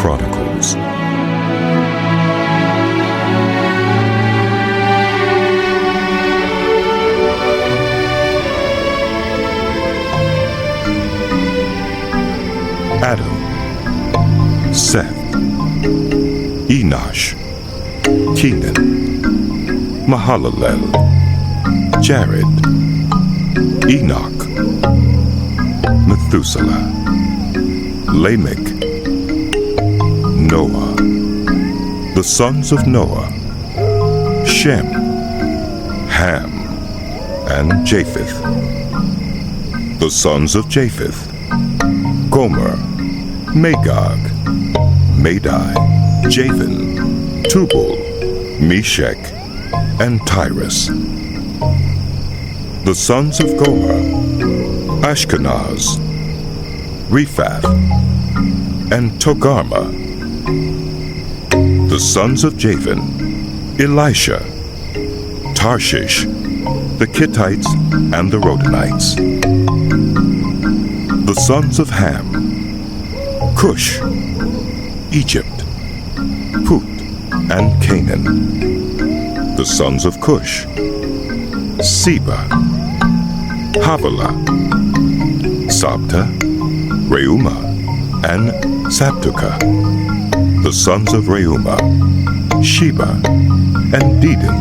Chronicles. Adam, Seth, Enosh, Kenan, Mahalalel, Jared, Enoch, Methuselah, Lamech, Noah. The sons of Noah: Shem, Ham, and Japheth. The sons of Japheth: Gomer, Magog, Madai, Javan, Tubal, Meshech, and Tyrus. The sons of Gomer: Ashkenaz, Rephath, and Togarmah. The sons of Javan: Elisha, Tarshish, the Kittites, and the Rodanites. The sons of Ham: Cush, Egypt, Put, and Canaan. The sons of Cush: Seba, Havilah, Sabta, Reumah, and Sabtuka. The sons of Reumah: Sheba and Dedan.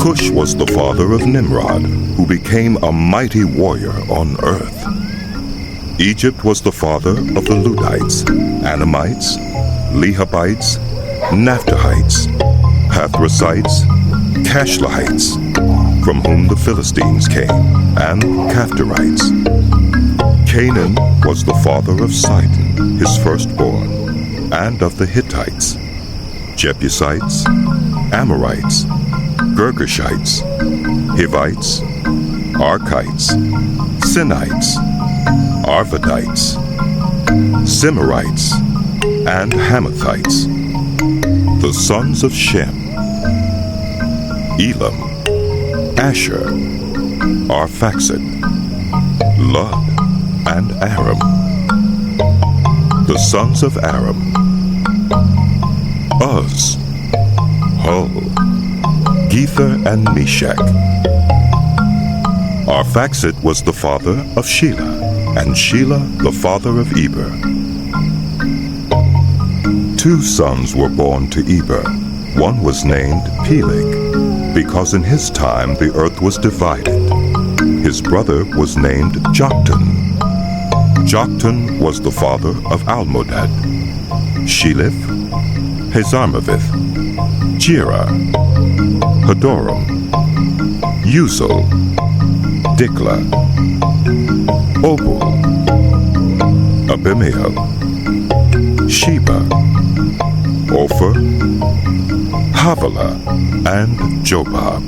Cush was the father of Nimrod, who became a mighty warrior on earth. Egypt was the father of the Ludites, Anamites, Lehabites, Naphtuhites, Hathrassites, Cashlahites, from whom the Philistines came, and Caphtorites. Canaan was the father of Sidon, his firstborn, and of the Hittites, Jebusites, Amorites, Girgashites, Hivites, Arkites, Sinites, Arvadites, Zemarites, and Hamathites. The sons of Shem: Elam, Asher, Arphaxad, Lud, and Aram. The sons of Aram: Uz, Hul, Gether, and Meshach. Arphaxad was the father of Shelah, and Shelah the father of Eber. 2 sons were born to Eber. One was named Peleg, because in his time the earth was divided. His brother was named Joktan. Joktan was the father of Almodad, Shelith, Hazarmaveth, Jerah, Hadoram, Uzal, Dikla, Obul, Abimael, Sheba, Ophir, Havilah, and Jobab.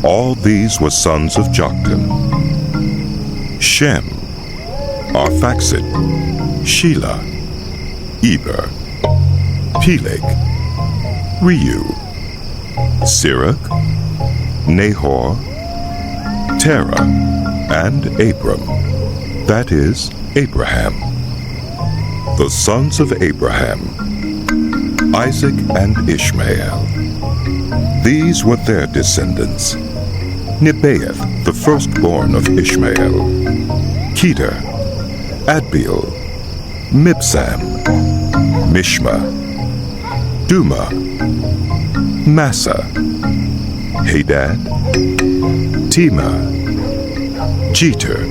All these were sons of Joktan. Shem, Arphaxad, Shelah, Eber, Peleg, Reu, Sirach, Nahor, Terah, and Abram, that is, Abraham. The sons of Abraham: Isaac and Ishmael. These were their descendants: Nebaioth, the firstborn of Ishmael, Kedar, Adbeel, Mibsam, Mishma, Duma, Massa, Hadad, Tema, Jeter,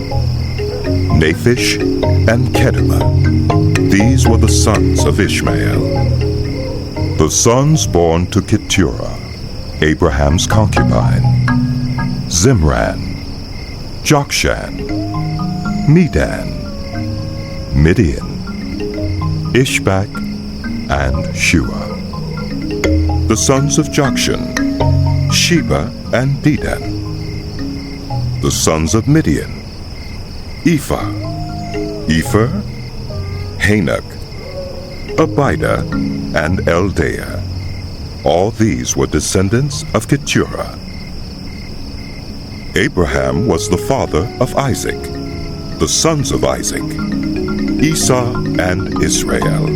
Naphish, and Kedemah. These were the sons of Ishmael. The sons born to Keturah, Abraham's concubine: Zimran, Jokshan, Medan, Midian, Ishbak, and Shua. The sons of Jokshan: Sheba and Dedan. The sons of Midian: Ephah, Epher, Hanok, Abida, and Eldaah. All these were descendants of Keturah. Abraham was the father of Isaac. The sons of Isaac: Esau and Israel.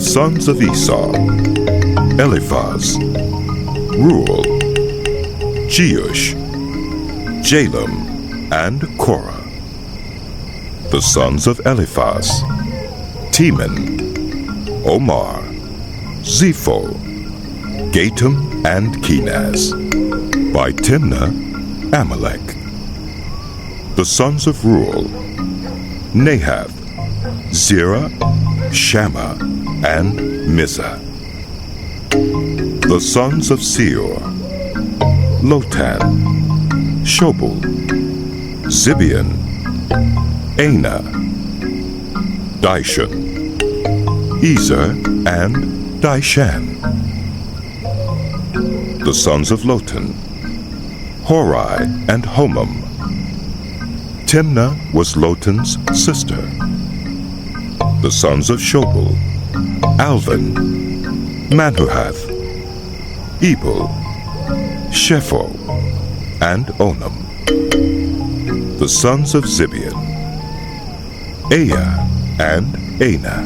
sons of Esau: Eliphaz, Reuel, Jeush, Jalem, and Korah. The sons of Eliphaz: Teman, Omar, Zepho, Gatam, and Kenaz. By Timnah, Amalek. The sons of Reuel: Nahath, Zerah, Shammah, and Mizah. The sons of Seor: Lotan, Shobal, Zibeon, Anah, Dishon, Ezer, and Dishan. The sons of Lotan: Hori and Homam. Timnah was Lotan's sister. The sons of Shobal: Alvan, Manuhath, Ebal, Shepho, and Onam. The sons of Zibeon: Aya and Anah.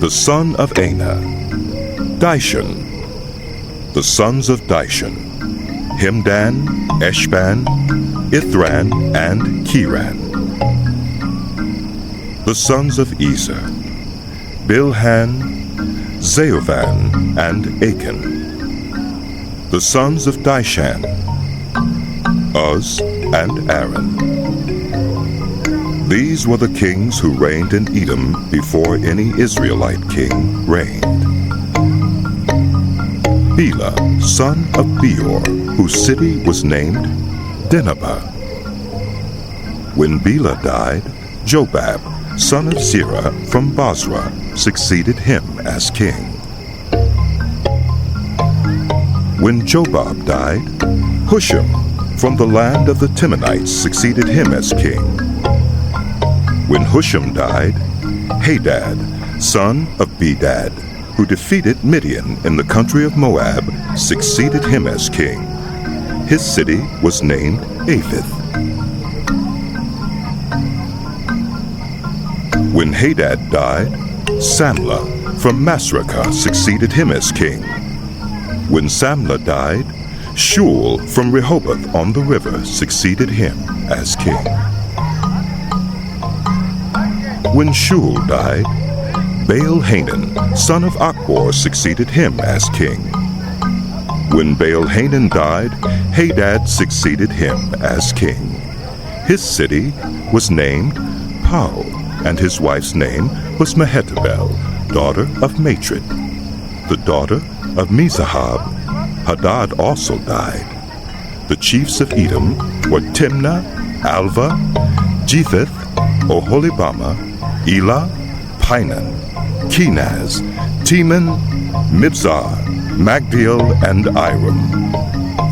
The son of Anah: Dishon. The sons of Dishon: Himdan, Eshban, Ithran, and Kiran. The sons of Ezer: Bilhan, Zeovan, and Achan. The sons of Dishan: Uz and Aaron. These were the kings who reigned in Edom before any Israelite king reigned. Bela, son of Beor, whose city was named Dinhabah. When Bela died, Jobab, son of Zerah from Basra, succeeded him as king. When Jobab died, Husham from the land of the Timonites succeeded him as king. When Husham died, Hadad, son of Bedad, who defeated Midian in the country of Moab, succeeded him as king. His city was named Aphith. When Hadad died, Samlah from Masrekah succeeded him as king. When Samlah died, Shul from Rehoboth on the river succeeded him as king. When Shul died, Baal-Hanan, son of Achbor, succeeded him as king. When Baal-Hanan died, Hadad succeeded him as king. His city was named Pau, and his wife's name was Mehetabel, daughter of Matred. The daughter of Mezahab, Hadad also died. The chiefs of Edom were Timnah, Alva, Jetheth, Oholibamah, Elah, Pinan, Kenaz, Teman, Mibzar, Magdiel, and Iram.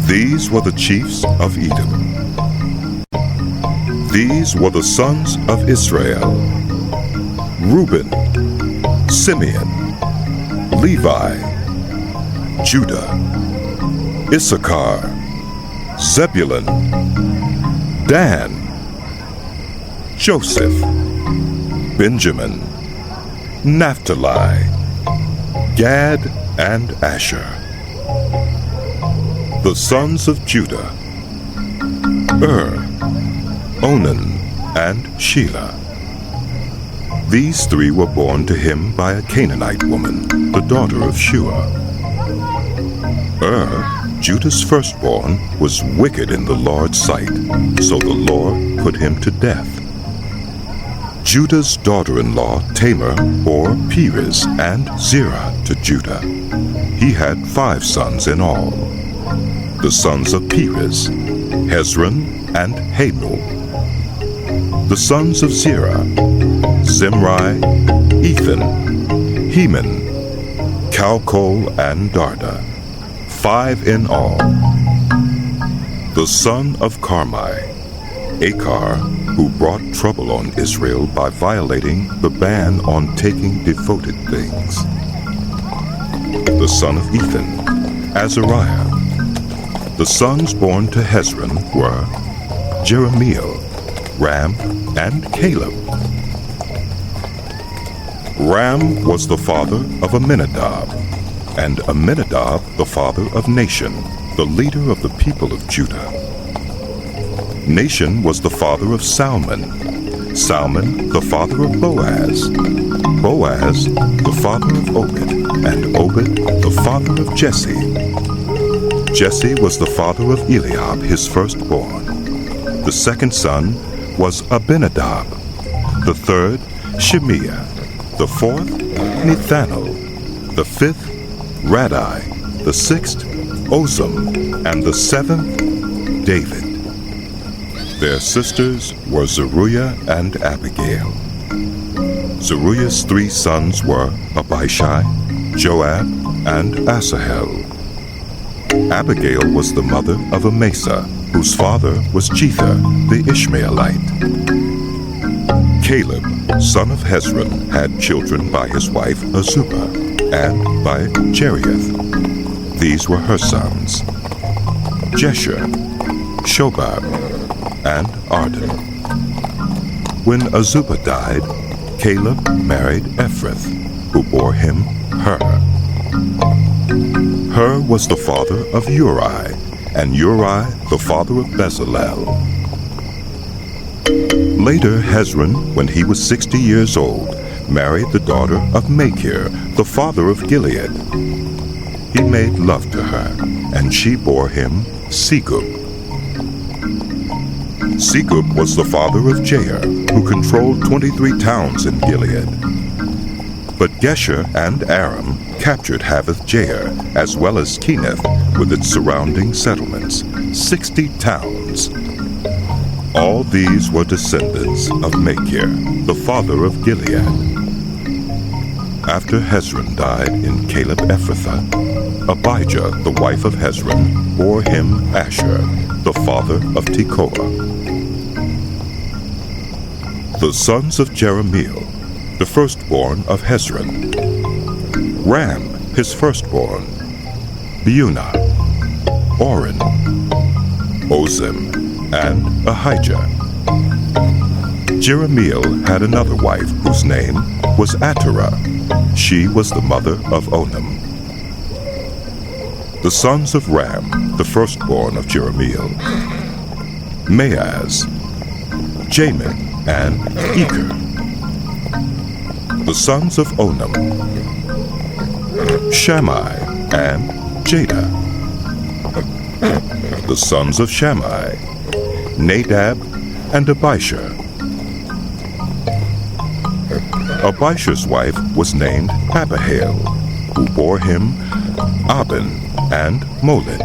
These were the chiefs of Edom. These were the sons of Israel: Reuben, Simeon, Levi, Judah, Issachar, Zebulun, Dan, Joseph, Benjamin, Naphtali, Gad, and Asher. The sons of Judah: Onan, and Shelah. These three were born to him by a Canaanite woman, the daughter of Shua. Judah's firstborn, was wicked in the Lord's sight, so the Lord put him to death. Judah's daughter-in-law Tamar bore Perez and Zerah to Judah. He had 5 sons in all. The sons of Perez: Hezron and Hamul. The sons of Zerah: Zimri, Ethan, Heman, Calcol, and Darda. 5 in all. The son of Carmi: Achar, who brought trouble on Israel by violating the ban on taking devoted things. The son of Ethan: Azariah. The sons born to Hezron were Jerahmeel, Ram, and Caleb. Ram was the father of Amminadab, and Amminadab the father of Nahshon, the leader of the people of Judah. Nahshon was the father of Salmon, Salmon the father of Boaz, Boaz the father of Obed, and Obed the father of Jesse. Jesse was the father of Eliab, his firstborn. The second son was Abinadab, the third Shemiah, the fourth Nethanel, the fifth Radai, the sixth Ozem, and the seventh David. Their sisters were Zeruiah and Abigail. Zeruiah's three sons were Abishai, Joab, and Asahel. Abigail was the mother of Amasa, whose father was Jether the Ishmaelite. Caleb, son of Hezron, had children by his wife Azubah and by Jerioth. These were her sons, Jesher, Shobab, and Arden. When Azubah died, Caleb married Ephrath, who bore him Hur. Hur was the father of Uri, and Uri the father of Bezalel. Later Hezron, when he was 60 years old, married the daughter of Machir, the father of Gilead. He made love to her, and she bore him Segub. Segub was the father of Jair, who controlled 23 towns in Gilead. But Gesher and Aram captured Havoth-Jair, as well as Kenath with its surrounding settlements, 60 towns. All these were descendants of Machir, the father of Gilead. After Hezron died in Caleb-Ephrathah, Abijah, the wife of Hezron, bore him Asher, the father of Tekoa. The sons of Jerahmeel, the firstborn of Hezron: Ram, his firstborn, Beunah, Oren, Ozem, and Ahijah. Jerahmeel had another wife whose name was Atterah. She was the mother of Onam. The sons of Ram, the firstborn of Jerahmeel: Maaz, Jamin, and Eker. The sons of Onam: Shammai and Jada. The sons of Shammai: Nadab and Abishur. Abishur's wife was named Abihail, who bore him Abin and Molid.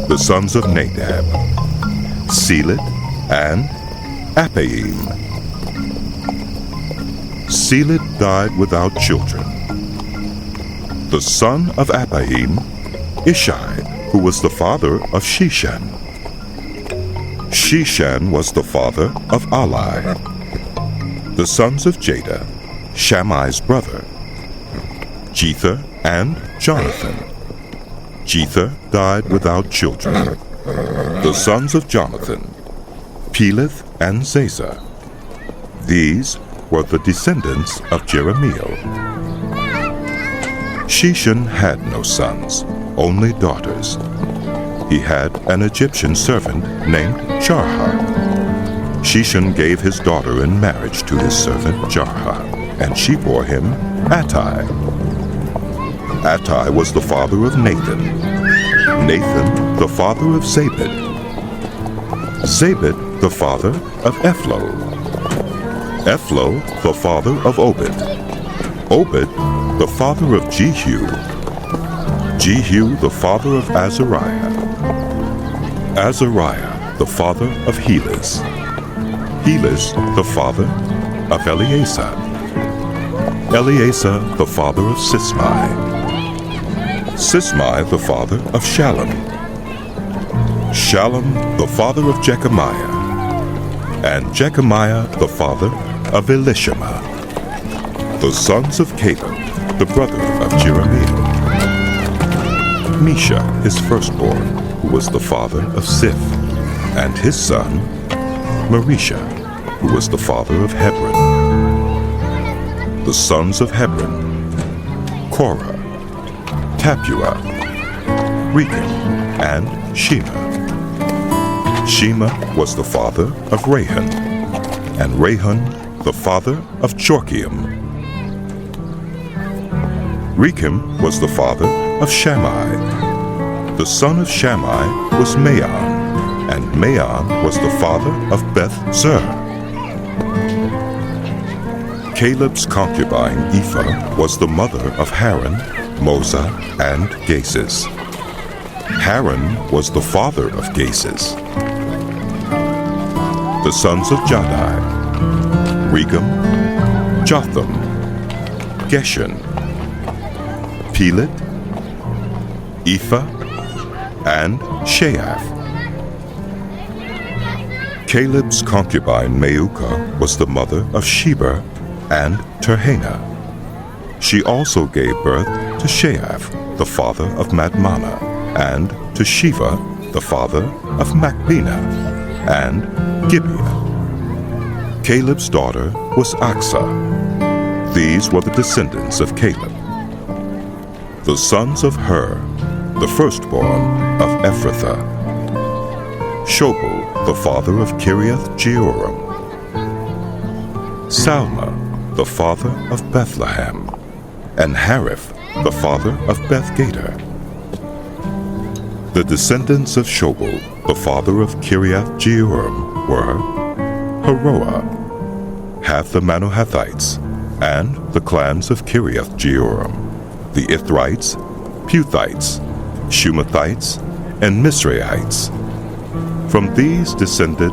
The sons of Nadab: Seled and Appaim. Seled died without children. The son of Appaim: Ishai, who was the father of Sheshan. Sheshan was the father of Alai. The sons of Jada: Shammai's brother, Jether and Jonathan. Jether died without children. The sons of Jonathan: Peleth and Zazah. These were the descendants of Jerahmeel. Sheshan had no sons, only daughters. He had an Egyptian servant named Jarha. Sheshan gave his daughter in marriage to his servant Jarha, and she bore him Attai. Attai was the father of Nathan, Nathan the father of Zabed, Zabed the father of Ephlo, Ephlo the father of Obed, Obed the father of Jehu, Jehu the father of Azariah, Azariah the father of Helez, Helez the father of Eleazar, Eleazar the father of Sismai, Sismai the father of Shallum, Shallum the father of Jechemiah, and Jechemiah the father of Elishama. The sons of Caleb, the brother of Jerahmeel: Mesha, his firstborn, who was the father of Ziph, and his son Marisha, who was the father of Hebron. the sons of Hebron: Korah, Tapua, Recham, and Shema. Shema was the father of Rahan, and Rahan the father of Jorkiam. Recham was the father of Shammai. The son of Shammai was Maon, and Maon was the father of Beth-zur. Caleb's concubine Ephah was the mother of Haran, Moza, and Gases. Haran was the father of Gases. The sons of Jahdai: Regem, Jotham, Geshan, Pelet, Ephah, and Sheaph. Caleb's concubine Maacah was the mother of Sheber and Tirhana. She also gave birth to Sheaph, the father of Madmannah, and to Sheva, the father of Machbenah, and Gibeah. Caleb's daughter was Aksah. These were the descendants of Caleb. The sons of Hur, the firstborn of Ephrathah: Shobal, the father of Kiriath-Jearim; Salma, the father of Bethlehem; and Hariph, the father of Beth-gader. The descendants of Shobal, the father of Kiriath-Jearim, were Haroah, half the Manahathites, and the clans of Kiriath-Jearim, the Ithrites, Puthites, Shumathites, and Misraites. From these descended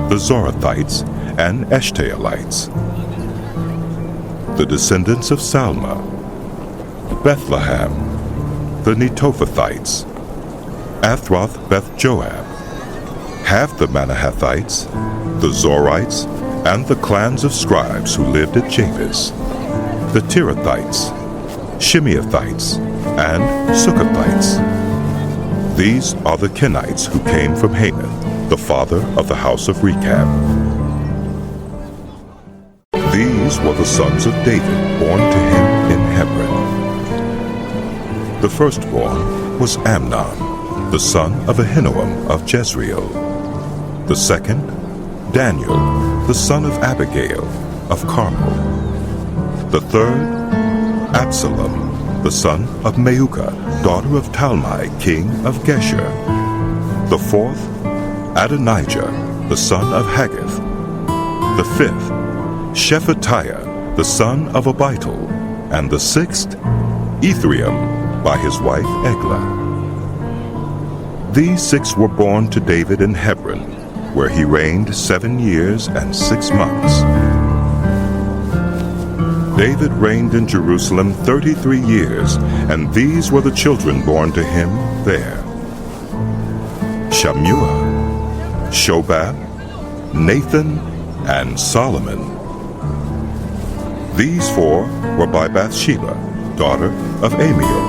the Zorathites and Eshtaolites. The descendants of Salma: Bethlehem, the Netophathites, Athroth Beth-Joab, half the Manahathites, the Zorites, and the clans of scribes who lived at Jabez, the Tirathites, Shimeathites, and Sukkothites. These are the Kenites who came from Hamath, the father of the house of Rechab. These were the sons of David born to him in Hebron. The firstborn was Amnon, the son of Ahinoam of Jezreel. The second, Daniel, the son of Abigail of Carmel. The third, Absalom, the son of Maacah, daughter of Talmai, king of Geshur. The fourth, Adonijah, the son of Haggith. The fifth, Shephatiah, the son of Abital. And the sixth, Ithream, by his wife Eglah. These six were born to David in Hebron, where he reigned 7 years and 6 months. David reigned in Jerusalem 33 years, and these were the children born to him there: Shammua, Shobab, Nathan, and Solomon. These 4 were by Bathsheba, daughter of Amiel.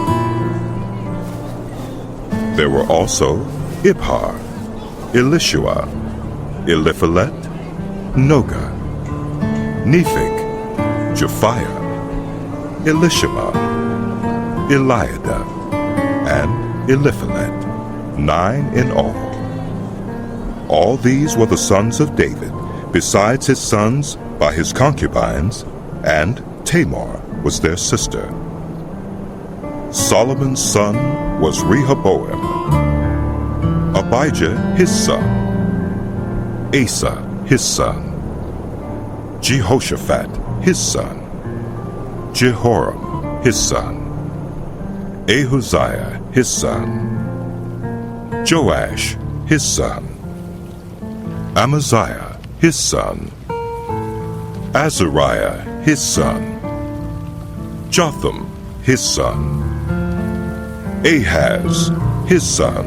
There were also Ibhar, Elishua, Eliphalet, Noga, Nepheg, Japhiah, Elishama, Eliada, and Eliphalet, 9 in all. All these were the sons of David, besides his sons by his concubines, and Tamar was their sister. Solomon's son was Rehoboam, Abijah his son, Asa his son, Jehoshaphat his son, Jehoram his son, Ahaziah his son, Joash his son, Amaziah his son, Azariah his son, Jotham his son, Ahaz his son,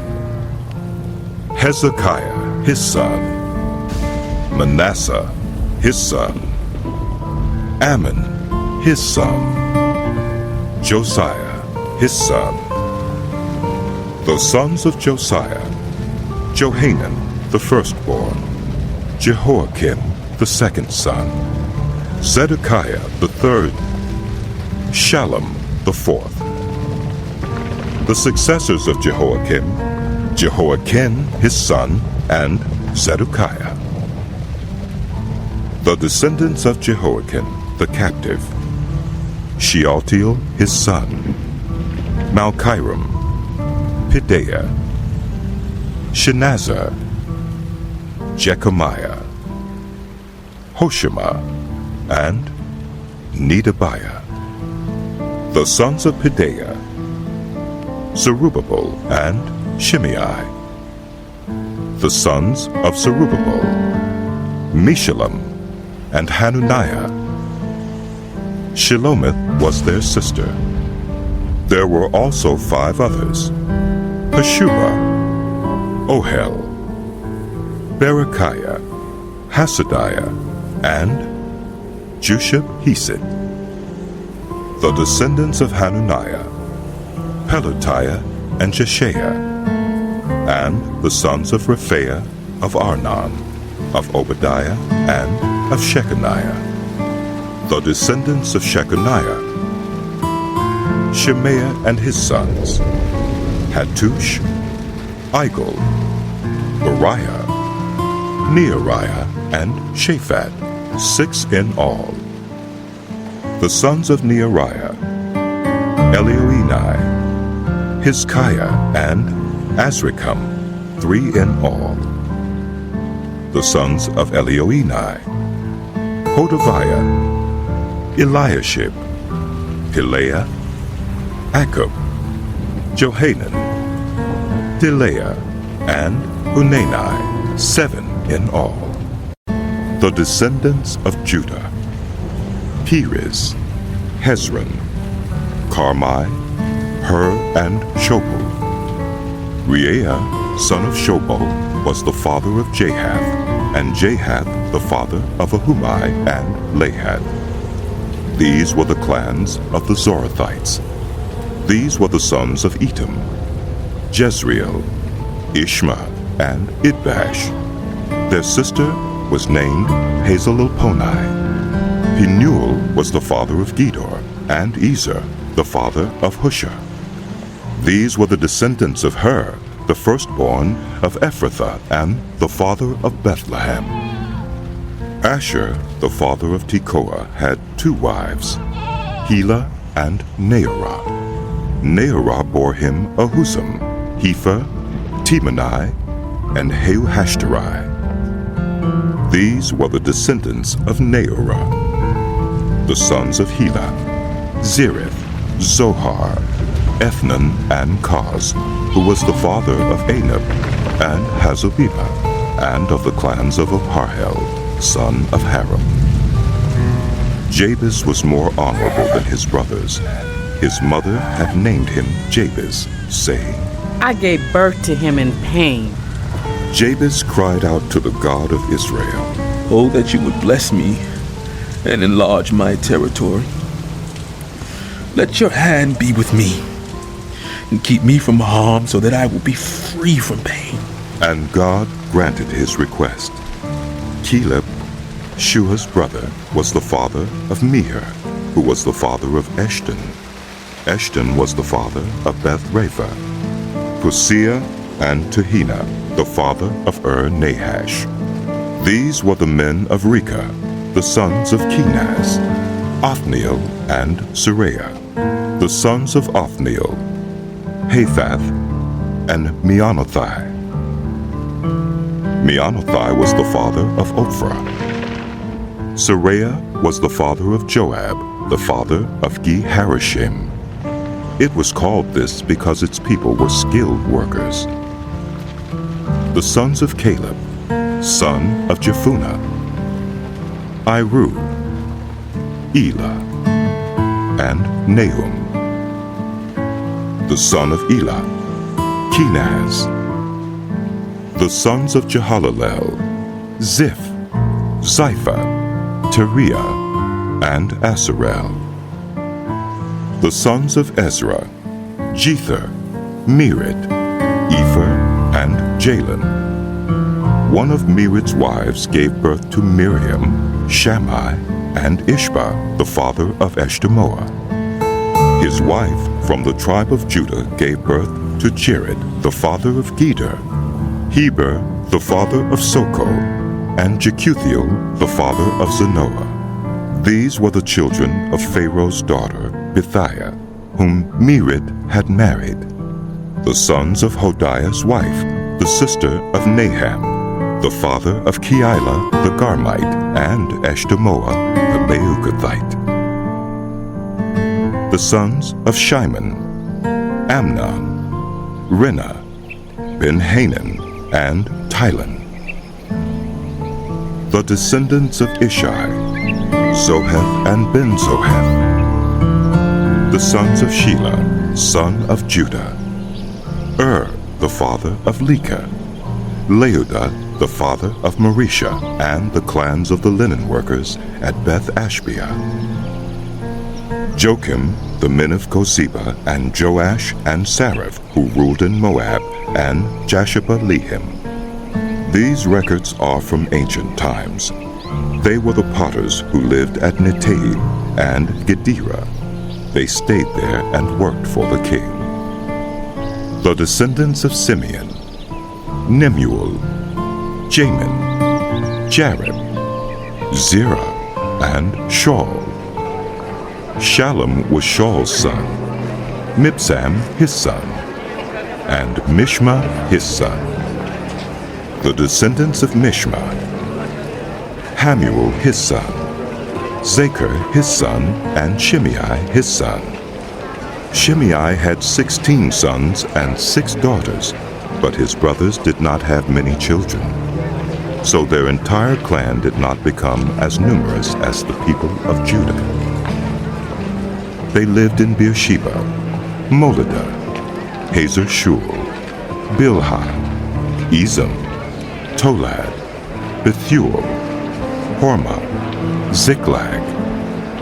Hezekiah his son, Manasseh his son, Ammon his son, Josiah his son. The sons of Josiah: Johanan the firstborn, Jehoiakim the second son, Zedekiah the third, Shallum the fourth. The successors of Jehoiakim, Jehoiachin his son, and Zedekiah. The descendants of Jehoiakim the captive, Shealtiel his son, Malchiram, Pedaiah, Shenazar, Jechemiah, Hoshama, and Nedabiah. The sons of Pedaiah, Zerubbabel and Shimei. The sons of Zerubbabel, Meshullam and Hananiah. Shelomith was their sister. There were also 5 others: Pashua, Ohel, Berechiah, Hasadiah, and Jushab-Hesed. The descendants of Hananiah, Pelatiah and Jeshiah, and the sons of Rephaiah of Arnon, of Obadiah, and of Shechaniah. The descendants of Shechaniah, Shemaiah and his sons, Hattush, Igal, Bariah, Neariah, and Shaphat, 6 in all. The sons of Neariah, Elioenai, Hizkiah, and Azrikam, 3 in all. The sons of Elioenai, Hodaviah, Eliashib, Pelaiah, Akub, Johanan, Delaiah, and Unani, 7 in all. The descendants of Judah, Perez, Hezron, Carmi, Hur, and Shobal. Reaiah, son of Shobal, was the father of Jahath, and Jahath the father of Ahumai and Lahath. These were the clans of the Zorathites. These were the sons of Etam, Jezreel, Ishma, and Idbash. Their sister was named Hazelelponi. Penuel was the father of Gedor, and Ezer, the father of Hushah. These were the descendants of Hur, the firstborn of Ephrathah, and the father of Bethlehem. Asher, the father of Tekoa, had 2 wives, Helah and Naarah. Naarah bore him Ahuzam, Hepher, Temani, and Heuhashtari. These were the descendants of Naarah. The sons of Helah, Zereth, Zohar, Ethnan, and Koz, who was the father of Anab, and Hazobebah, and of the clans of Aharhel, son of Haram. Jabez was more honorable than his brothers. His mother had named him Jabez, saying, I gave birth to him in pain. Jabez cried out to the God of Israel, Oh, that you would bless me and enlarge my territory. Let your hand be with me and keep me from harm so that I will be free from pain. And God granted his request. Caleb, Shua's brother, was the father of Meher, who was the father of Eshton. Eshton was the father of Beth-Rapha, Pusea, and Tehina, the father of Nahash. These were the men of Rekah, the sons of Kenaz, Othniel, and Seraiah. The sons of Othniel, Hathath, and Meonothai. Meonothai was the father of Ophrah. Seraiah was the father of Joab, the father of Ge-Harashim. It was called this because its people were skilled workers. The sons of Caleb, son of Jephunneh, Iru, Elah, and Nahum. The son of Elah, Kenaz. The sons of Jehalalel, Ziph, Ziphah, Teriah, and Asarel. The sons of Ezra, Jether, Merid, Epher, and Jalon. One of Merid's wives gave birth to Miriam, Shammai, and Ishba, the father of Eshtemoa. His wife from the tribe of Judah gave birth to Jared, the father of Geder, Heber, the father of Soko, and Jekuthiel, the father of Zanoah. These were the children of Pharaoh's daughter, Bithiah, whom Mered had married. The sons of Hodiah's wife, the sister of Naham, the father of Keilah the Garmite, and Eshtemoa the Leucathite. The sons of Shimon, Amnon, Rinnah, Ben-Hanan, and Tilon. The descendants of Ishai, Zoheth and Ben-Zoheth. The sons of Shelah, son of Judah, the father of Leka, Leudah, the father of Marisha, and the clans of the linen workers at Beth-Ashbea. Joachim, the men of Kozeba, and Joash and Saraph, who ruled in Moab, and Jashuba-Lehim. These records are from ancient times. They were the potters who lived at Netaim and Gedera. They stayed there and worked for the king. The descendants of Simeon, Nemuel, Jamin, Jareb, Zerah, and Shaul. Shallum was Shaul's son, Mibsam his son, and Mishma his son. The descendants of Mishma, Hamuel his son, Zachar his son, and Shimei his son. Shimei had 16 sons and 6 daughters, but his brothers did not have many children. So their entire clan did not become as numerous as the people of Judah. They lived in Beersheba, Moladah, Hazar-Shul, Bilhah, Ezem, Tolad, Bethuel, Hormah, Ziklag,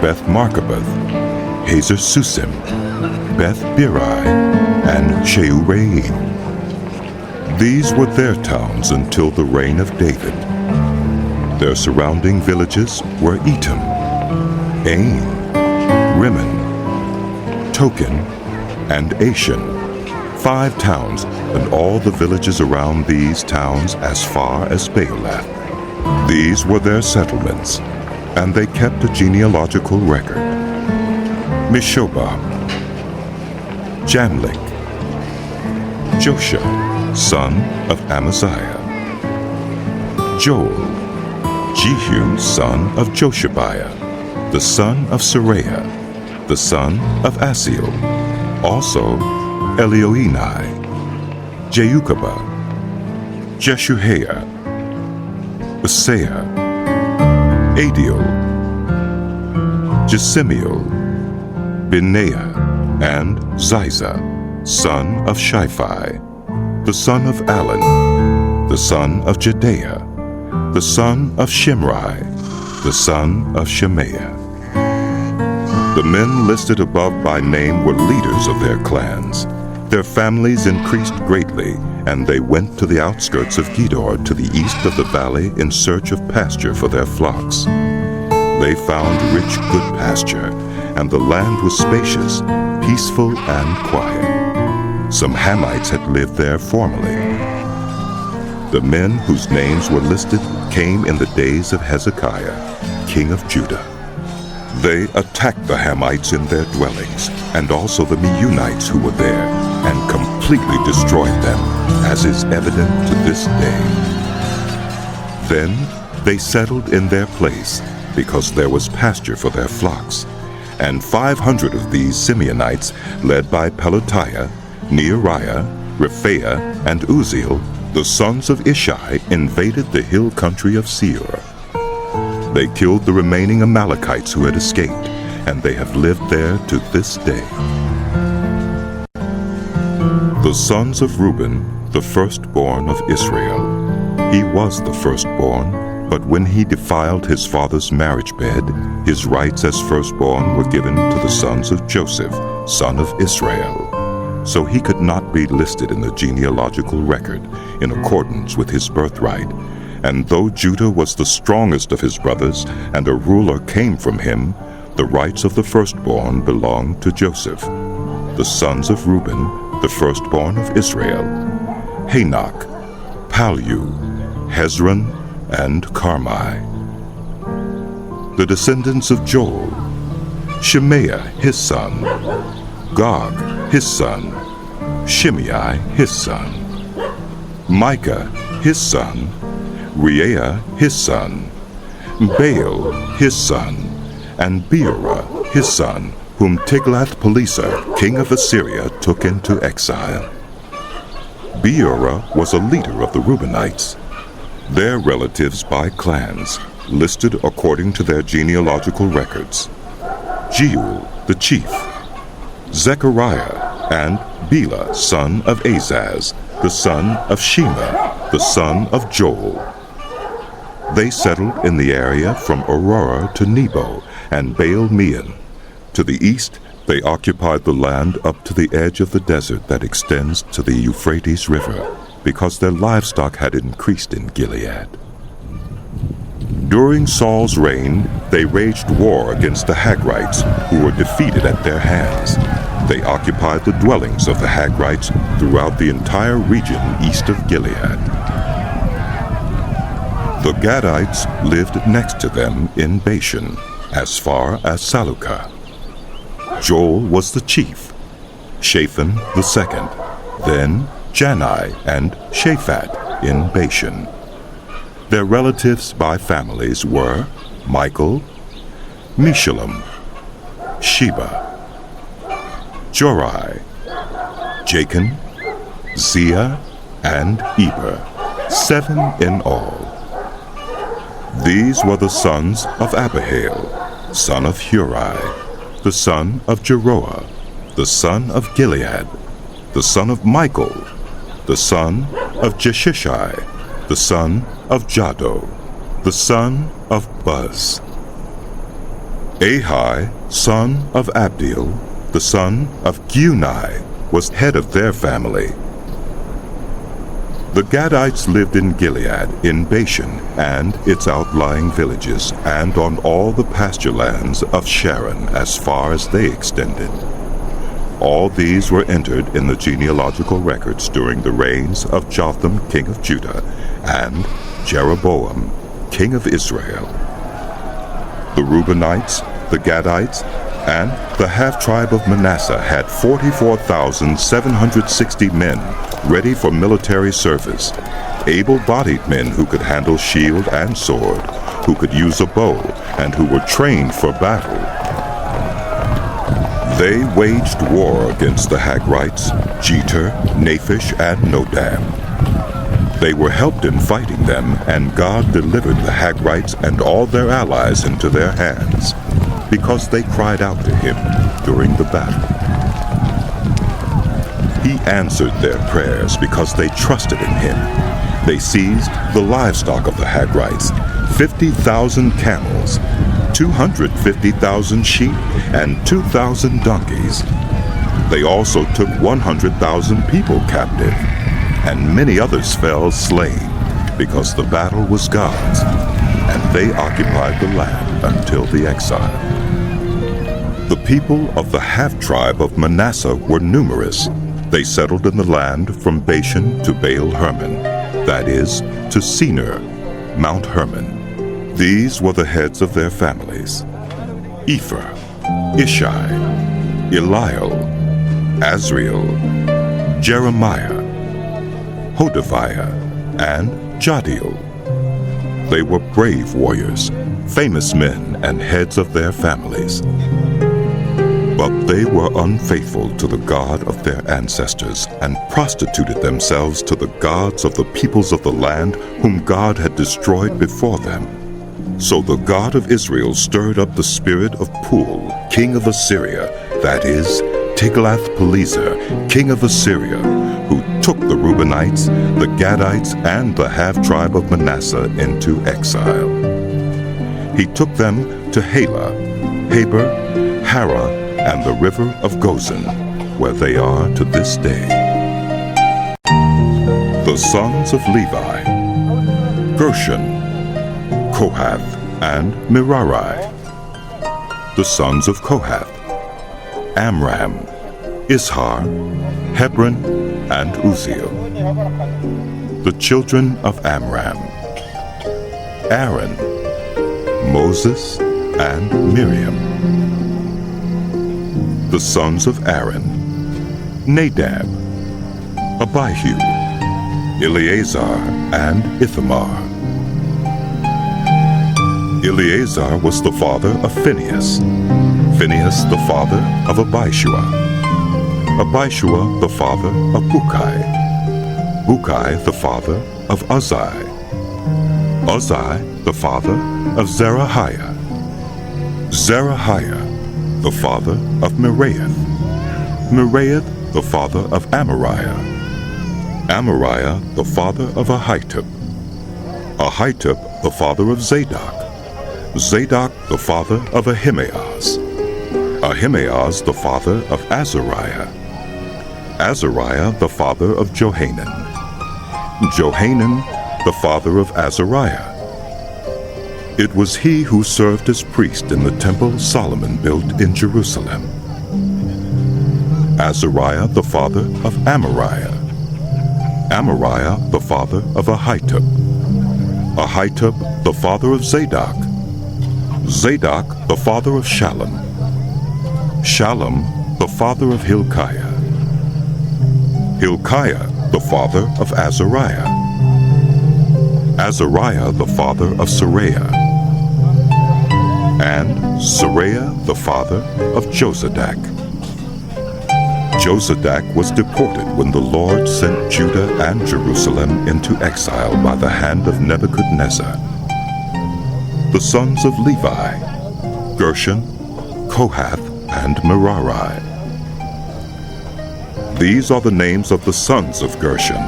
Beth-Markaboth, Hazar-Susim, Beth-Birai, and Sheureim. These were their towns until the reign of David. Their surrounding villages were Etam, Ain, Rimmon, Token, and Ashan, 5 towns, and all the villages around these towns as far as Baalath. These were their settlements, and they kept a genealogical record. Meshobab, Jamlik, Joshua, son of Amaziah, Joel, Jehu, son of Joshabiah, the son of Seraiah, the son of Asiel, also Elioenai, Jeucabah, Jeshuaiah, Usaiah, Adiel, Jesimiel, Benaiah, and Ziza, son of Shiphi, the son of Alan, the son of Jedaiah, the son of Shimri, the son of Shemaiah. The men listed above by name were leaders of their clans. Their families increased greatly, and they went to the outskirts of Gedor to the east of the valley in search of pasture for their flocks. They found rich, good pasture, and the land was spacious, peaceful, and quiet. Some Hamites had lived there formerly. The men whose names were listed came in the days of Hezekiah, king of Judah. They attacked the Hamites in their dwellings, and also the Meunites who were there, and completely destroyed them, as is evident to this day. Then they settled in their place, because there was pasture for their flocks. And 500 of these Simeonites, led by Pelatiah, Neariah, Rephaiah, and Uzziel, the sons of Ishai, invaded the hill country of Seir. They killed the remaining Amalekites who had escaped, and they have lived there to this day. The sons of Reuben, the firstborn of Israel. He was the firstborn, but when he defiled his father's marriage bed, his rights as firstborn were given to the sons of Joseph, son of Israel. So he could not be listed in the genealogical record in accordance with his birthright. And though Judah was the strongest of his brothers, and a ruler came from him, The rights of the firstborn belonged to Joseph. The sons of Reuben, the firstborn of Israel: Hanok, Palu, Hezron, and Carmi. The descendants of Joel: Shemaiah his son, Gog his son, Shimei his son, Micah his son, Reaiah his son, Baal his son, and Beerah his son, whom Tiglath-Pileser, king of Assyria, took into exile. Beerah was a leader of the Reubenites. Their relatives by clans, listed according to their genealogical records: Jeuel the chief, Zechariah, and Bela son of Azaz, the son of Shema, the son of Joel. They settled in the area from Aurora to Nebo and Baal-Meon. To the east, they occupied the land up to the edge of the desert that extends to the Euphrates River, because their livestock had increased in Gilead. During Saul's reign, they waged war against the Hagrites, who were defeated at their hands. They occupied the dwellings of the Hagrites throughout the entire region east of Gilead. The Gadites lived next to them in Bashan, as far as Salucah. Joel was the chief, Shaphan the second, then Jani and Shaphat in Bashan. Their relatives by families were Michael, Meshullam, Sheba, Jorai, Jachin, Zia, and Eber, 7 in all. These were the sons of Abihail, son of Huri, the son of Jeroah, the son of Gilead, the son of Michael, the son of Jeshishai, the son of Jado, the son of Buz. Ahi, son of Abdiel, the son of Guni, was head of their family. The Gadites lived in Gilead, in Bashan and its outlying villages, and on all the pasture lands of Sharon as far as they extended. All these were entered in the genealogical records during the reigns of Jotham, king of Judah, and Jeroboam, king of Israel. The Reubenites, the Gadites, and the half-tribe of Manasseh had 44,760 men ready for military service, able-bodied men who could handle shield and sword, who could use a bow, and who were trained for battle. They waged war against the Hagrites, Jeter, Naphish, and Nodab. They were helped in fighting them, and God delivered the Hagrites and all their allies into their hands, because they cried out to him during the battle. He answered their prayers because they trusted in him. They seized the livestock of the Hagrites, 50,000 camels, 250,000 sheep, and 2,000 donkeys. They also took 100,000 people captive, and many others fell slain, because the battle was God's, and they occupied the land until the exile. The people of the half-tribe of Manasseh were numerous. They settled in the land from Bashan to Baal-Hermon, that is, to Senir, Mount Hermon. These were the heads of their families: Ephah, Ishai, Eliel, Azriel, Jeremiah, Hodaviah, and Jadiel. They were brave warriors, famous men, and heads of their families. But they were unfaithful to the God of their ancestors and prostituted themselves to the gods of the peoples of the land whom God had destroyed before them. So the God of Israel stirred up the spirit of Pul, king of Assyria, that is, Tiglath-Pileser, king of Assyria, who took the Reubenites, the Gadites, and the half-tribe of Manasseh into exile. He took them to Halah, Habor, Hara, and the river of Gozan, where they are to this day. The sons of Levi: Gershon, Kohath, and Merari. The sons of Kohath: Amram, Ishar, Hebron, and Uzziel. The children of Amram: Aaron, Moses, and Miriam. The sons of Aaron: Nadab, Abihu, Eleazar, and Ithamar. Eleazar was the father of Phinehas, Phinehas the father of Abishua, Abishua the father of Bukai, Bukai the father of Uzzi, Uzzi the father of Zerahiah, Zerahiah the father of Meraioth, Meraioth the father of Amariah, Amariah the father of Ahitub, Ahitub the father of Zadok, Zadok the father of Ahimaaz, Ahimaaz the father of Azariah, Azariah the father of Johanan, Johanan the father of Azariah. It was he who served as priest in the temple Solomon built in Jerusalem. Azariah the father of Amariah, Amariah the father of Ahitub, Ahitub the father of Zadok, Zadok the father of Shallum, Shallum the father of Hilkiah, Hilkiah the father of Azariah, Azariah the father of Seraiah, and Seraiah the father of Josadak. Josadak was deported when the Lord sent Judah and Jerusalem into exile by the hand of Nebuchadnezzar. The sons of Levi: Gershon, Kohath, and Merari. These are the names of the sons of Gershon: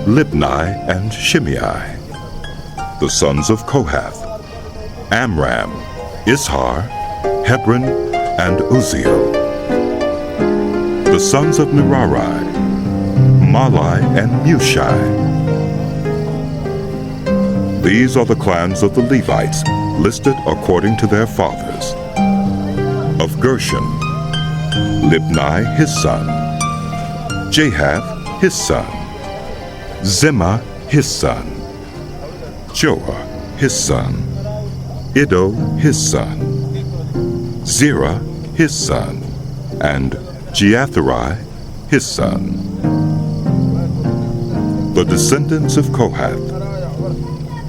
Libni and Shimei. The sons of Kohath: Amram, Ishar, Hebron, and Uzziel. The sons of Merari: Malai and Mushai. These are the clans of the Levites, listed according to their fathers. Of Gershon: Libni his son, Jahath his son, Zimmah his son, Joah his son, Iddo his son, Zerah his son, and Jeatherai his son. The descendants of Kohath: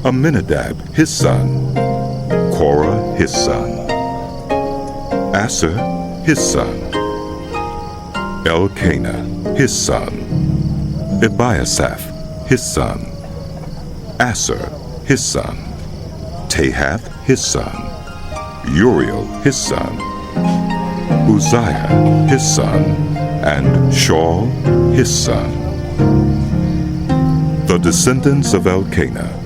Aminadab his son, Korah his son, Asher his son, Elkanah his son, Ebiasaph his son, Asher his son, Tahath his son, Uriel his son, Uzziah his son, and Shaul his son. The descendants of Elkanah: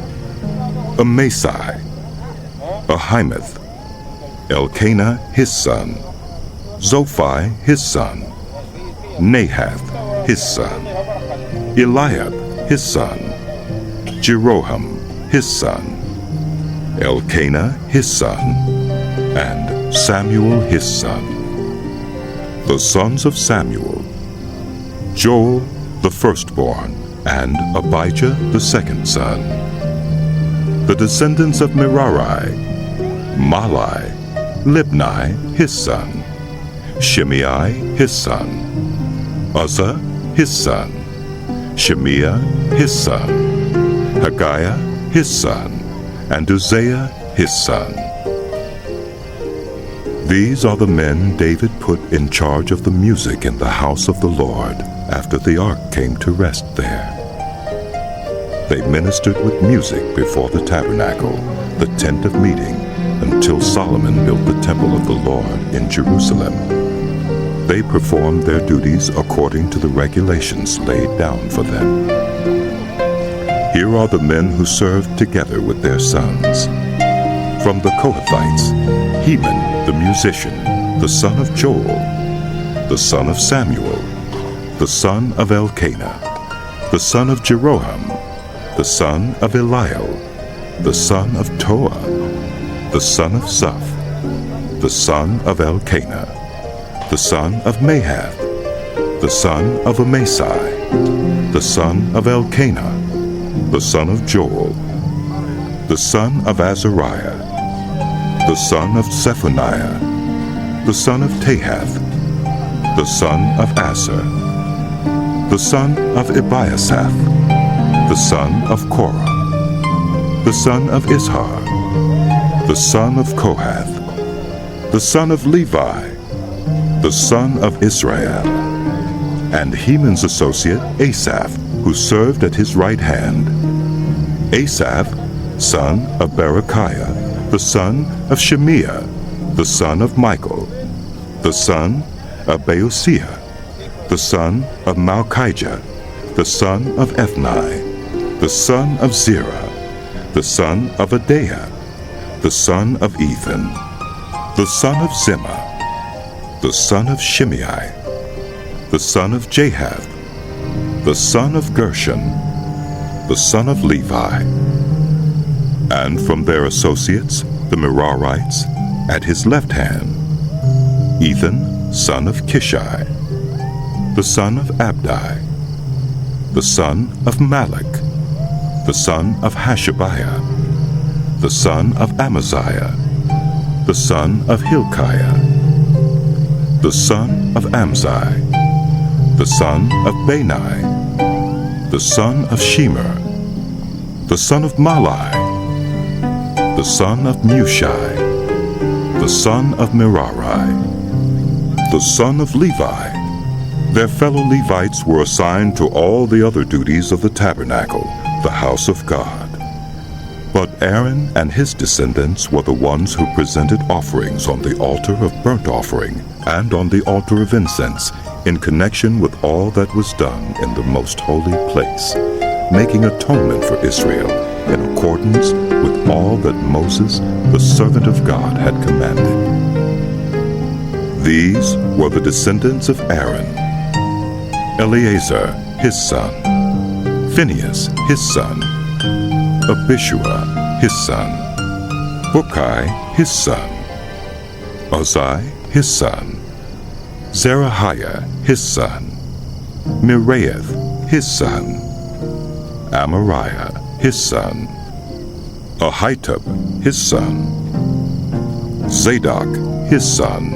Amasai, Ahimeth, Elkanah his son, Zophai his son, Nahath his son, Eliab his son, Jeroham his son, Elkanah his son, and Samuel his son. The sons of Samuel: Joel the firstborn, and Abijah the second son. The descendants of Merari: Malai, Libni his son, Shimei his son, Uzzah his son, Shemiah his son, Haggiah his son, and Uzziah his son. These are the men David put in charge of the music in the house of the Lord after the ark came to rest there. They ministered with music before the tabernacle, the tent of meeting, until Solomon built the temple of the Lord in Jerusalem. They performed their duties according to the regulations laid down for them. Here are the men who served together with their sons. From the Kohathites: Heman the musician, the son of Joel, the son of Samuel, the son of Elkanah, the son of Jeroham, the son of Eliel, the son of Toah, the son of Zaph, the son of Elkanah, the son of Mahath, the son of Amasai, the son of Elkanah, the son of Joel, the son of Azariah, the son of Zephaniah, the son of Tahath, the son of Asher, the son of Ebiasath, the son of Korah, the son of Izhar, the son of Kohath, the son of Levi, the son of Israel, and Heman's associate Asaph, who served at his right hand. Asaph, son of Berechiah, the son of Shemiah, the son of Michael, the son of Beoshia, the son of Malchijah, the son of Ethni, the son of Zerah, the son of Adaiah, the son of Ethan, the son of Zimmah, the son of Shimei, the son of Jahath, the son of Gershon, the son of Levi, and from their associates, the Merarites, at his left hand, Ethan, son of Kishai, the son of Abdi, the son of Malach, the son of Hashabiah, the son of Amaziah, the son of Hilkiah, the son of Amzi, the son of Bani, the son of Shemer, the son of Malai, the son of Mushai, the son of Merari, the son of Levi. Their fellow Levites were assigned to all the other duties of the tabernacle, the house of God. But Aaron and his descendants were the ones who presented offerings on the altar of burnt offering and on the altar of incense in connection with all that was done in the most holy place, making atonement for Israel in accordance with all that Moses, the servant of God, had commanded. These were the descendants of Aaron: Eleazar, his son; Phinehas, his son; Abishua, his son; Bukkai, his son; Uzai, his son; Zerahiah, his son; Miraioth, his son; Amariah, his son; Ahitub, his son; Zadok, his son;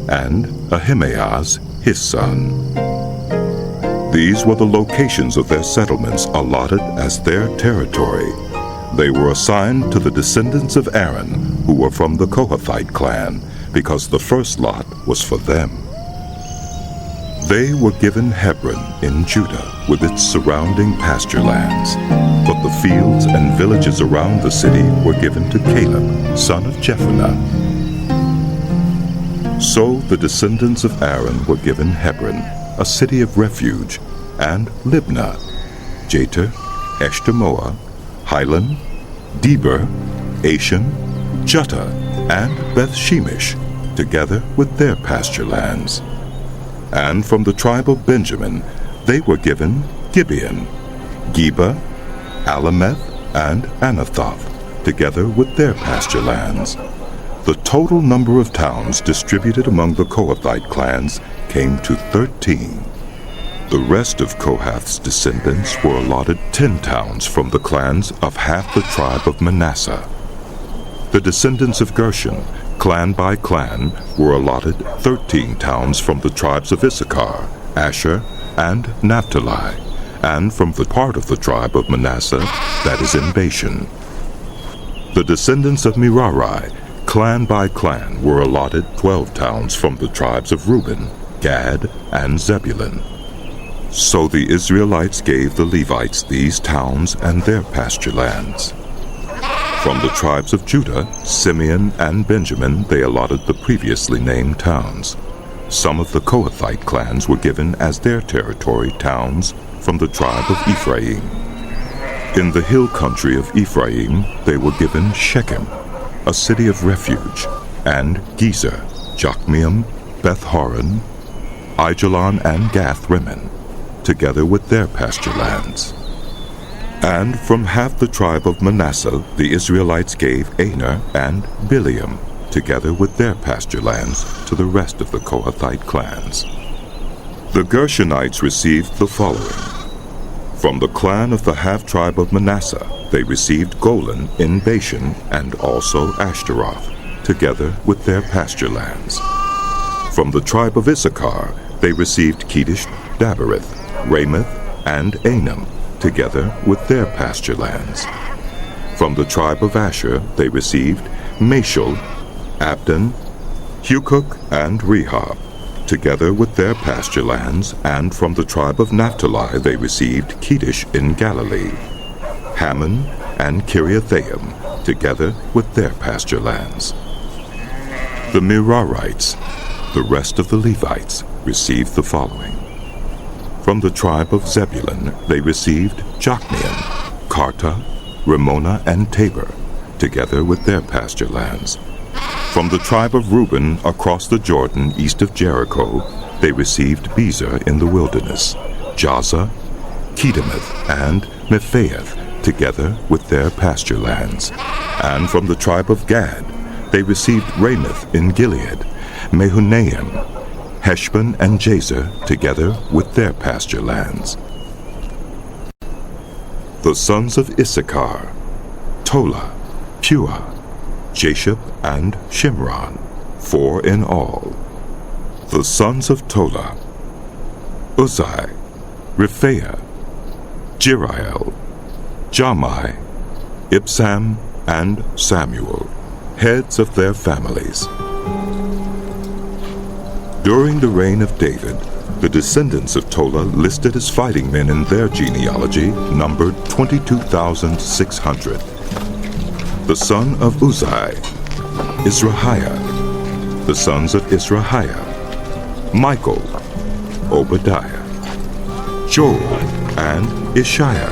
and Ahimaaz, his son. These were the locations of their settlements allotted as their territory. They were assigned to the descendants of Aaron, who were from the Kohathite clan, because the first lot was for them. They were given Hebron in Judah with its surrounding pasture lands, but the fields and villages around the city were given to Caleb, son of Jephunneh. So the descendants of Aaron were given Hebron, a city of refuge, and Libnah, Jatir, Eshtemoa, Hilan, Deber, Ashan, Juttah, and Beth-Shemesh, together with their pasture lands. And from the tribe of Benjamin they were given Gibeon, Geba, Alameth, and Anathoth, together with their pasture lands. The total number of towns distributed among the Kohathite clans came to 13. The rest of Kohath's descendants were allotted 10 towns from the clans of half the tribe of Manasseh. The descendants of Gershon, clan by clan, were allotted 13 towns from the tribes of Issachar, Asher, and Naphtali, and from the part of the tribe of Manasseh that is in Bashan. The descendants of Merari, clan by clan, were allotted 12 towns from the tribes of Reuben, Gad, and Zebulun. So the Israelites gave the Levites these towns and their pasture lands. From the tribes of Judah, Simeon, and Benjamin they allotted the previously named towns. Some of the Kohathite clans were given as their territory towns from the tribe of Ephraim. In the hill country of Ephraim they were given Shechem, a city of refuge, and Gezer, Jokmeam, Beth-horon, Aijalon, and Gath-rimmon, together with their pasture lands. And from half the tribe of Manasseh the Israelites gave Aner and Bileam, together with their pasture lands, to the rest of the Kohathite clans. The Gershonites received the following. From the clan of the half-tribe of Manasseh, they received Golan in Bashan and also Ashtaroth, together with their pasture lands. From the tribe of Issachar, they received Kedesh, Dabereth, Ramoth, and Anam, together with their pasture lands. From the tribe of Asher, they received Mashal, Abdon, Hukok, and Rehob, together with their pasture lands, and from the tribe of Naphtali they received Kedesh in Galilee, Hammon, and Kiriathaim, together with their pasture lands. The Merarites, the rest of the Levites, received the following. From the tribe of Zebulun they received Jokneam, Karta, Ramona, and Tabor, together with their pasture lands. From the tribe of Reuben across the Jordan east of Jericho, they received Bezer in the wilderness, Jaza, Kedemoth, and Mephaeth, together with their pasture lands. And from the tribe of Gad, they received Ramoth in Gilead, Mehunaim, Heshbon, and Jazer, together with their pasture lands. The sons of Issachar, Tola, Puah, Jashub, and Shimron, 4 in all. The sons of Tola, Uzai, Rephaiah, Jeriel, Jamai, Ibsam, and Samuel, heads of their families. During the reign of David, the descendants of Tola listed as fighting men in their genealogy numbered 22,600. The son of Uzai, Izrahiah. The sons of Izrahiah, Michael, Obadiah, Joel, and Ishiah.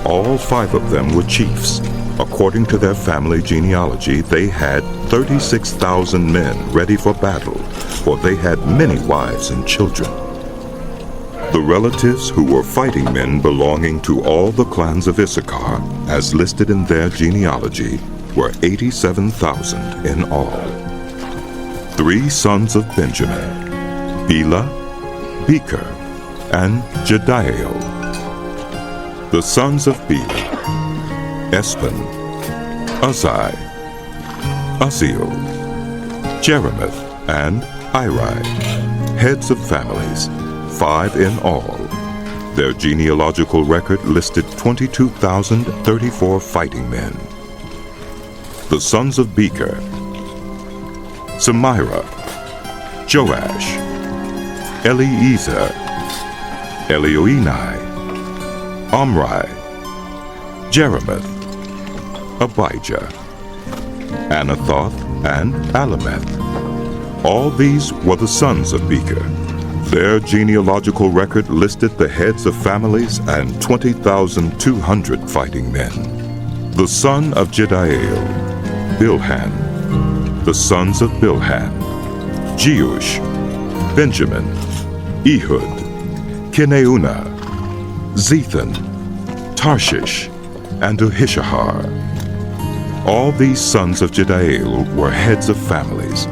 All 5 of them were chiefs. According to their family genealogy, they had 36,000 men ready for battle, for they had many wives and children. The relatives who were fighting men belonging to all the clans of Issachar, as listed in their genealogy, were 87,000 in all. 3 sons of Benjamin, Bela, Becher, and Jediael. The sons of Bela, Espan, Uzai, Uzziel, Jeremoth, and Iri, heads of families, 5 in all. Their genealogical record listed 22,034 fighting men. The sons of Becher, Samira, Joash, Eliezer, Elioenai, Omri, Jeremoth, Abijah, Anathoth, and Alameth. All these were the sons of Becher. Their genealogical record listed the heads of families and 20,200 fighting men. The son of Jediael, Bilhan. The sons of Bilhan, Jeush, Benjamin, Ehud, Kineunah, Zethan, Tarshish, and Ahishahar. All these sons of Jediael were heads of families.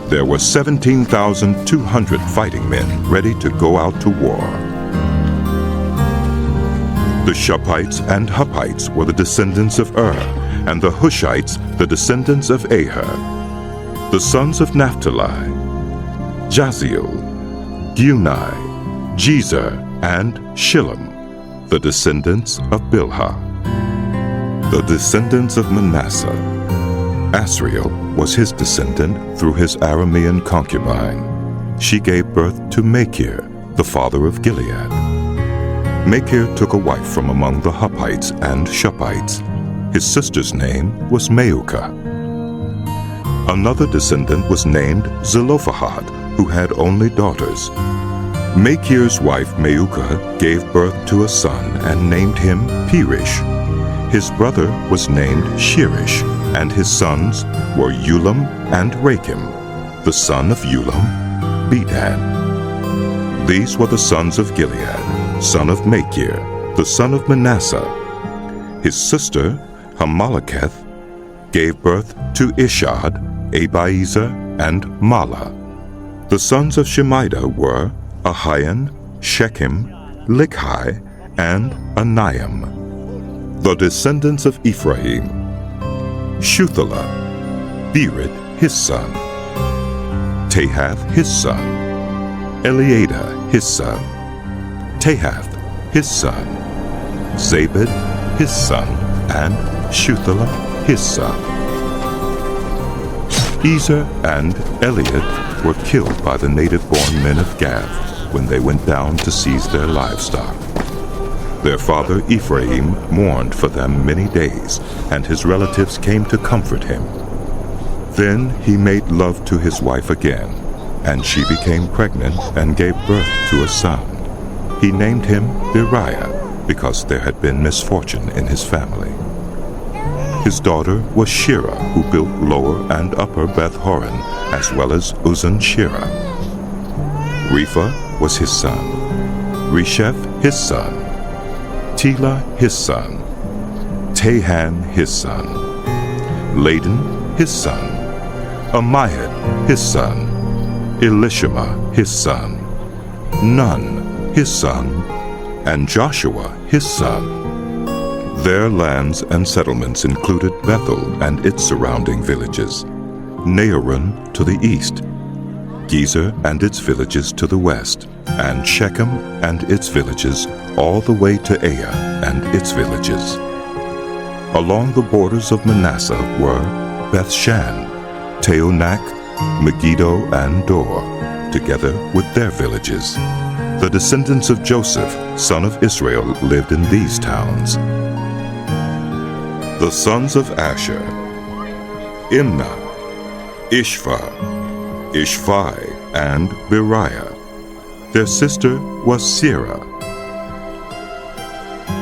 There were 17,200 fighting men ready to go out to war. The Shuppites and Huppites were the descendants of and the Hushites the descendants of Aher. The sons of Naphtali, Jaziel, Guni, Jezer, and Shillem, the descendants of Bilhah. The descendants of Manasseh, Asriel was his descendant through his Aramean concubine. She gave birth to Machir, the father of Gilead. Machir took a wife from among the Huppites and Shuppites. His sister's name was Maukah. Another descendant was named Zelophehad, who had only daughters. Machir's wife Maukah gave birth to a son and named him Perish. His brother was named Shirish, and his sons were Ulam and Rakim. The son of Ulam, Bedan. These were the sons of Gilead, son of Machir, the son of Manasseh. His sister, Hamaleketh, gave birth to Ishad, Abiezer, and Mala. The sons of Shemida were Ahian, Shechem, Likhi, and Aniam. The descendants of Ephraim: Shuthelah, Bered his son, Tahath his son, Eliada his son, Tahath his son, Zabed his son, and Shuthelah his son. Ezer and Eliad were killed by the native-born men of Gath when they went down to seize their livestock. Their father Ephraim mourned for them many days, and his relatives came to comfort him. Then he made love to his wife again, and she became pregnant and gave birth to a son. He named him Beriah, because there had been misfortune in his family. His daughter was Shira, who built Lower and Upper Beth-horon, as well as Uzan-Shirah. Repha was his son, Resheph his son, Tela his son, Tahan his son, Laden his son, Amihud his son, Elishama his son, Nun his son, and Joshua his son. Their lands and settlements included Bethel and its surrounding villages, Naaran to the east, Gezer and its villages to the west, and Shechem and its villages all the way to Ai and its villages. Along the borders of Manasseh were Bethshan, Teonak, Megiddo, and Dor, together with their villages. The descendants of Joseph, son of Israel, lived in these towns. The sons of Asher: Imnah, Ishva, Ishvi, and Beriah. Their sister was Serah.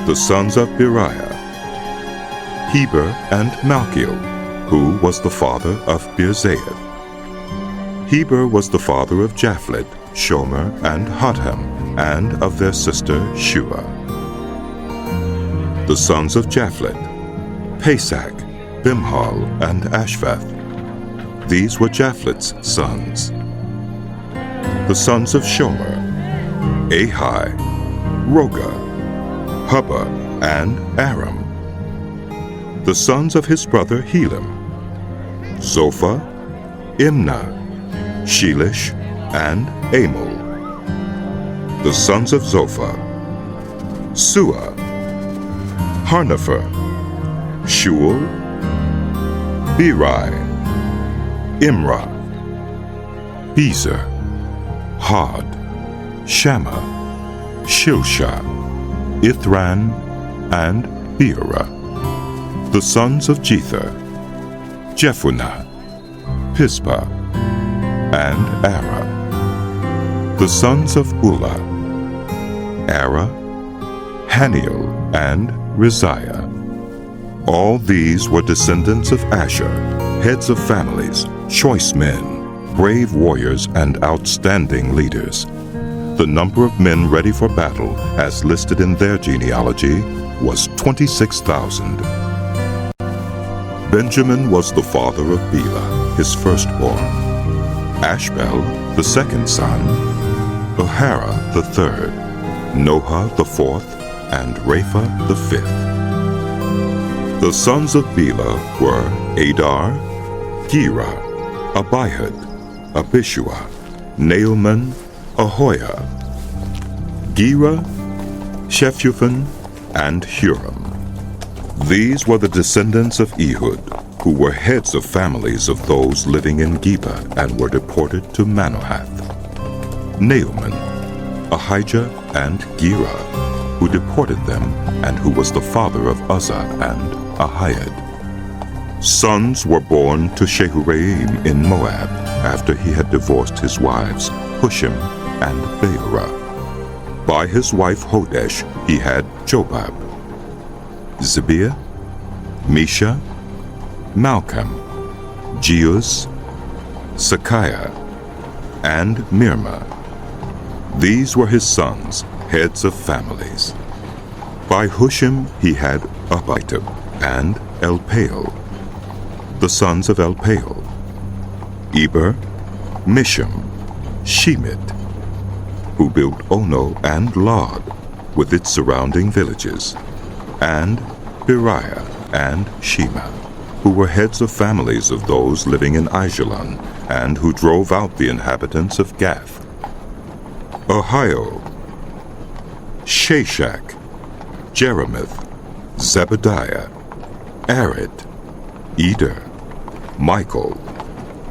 The sons of Beriah: Heber and Malchiel, who was the father of Birzaith. Heber was the father of Japhlet, Shomer, and Hotham, and of their sister Shua. The sons of Japhlet: Pesach, Bimhal, and Ashvath. These were Japhlet's sons. The sons of Shomer: Ahi, Roga, Hubba, and Aram. The sons of his brother Helam: Zophah, Imnah, Shelish, and Amul. The sons of Zophah: Sua, Harnepher, Shual, Beri, Imrah, Bezer, Had, Shammah, Shilsha, Ithran, and Beerah. The sons of Jether: Jephunneh, Pispa, and Ara. The sons of Ulla: Ara, Haniel, and Riziah. All these were descendants of Asher, heads of families, choice men, brave warriors, and outstanding leaders. The number of men ready for battle, as listed in their genealogy, was 26,000. Benjamin was the father of Bela, his firstborn, Ashbel, the second son, Ahara, the third, Noha, the fourth, and Rapha, the fifth. The sons of Bela were Adar, Gera, Abihud, Abishua, Naaman, Ahoyah, Gera, Shephuphan, and Huram. These were the descendants of Ehud, who were heads of families of those living in Geba and were deported to Manohath. Naaman, Ahijah, and Gera, who deported them, and who was the father of Uzzah and Ahiad. Sons were born to Shehuraim in Moab, after he had divorced his wives, Hushim and Beerah. By his wife Hodesh he had Jobab, Zibiah, Mesha, Malcolm, Jeuz, Sakiah, and Mirma. These were his sons, heads of families. By Hushim he had Abitub and Elpaal. The sons of Elpaal: Eber, Misham, Shemit, who built Ono and Lod with its surrounding villages, and Beriah and Shema, who were heads of families of those living in Aijalon, and who drove out the inhabitants of Gath. Ahio, Shashak, Jerimoth, Zebediah, Arid, Eder, Michael,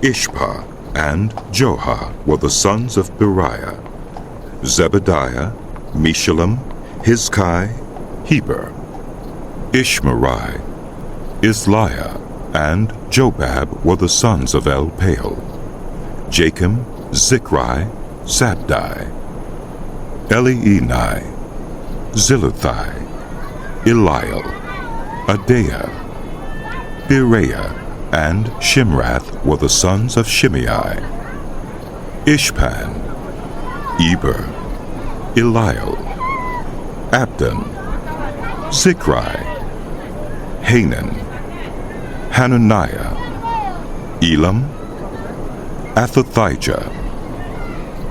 Ishpa, and Joha were the sons of Beriah. Zebediah, Meshullam, Hizkai, Heber, Ishmerai, Isliah, and Jobab were the sons of Elpaal. Jachim, Zichri, Zabdi, Elienai, Ziluthai, Eliel, Adaiah, Bereah, and Shimrath were the sons of Shimei. Ishpan, Eber, Eliel, Abdon, Zichri, Hanan, Hananiah, Elam, Athathijah,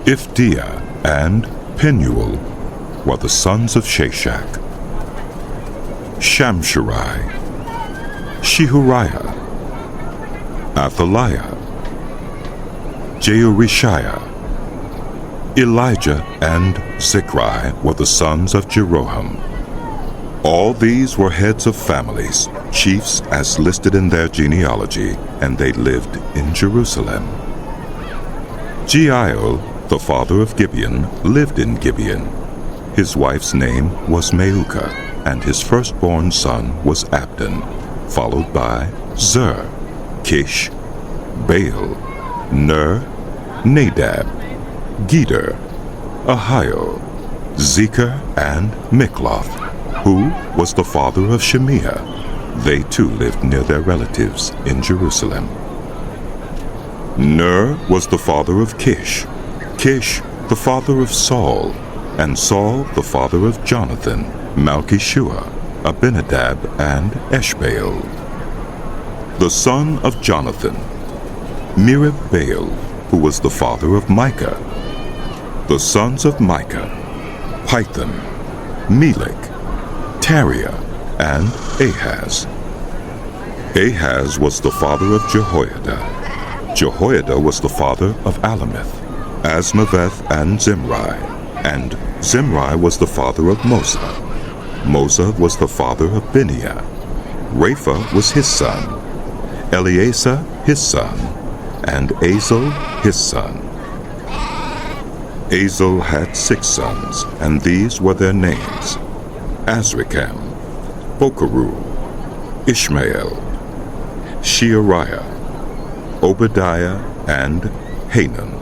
Ifdiah, and Penuel were the sons of Shashak. Shamsherai, Shehuriah, Athaliah, Jehoreshiah, Elijah, and Zichri were the sons of Jeroham. All these were heads of families, chiefs as listed in their genealogy, and they lived in Jerusalem. Jeiel, the father of Gibeon, lived in Gibeon. His wife's name was Maukah, and his firstborn son was Abdon, followed by Zer, Kish, Baal, Ner, Nadab, Geder, Ahio, Zecher, and Mikloth, who was the father of Shemiah. They too lived near their relatives in Jerusalem. Ner was the father of Kish, Kish the father of Saul, and Saul the father of Jonathan, Malchishua, Abinadab, and Eshbaal. The son of Jonathan, Merib-Baal, who was the father of Micah. The sons of Micah, Pithon, Melech, Tariah, and Ahaz. Ahaz was the father of Jehoiada. Jehoiada was the father of Alameth, Asmaveth, and Zimri. And Zimri was the father of Mosa. Mosa was the father of Beniah. Rapha was his son. Eleazar his son. And Azel his son. Azel had 6 sons, and these were their names: Azrikam, Bokeru, Ishmael, Sheariah, Obadiah, and Hanan.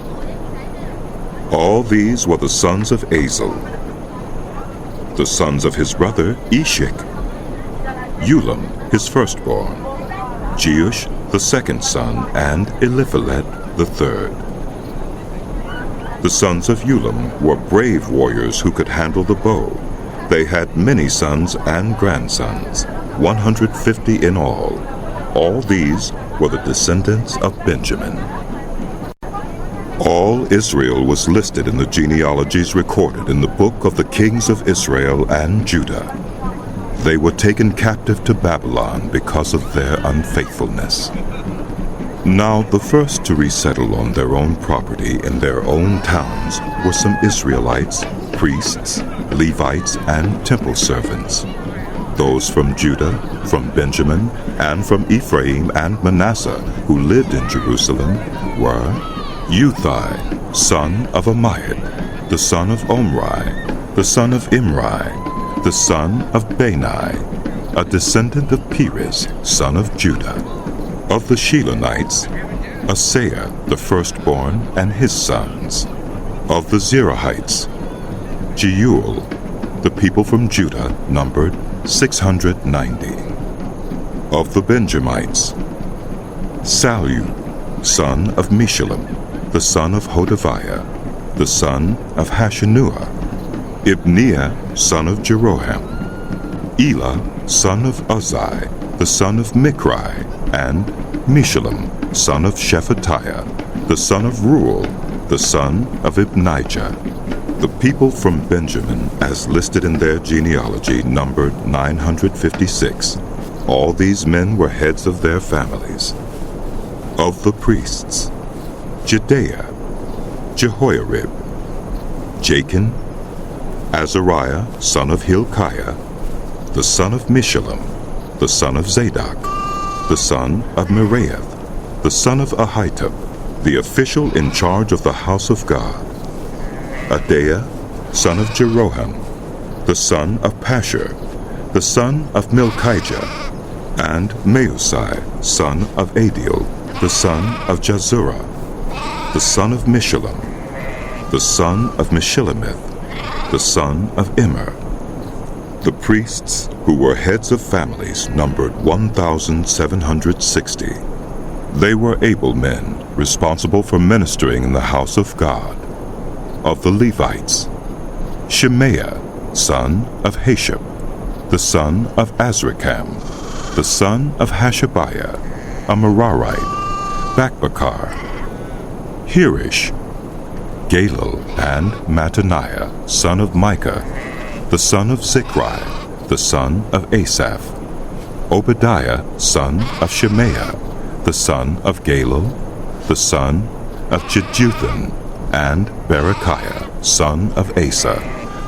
All these were the sons of Azel. The sons of his brother Eshek: Ulam his firstborn, Jeush the second son, and Eliphalet the third. The sons of Ulam were brave warriors who could handle the bow. They had many sons and grandsons, 150 in all. All these were the descendants of Benjamin. All Israel was listed in the genealogies recorded in the book of the kings of Israel and Judah. They were taken captive to Babylon because of their unfaithfulness. Now the first to resettle on their own property in their own towns were some Israelites, priests, Levites, and temple servants. Those from Judah, from Benjamin, and from Ephraim and Manasseh who lived in Jerusalem were Uthai, son of Amihud, the son of Omri, the son of Imri, the son of Bani, a descendant of Perez, son of Judah. Of the Shilonites, Asaiah the firstborn and his sons. Of the Zerahites, Jeuel. The people from Judah numbered 690. Of the Benjamites, Sallu, son of Meshullam, the son of Hodaviah, the son of Hashanuah, Ibniah, son of Jeroham, Elah, son of Uzai, the son of Michri, and Meshullam, son of Shephatiah, the son of Ruel, the son of Ibnijah. The people from Benjamin, as listed in their genealogy, numbered 956. All these men were heads of their families. Of the priests: Jedaiah, Jehoiarib, Jachin, Azariah, son of Hilkiah, the son of Meshullam, the son of Zadok, the son of Meraioth, the son of Ahitub, the official in charge of the house of God; Adaiah, son of Jeroham, the son of Pashur, the son of Milchijah, and Mausai, son of Adiel, the son of Jazurah, the son of Meshullam, the son of Meshillemith, the son of Immer. The priests, who were heads of families, numbered 1,760. They were able men, responsible for ministering in the house of God. Of the Levites: Shemaiah, son of Hashab, the son of Azrikam, the son of Hashabiah, a Merarite; Bakbakar, Hirish, Galal, and Mattaniah, son of Micah, the son of Zichri, the son of Asaph; Obadiah, son of Shemaiah, the son of Galal, the son of Jeduthun, and Berechiah, son of Asa,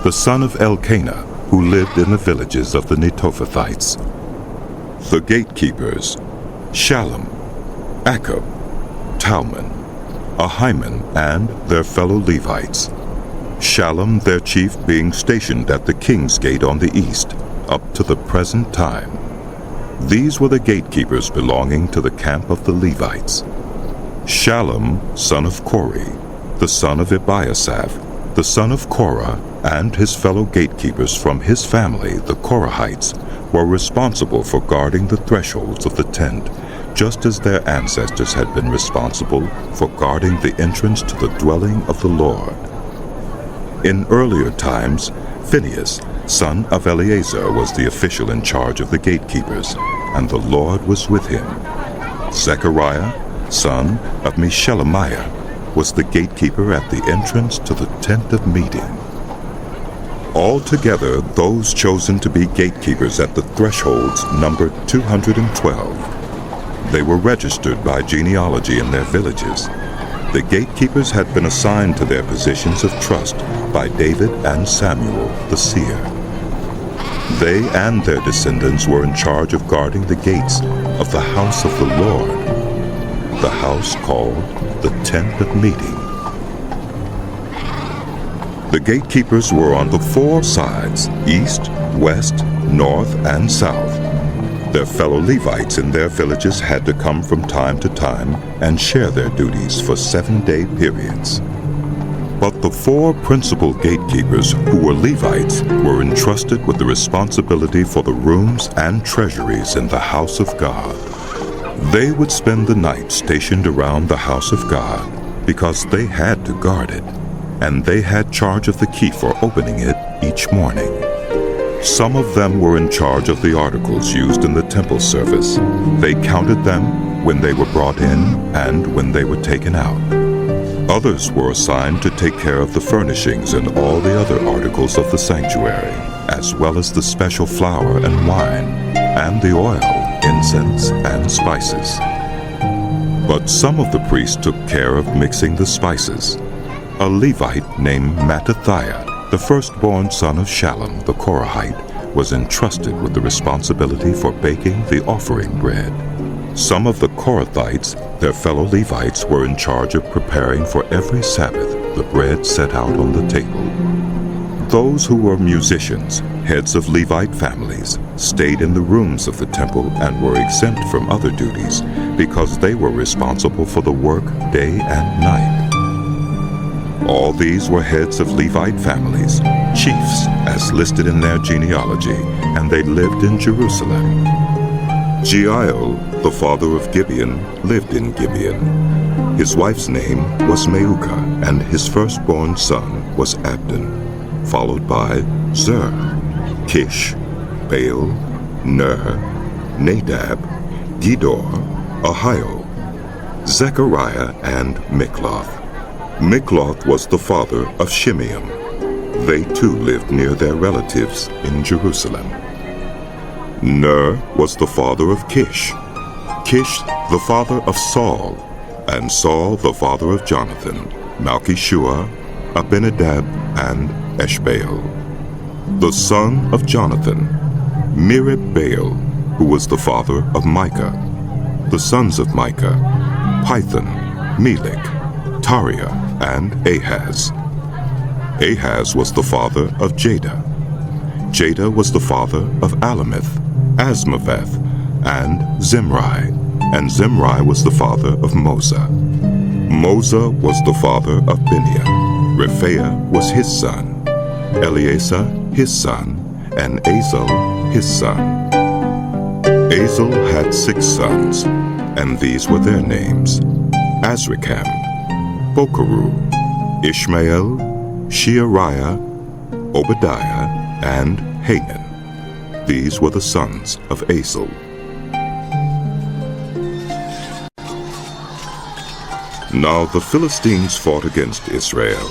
the son of Elkanah, who lived in the villages of the Netophathites. The gatekeepers: Shallum, Akub, Talmon, Ahiman, and their fellow Levites. Shallum, their chief, being stationed at the king's gate on the east, up to the present time. These were the gatekeepers belonging to the camp of the Levites. Shallum, son of Kori, the son of Ebiasaph, the son of Korah, and his fellow gatekeepers from his family, the Korahites, were responsible for guarding the thresholds of the tent, just as their ancestors had been responsible for guarding the entrance to the dwelling of the Lord. In earlier times, Phinehas, son of Eleazar, was the official in charge of the gatekeepers, and the Lord was with him. Zechariah, son of Meshelemiah, was the gatekeeper at the entrance to the tent of meeting. Altogether, those chosen to be gatekeepers at the thresholds numbered 212. They were registered by genealogy in their villages. The gatekeepers had been assigned to their positions of trust by David and Samuel, the seer. They and their descendants were in charge of guarding the gates of the house of the Lord, the house called the Tent of Meeting. The gatekeepers were on the four sides, east, west, north, and south. Their fellow Levites in their villages had to come from time to time and share their duties for 7-day periods. But the four principal gatekeepers, who were Levites, were entrusted with the responsibility for the rooms and treasuries in the house of God. They would spend the night stationed around the house of God because they had to guard it, and they had charge of the key for opening it each morning. Some of them were in charge of the articles used in the temple service. They counted them when they were brought in and when they were taken out. Others were assigned to take care of the furnishings and all the other articles of the sanctuary, as well as the special flour and wine, and the oil, incense, and spices. But some of the priests took care of mixing the spices. A Levite named Mattathiah, the firstborn son of Shallum the Korahite, was entrusted with the responsibility for baking the offering bread. Some of the Korathites, their fellow Levites, were in charge of preparing for every Sabbath the bread set out on the table. Those who were musicians, heads of Levite families, stayed in the rooms of the temple and were exempt from other duties because they were responsible for the work day and night. All these were heads of Levite families, chiefs as listed in their genealogy, and they lived in Jerusalem. Jeiel, the father of Gibeon, lived in Gibeon. His wife's name was Maacah, and his firstborn son was Abdon, followed by Zer, Kish, Baal, Ner, Nadab, Gedor, Ahio, Zechariah, and Mikloth. Mikloth was the father of Shimeam. They too lived near their relatives in Jerusalem. Ner was the father of Kish, Kish the father of Saul, and Saul the father of Jonathan, Malchishua, Abinadab, and Eshbaal. The son of Jonathan, Merib-Baal, who was the father of Micah. The sons of Micah, Pithon, Melech, Tariah, and Ahaz. Ahaz was the father of Jada. Jada was the father of Alameth, Asmaveth, and Zimri, and Zimri was the father of Moza. Moza was the father of Bineah. Rephaiah was his son, Eleazar his son, and Azel his son. Azel had 6 sons, and these were their names: Azrikam, Bokeru, Ishmael, Sheariah, Obadiah, and Hanan. These were the sons of Azel. Now the Philistines fought against Israel.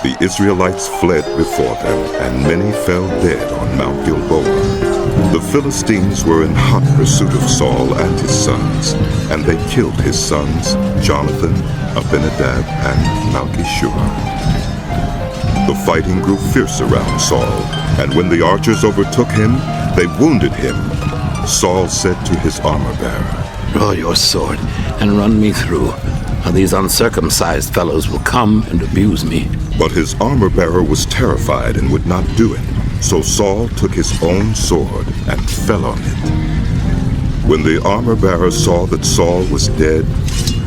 The Israelites fled before them, and many fell dead on Mount Gilboa. The Philistines were in hot pursuit of Saul and his sons, and they killed his sons, Jonathan, Abinadab, and Malchishua. The fighting grew fierce around Saul, and when the archers overtook him, they wounded him. Saul said to his armor-bearer, "Draw your sword and run me through, or these uncircumcised fellows will come and abuse me." But his armor-bearer was terrified and would not do it. So Saul took his own sword and fell on it. When the armor-bearer saw that Saul was dead,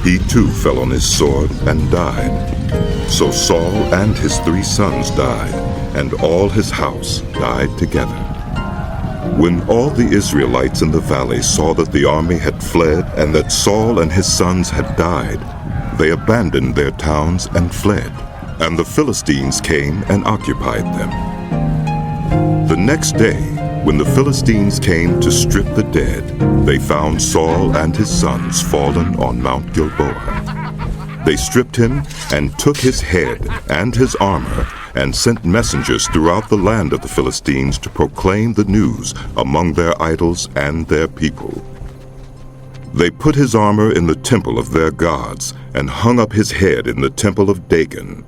he too fell on his sword and died. So Saul and his 3 sons died, and all his house died together. When all the Israelites in the valley saw that the army had fled and that Saul and his sons had died, they abandoned their towns and fled, and the Philistines came and occupied them. The next day, when the Philistines came to strip the dead, they found Saul and his sons fallen on Mount Gilboa. They stripped him and took his head and his armor and sent messengers throughout the land of the Philistines to proclaim the news among their idols and their people. They put his armor in the temple of their gods and hung up his head in the temple of Dagon.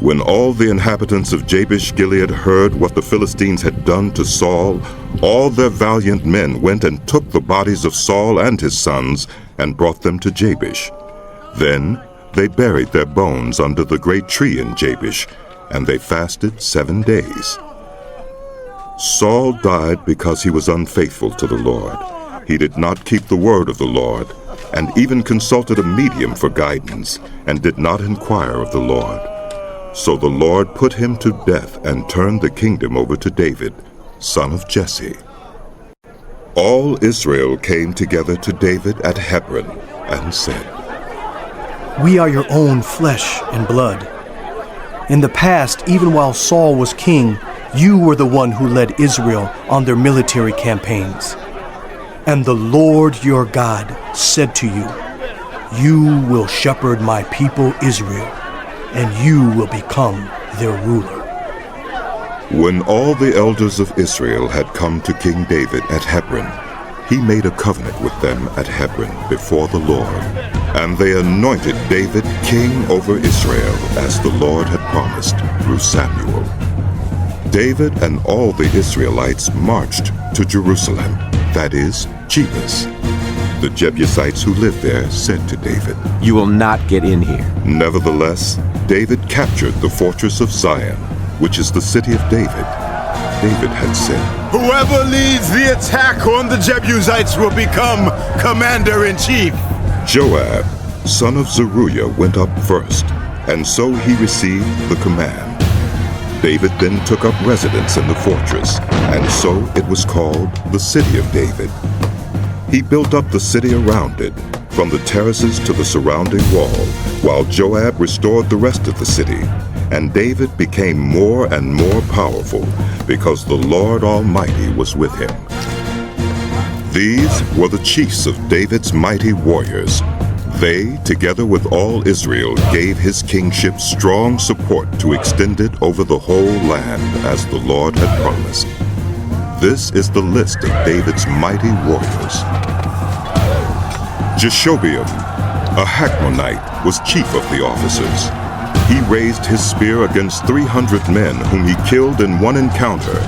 When all the inhabitants of Jabesh-Gilead heard what the Philistines had done to Saul, all their valiant men went and took the bodies of Saul and his sons and brought them to Jabesh. Then they buried their bones under the great tree in Jabesh, and they fasted 7 days. Saul died because he was unfaithful to the Lord. He did not keep the word of the Lord, and even consulted a medium for guidance, and did not inquire of the Lord. So the Lord put him to death and turned the kingdom over to David, son of Jesse. All Israel came together to David at Hebron and said, "We are your own flesh and blood. In the past, even while Saul was king, you were the one who led Israel on their military campaigns. And the Lord your God said to you, 'You will shepherd my people Israel, and you will become their ruler.'" When all the elders of Israel had come to King David at Hebron, he made a covenant with them at Hebron before the Lord, and they anointed David king over Israel, as the Lord had promised through Samuel. David and all the Israelites marched to Jerusalem, that is, Jebus. The Jebusites who lived there said to David, "You will not get in here." Nevertheless, David captured the fortress of Zion, which is the city of David. David had said, "Whoever leads the attack on the Jebusites will become commander-in-chief." Joab, son of Zeruiah, went up first, and so he received the command. David then took up residence in the fortress, and so it was called the City of David. He built up the city around it, from the terraces to the surrounding wall, while Joab restored the rest of the city. And David became more and more powerful, because the Lord Almighty was with him. These were the chiefs of David's mighty warriors. They, together with all Israel, gave his kingship strong support to extend it over the whole land as the Lord had promised. This is the list of David's mighty warriors. Jeshobeam, a Hakmonite, was chief of the officers. He raised his spear against 300 men whom he killed in one encounter.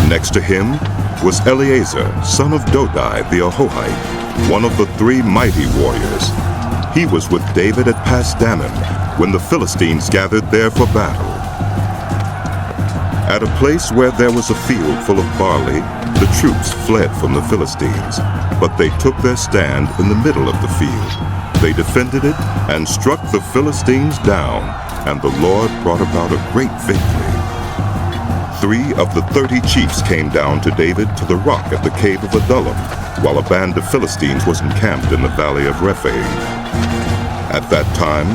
Next to him was Eleazar, son of Dodai the Ahohite, one of the 3 mighty warriors. He was with David at Pasdammim when the Philistines gathered there for battle. At a place where there was a field full of barley, the troops fled from the Philistines, but they took their stand in the middle of the field. They defended it and struck the Philistines down, and the Lord brought about a great victory. 3 of the 30 chiefs came down to David to the rock at the cave of Adullam, while a band of Philistines was encamped in the valley of Rephaim. At that time,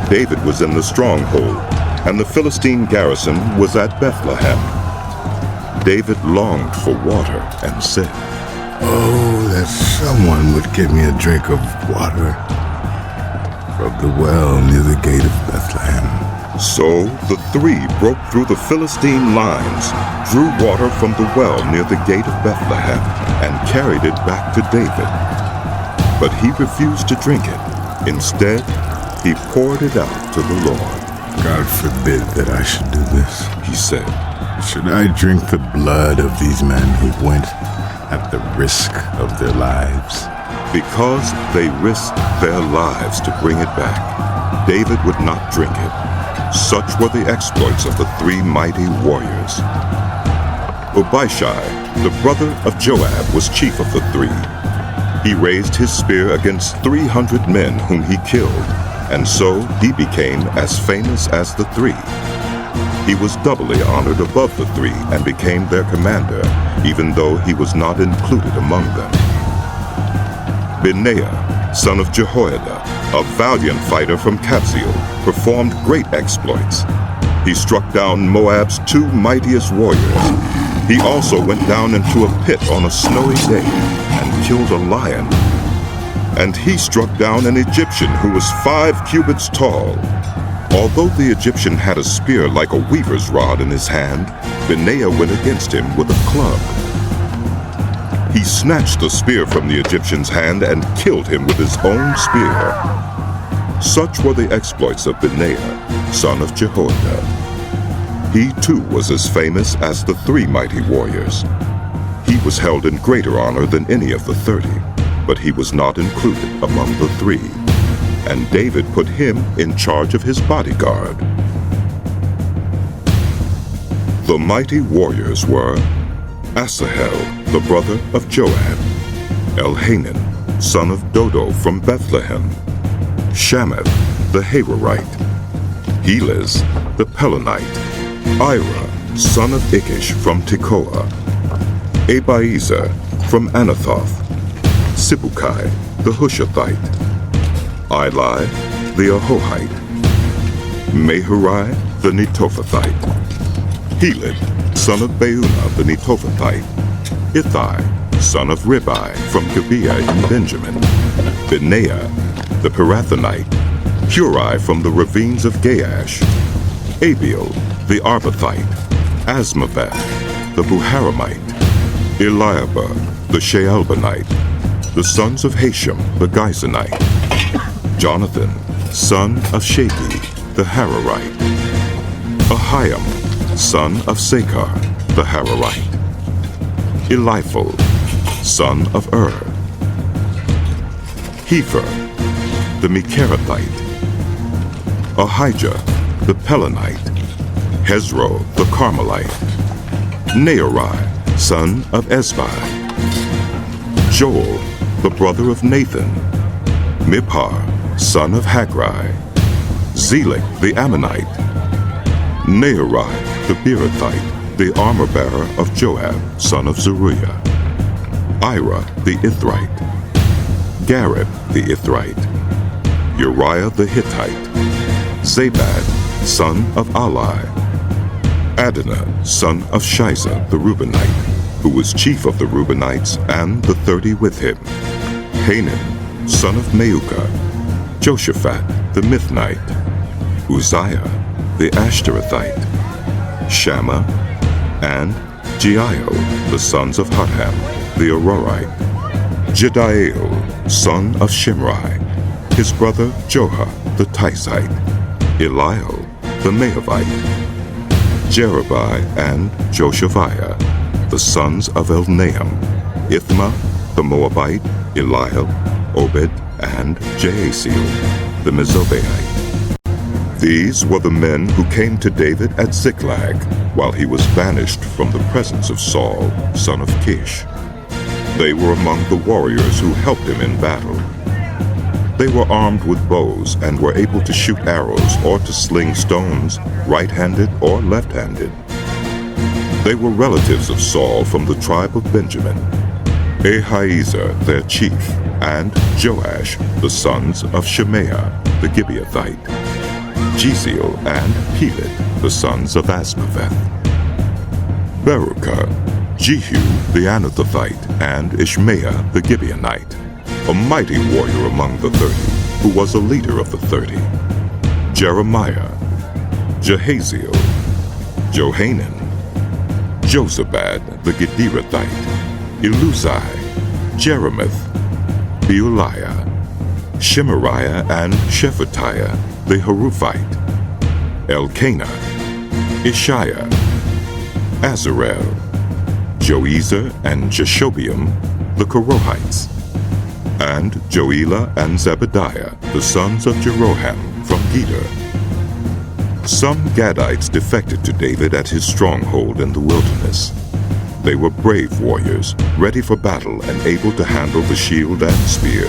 David was in the stronghold, and the Philistine garrison was at Bethlehem. David longed for water and said, "Oh, that someone would give me a drink of water from the well near the gate of Bethlehem." So the 3 broke through the Philistine lines, drew water from the well near the gate of Bethlehem, and carried it back to David. But he refused to drink it. Instead, he poured it out to the Lord. "God forbid that I should do this," he said. "Should I drink the blood of these men who went at the risk of their lives?" Because they risked their lives to bring it back, David would not drink it. Such were the exploits of the 3 mighty warriors. Abishai, the brother of Joab, was chief of the 3. He raised his spear against 300 men whom he killed, and so he became as famous as the 3. He was doubly honored above the 3 and became their commander, even though he was not included among them. Benaiah, son of Jehoiada, a valiant fighter from Kabzeel, performed great exploits. He struck down Moab's 2 mightiest warriors. He also went down into a pit on a snowy day and killed a lion. And he struck down an Egyptian who was 5 cubits tall. Although the Egyptian had a spear like a weaver's rod in his hand, Benaiah went against him with a club. He snatched the spear from the Egyptian's hand and killed him with his own spear. Such were the exploits of Benaiah, son of Jehoiada. He too was as famous as the 3 mighty warriors. He was held in greater honor than any of the 30, but he was not included among the 3. And David put him in charge of his bodyguard. The mighty warriors were Asahel, the brother of Joab, Elhanan, son of Dodo from Bethlehem, Shamath, the Hararite, Helez, the Pelonite, Ira, son of Ikish from Tekoa, Abiezer from Anathoth, Sibukai, the Hushathite, Eli, the Ahohite, Mehurai, the Netophathite, Heled, son of Beunah the Netophathite, Ithai, son of Ribai from Gibeah in Benjamin, Benaiah, the Pirathonite, Hurai from the ravines of Gaash, Abiel, the Arbathite, Asmaveth, the Buharamite, Eliahba, the Shaalbanite, the sons of Hashem, the Gizonite, Jonathan, son of Shagi, the Hararite, Ahiam, son of Sakar, the Hararite, Eliphal, son of Hefer, the Mecherathite, Ahijah, the Pelonite, Hezro, the Carmelite, Nearai, son of Ezbai, Joel, the brother of Nathan, Miphar, son of Hagrai, Zelek, the Ammonite, Nearai, the Beerothite, the armor-bearer of Joab, son of Zeruiah, Ira, the Ithrite, Gareb, the Ithrite, Uriah the Hittite, Zabad, son of Ali, Adonah, son of Shiza the Reubenite, who was chief of the Reubenites, and the 30 with him, Hanan, son of Maacah, Joshaphat the Mithnite, Uzziah the Ashtorethite, Shammah, and Jeiel, the sons of Hatam the Arorite, Jediael, son of Shimri, his brother Joha the Tizite, Eliel the Maavite, Jerubai and Joshaviah, the sons of Elnaam, Ithma the Moabite, Eliel, Obed, and Jaasiel the Mezobaite. These were the men who came to David at Ziklag while he was banished from the presence of Saul, son of Kish. They were among the warriors who helped him in battle. They were armed with bows and were able to shoot arrows or to sling stones, right-handed or left-handed. They were relatives of Saul from the tribe of Benjamin, Ahiezer their chief, and Joash, the sons of Shemaiah the Gibeathite, Jeziel and Pelet, the sons of Asmaveth, Beruchah, Jehu the Anathothite, and Ishmael the Gibeonite, a mighty warrior among the 30, who was a leader of the 30, Jeremiah, Jehaziel, Johanan, Jozabad the Gederathite, Eluzai, Jerimoth, Beuliah, Shemariah and Shephatiah the Haruphite, Elkanah, Ishiah, Azarel, Joezer and Jeshobeam the Korohites, and Joelah and Zebediah the sons of Jeroham from Geder. Some Gadites defected to David at his stronghold in the wilderness. They were brave warriors, ready for battle and able to handle the shield and spear.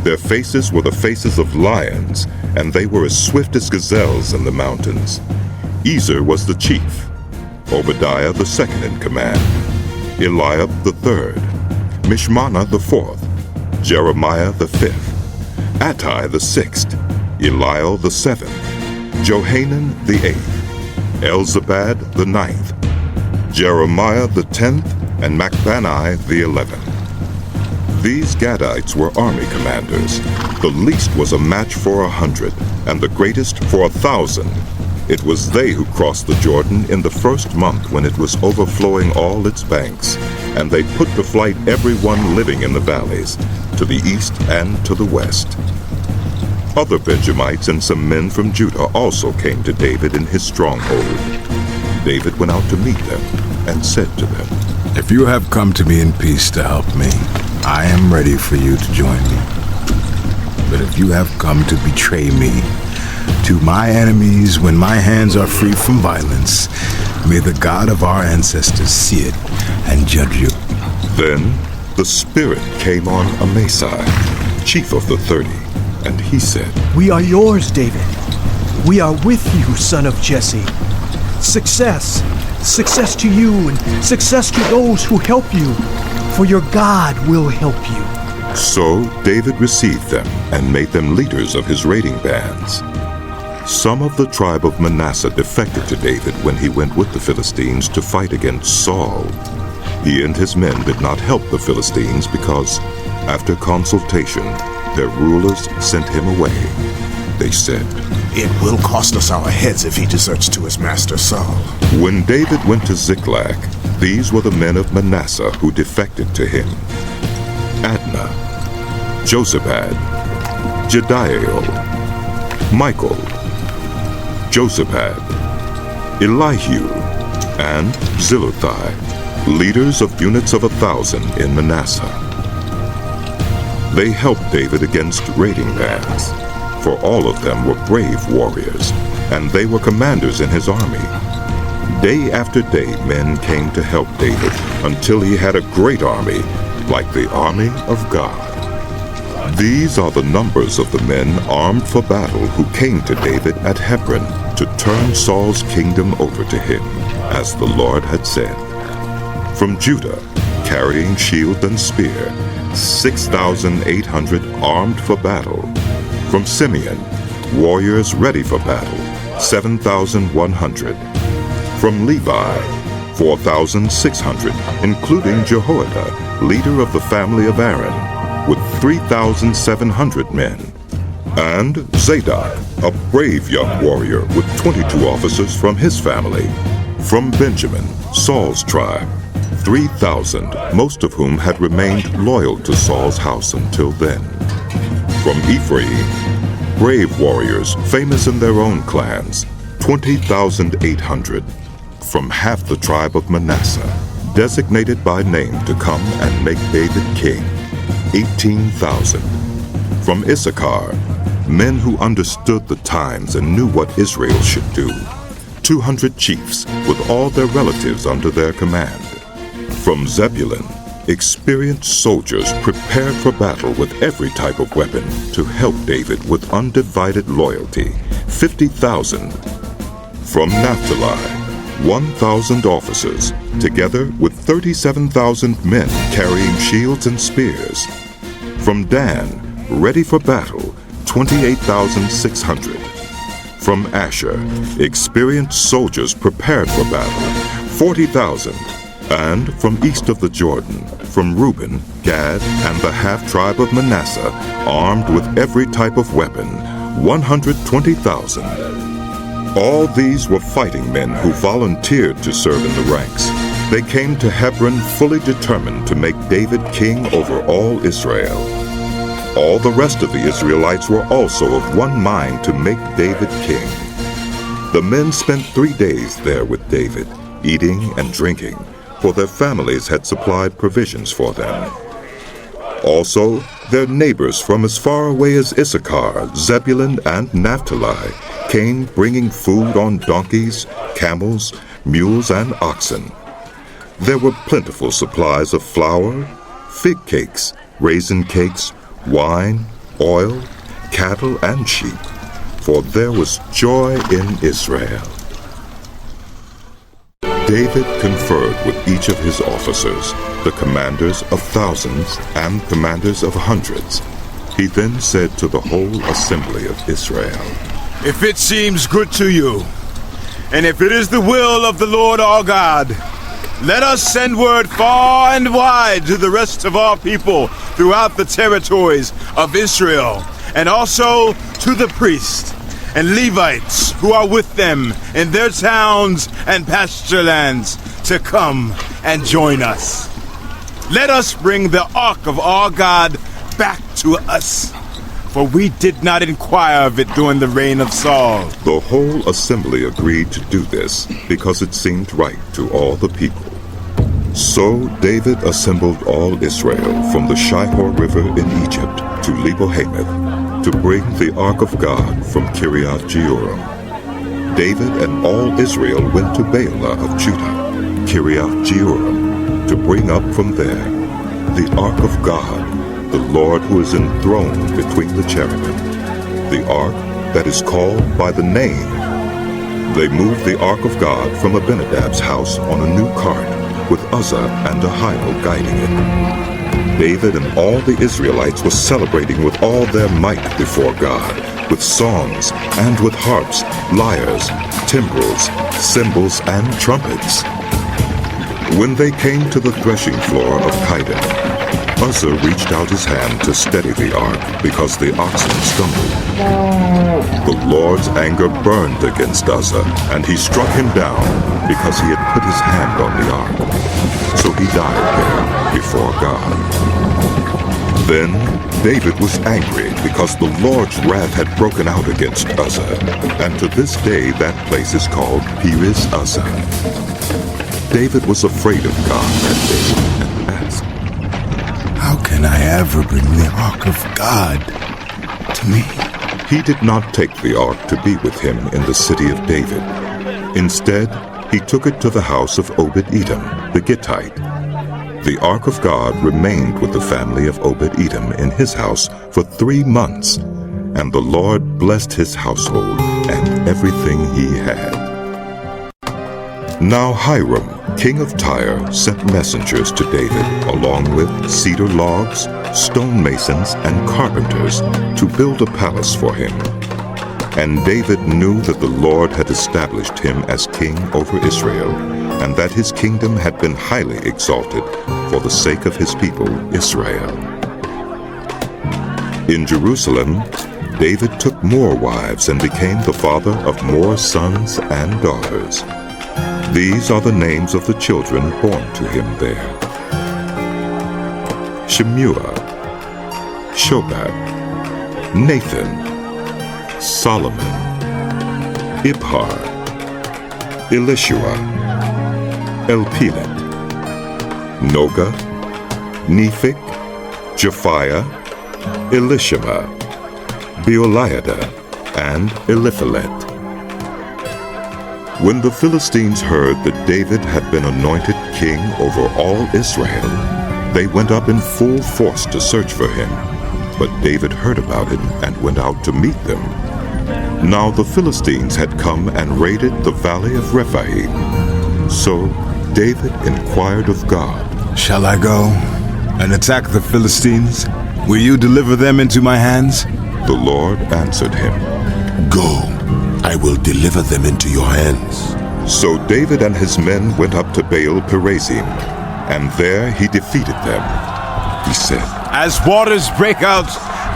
Their faces were the faces of lions, and they were as swift as gazelles in the mountains. Ezer was the chief, Obadiah the second in command, Eliab the third, Mishmannah the fourth, Jeremiah the fifth, Attai the sixth, Eliel the seventh, Johanan the eighth, Elzabad the ninth, Jeremiah the 10th, and Macbanai the 11th. These Gadites were army commanders. The least was a match for 100, and the greatest for 1,000. It was they who crossed the Jordan in the first month when it was overflowing all its banks, and they put to flight everyone living in the valleys, to the east and to the west. Other Benjamites and some men from Judah also came to David in his stronghold. David went out to meet them and said to them, If you have come to me in peace to help me, I am ready for you to join me. But if you have come to betray me to my enemies when my hands are free from violence, may the God of our ancestors see it and judge you. Then the Spirit came on Amasai, chief of the 30, and he said, We are yours, David. We are with you, son of Jesse. Success! Success to you and success to those who help you, for your God will help you. So David received them and made them leaders of his raiding bands. Some of the tribe of Manasseh defected to David when he went with the Philistines to fight against Saul. He and his men did not help the Philistines because, after consultation, their rulers sent him away. They said, It will cost us our heads if he deserts to his master Saul. When David went to Ziklag, these were the men of Manasseh who defected to him: Adnah, Jozabad, Jediael, Michael, Jozabad, Elihu, and Zillothai, leaders of units of 1,000 in Manasseh. They helped David against raiding bands, for all of them were brave warriors, and they were commanders in his army. Day after day men came to help David, until he had a great army, like the army of God. These are the numbers of the men armed for battle who came to David at Hebron to turn Saul's kingdom over to him, as the Lord had said. From Judah, carrying shield and spear, 6,800 armed for battle. From Simeon, warriors ready for battle, 7,100. From Levi, 4,600, including Jehoiada, leader of the family of Aaron, with 3,700 men. And Zadok, a brave young warrior with 22 officers from his family. From Benjamin, Saul's tribe, 3,000, most of whom had remained loyal to Saul's house until then. From Ephraim, brave warriors famous in their own clans, 20,800. From half the tribe of Manasseh, designated by name to come and make David king, 18,000. From Issachar, men who understood the times and knew what Israel should do, 200 chiefs with all their relatives under their command. From Zebulun, experienced soldiers prepared for battle with every type of weapon to help David with undivided loyalty, 50,000. From Naphtali, 1,000 officers, together with 37,000 men carrying shields and spears. From Dan, ready for battle, 28,600. From Asher, experienced soldiers prepared for battle, 40,000. And from east of the Jordan, from Reuben, Gad, and the half-tribe of Manasseh, armed with every type of weapon, 120,000. All these were fighting men who volunteered to serve in the ranks. They came to Hebron fully determined to make David king over all Israel. All the rest of the Israelites were also of one mind to make David king. The men spent 3 days there with David, eating and drinking, for their families had supplied provisions for them. Also, their neighbors from as far away as Issachar, Zebulun, and Naphtali came bringing food on donkeys, camels, mules, and oxen. There were plentiful supplies of flour, fig cakes, raisin cakes, wine, oil, cattle, and sheep, for there was joy in Israel. David conferred with each of his officers, the commanders of thousands and commanders of hundreds. He then said to the whole assembly of Israel, If it seems good to you, and if it is the will of the Lord our God, let us send word far and wide to the rest of our people throughout the territories of Israel, and also to the priests and Levites who are with them in their towns and pasture lands to come and join us. Let us bring the ark of our God back to us, for we did not inquire of it during the reign of Saul. The whole assembly agreed to do this because it seemed right to all the people. So David assembled all Israel from the Shihor River in Egypt to Lebo-Hamath to bring the ark of God from Kiriath Jearim. David and all Israel went to Baalah of Judah, Kiriath Jearim, to bring up from there the ark of God, the Lord who is enthroned between the cherubim, the ark that is called by the name. They moved the ark of God from Abinadab's house on a new cart, with Uzzah and Ahio guiding it. David and all the Israelites were celebrating with all their might before God, with songs and with harps, lyres, timbrels, cymbals, and trumpets. When they came to the threshing floor of Kidon, Uzzah reached out his hand to steady the ark because the oxen stumbled. The Lord's anger burned against Uzzah, and he struck him down because he had put his hand on the ark. So he died there before God. Then David was angry because the Lord's wrath had broken out against Uzzah, and to this day that place is called Perez Uzzah. David was afraid of God that day and asked, How can I ever bring the ark of God to me? He did not take the ark to be with him in the city of David. Instead, he took it to the house of Obed-Edom, the Gittite. The ark of God remained with the family of Obed-Edom in his house for 3 months, and the Lord blessed his household and everything he had. Now Hiram, king of Tyre, sent messengers to David, along with cedar logs, stonemasons, and carpenters, to build a palace for him. And David knew that the Lord had established him as king over Israel, and that his kingdom had been highly exalted for the sake of his people Israel. In Jerusalem, David took more wives and became the father of more sons and daughters. These are the names of the children born to him there: Shemua, Shobab, Nathan, Solomon, Ibhar, Elishua, Elpelet, Noga, Nepheg, Japhiah, Elishama, Beoliada, and Eliphalet. When the Philistines heard that David had been anointed king over all Israel, they went up in full force to search for him. But David heard about it and went out to meet them. Now the Philistines had come and raided the valley of Rephaim. So David inquired of God, Shall I go and attack the Philistines? Will you deliver them into my hands? The Lord answered him, Go, I will deliver them into your hands. So David and his men went up to Baal Perazim, and there he defeated them. He said, As waters break out,